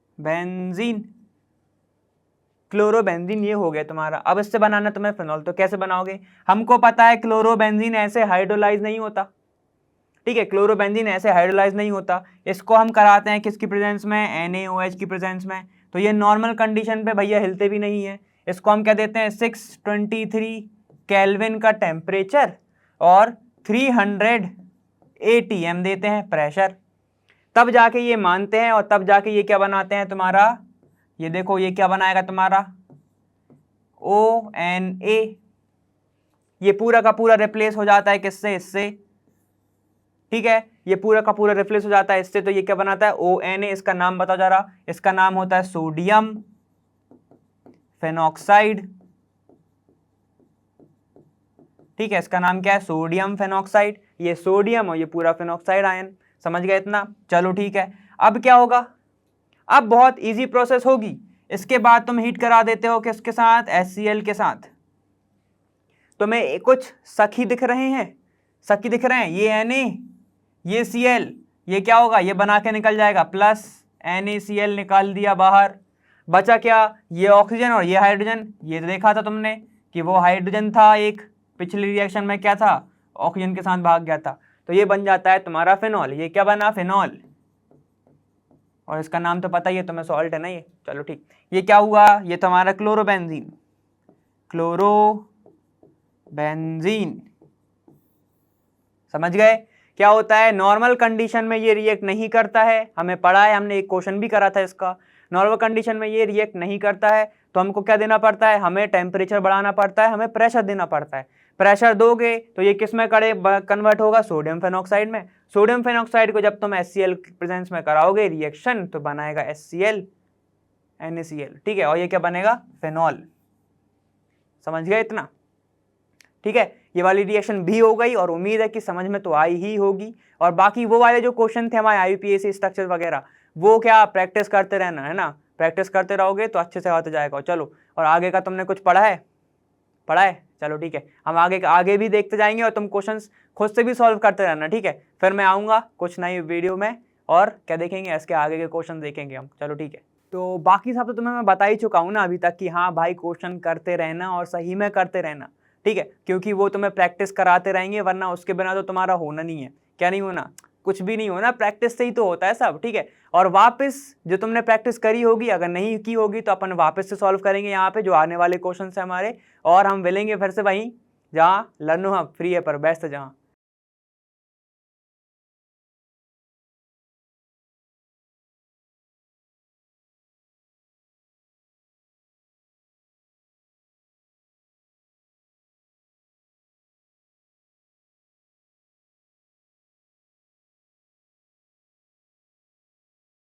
क्लोरोबेंजीन ये हो गया तुम्हारा। अब इससे बनाना तुम्हें फिनॉल, तो कैसे बनाओगे? हमको पता है क्लोरोबेंजीन ऐसे हाइड्रोलाइज नहीं होता, ठीक है, क्लोरोबेंजीन ऐसे हाइड्रोलाइज नहीं होता। इसको हम कराते हैं किसकी प्रेजेंस में, NaOH की प्रेजेंस में। तो ये नॉर्मल कंडीशन पे भैया हिलते भी नहीं है। इसको हम क्या देते हैं, 623 केल्विन का टेम्परेचर और 300 ATM देते हैं प्रेशर, तब जाके ये मानते हैं और तब जाके ये क्या बनाते हैं तुम्हारा, ये देखो ये क्या बनाएगा तुम्हारा ONA। ये पूरा का पूरा रिप्लेस हो जाता है किससे, इससे, ठीक है, ये पूरा का पूरा रिप्लेस हो जाता है इससे। तो ये क्या बनाता है ONA। इसका नाम बताओ जरा, इसका नाम होता है सोडियम फेनॉक्साइड, ठीक है, इसका नाम क्या है, सोडियम फेनॉक्साइड। ये सोडियम और ये पूरा फेनॉक्साइड आयन, समझ गए इतना? चलो ठीक है। अब क्या होगा, अब बहुत इजी प्रोसेस होगी। इसके बाद तुम हीट करा देते हो किसके साथ, HCl के साथ। तुम्हें कुछ सखी दिख रहे हैं, सखी दिख रहे हैं, ये Na, ये Cl, ये क्या होगा, ये बना के निकल जाएगा प्लस NaCl, निकाल दिया बाहर। बचा क्या, ये ऑक्सीजन और ये हाइड्रोजन। ये देखा था तुमने कि वो हाइड्रोजन था एक, पिछली रिएक्शन में क्या था, ऑक्सीजन के साथ भाग गया था। तो ये बन जाता है तुम्हारा फिनॉल। ये क्या बना, फिनॉल, और इसका नाम तो पता ही है तुम्हें, सॉल्ट है ना ये। चलो ठीक, ये क्या हुआ, ये तुम्हारा क्लोरोबेंजीन, क्लोरोबेंजीन, समझ गए? क्या होता है, नॉर्मल कंडीशन में ये रिएक्ट नहीं करता है, हमें पढ़ा है, हमने एक क्वेश्चन भी करा था इसका। नॉर्मल कंडीशन में ये रिएक्ट नहीं करता है, तो हमको क्या देना पड़ता है, हमें टेम्परेचर बढ़ाना पड़ता है, हमें प्रेशर देना पड़ता है। प्रेशर दोगे तो ये किस में कन्वर्ट होगा, सोडियम फेनॉक्साइड में। सोडियम फेनॉक्साइड को जब तुम HCl प्रेजेंस में कराओगे रिएक्शन, तो बनाएगा HCl NaCl, ठीक है, और ये क्या बनेगा, फिनॉल। समझ गए इतना? ठीक है, ये वाली रिएक्शन भी हो गई और उम्मीद है कि समझ में तो आई ही होगी। और बाकी वो वाले जो क्वेश्चन थे हमारे IUPAC स्ट्रक्चर वगैरह, वो क्या प्रैक्टिस करते रहना है ना, प्रैक्टिस करते रहोगे तो अच्छे से आता जाएगा। चलो, और आगे का तुमने कुछ पढ़ा है, पढ़ा है? चलो ठीक है, हम आगे भी देखते जाएंगे और तुम क्वेश्चंस खुद से भी सॉल्व करते रहना, ठीक है। फिर मैं आऊँगा कुछ नई वीडियो में और क्या देखेंगे, इसके आगे के क्वेश्चन देखेंगे हम। चलो ठीक है, तो बाकी सब तो तुम्हें मैं बता ही चुका हूँ ना अभी तक कि हाँ भाई क्वेश्चन करते रहना और सही में करते रहना, ठीक है, क्योंकि वो तुम्हें प्रैक्टिस कराते रहेंगे, वरना उसके बिना तो तुम्हारा होना नहीं है। क्या नहीं होना, कुछ भी नहीं होना, प्रैक्टिस से ही तो होता है सब, ठीक है। और वापस जो तुमने प्रैक्टिस करी होगी, अगर नहीं की होगी तो अपन वापस से सॉल्व करेंगे यहाँ पे जो आने वाले क्वेश्चन है हमारे, और हम मिलेंगे फिर से वहीं जहाँ लर्नो हब फ्री है पर बेस्ट जहाँ।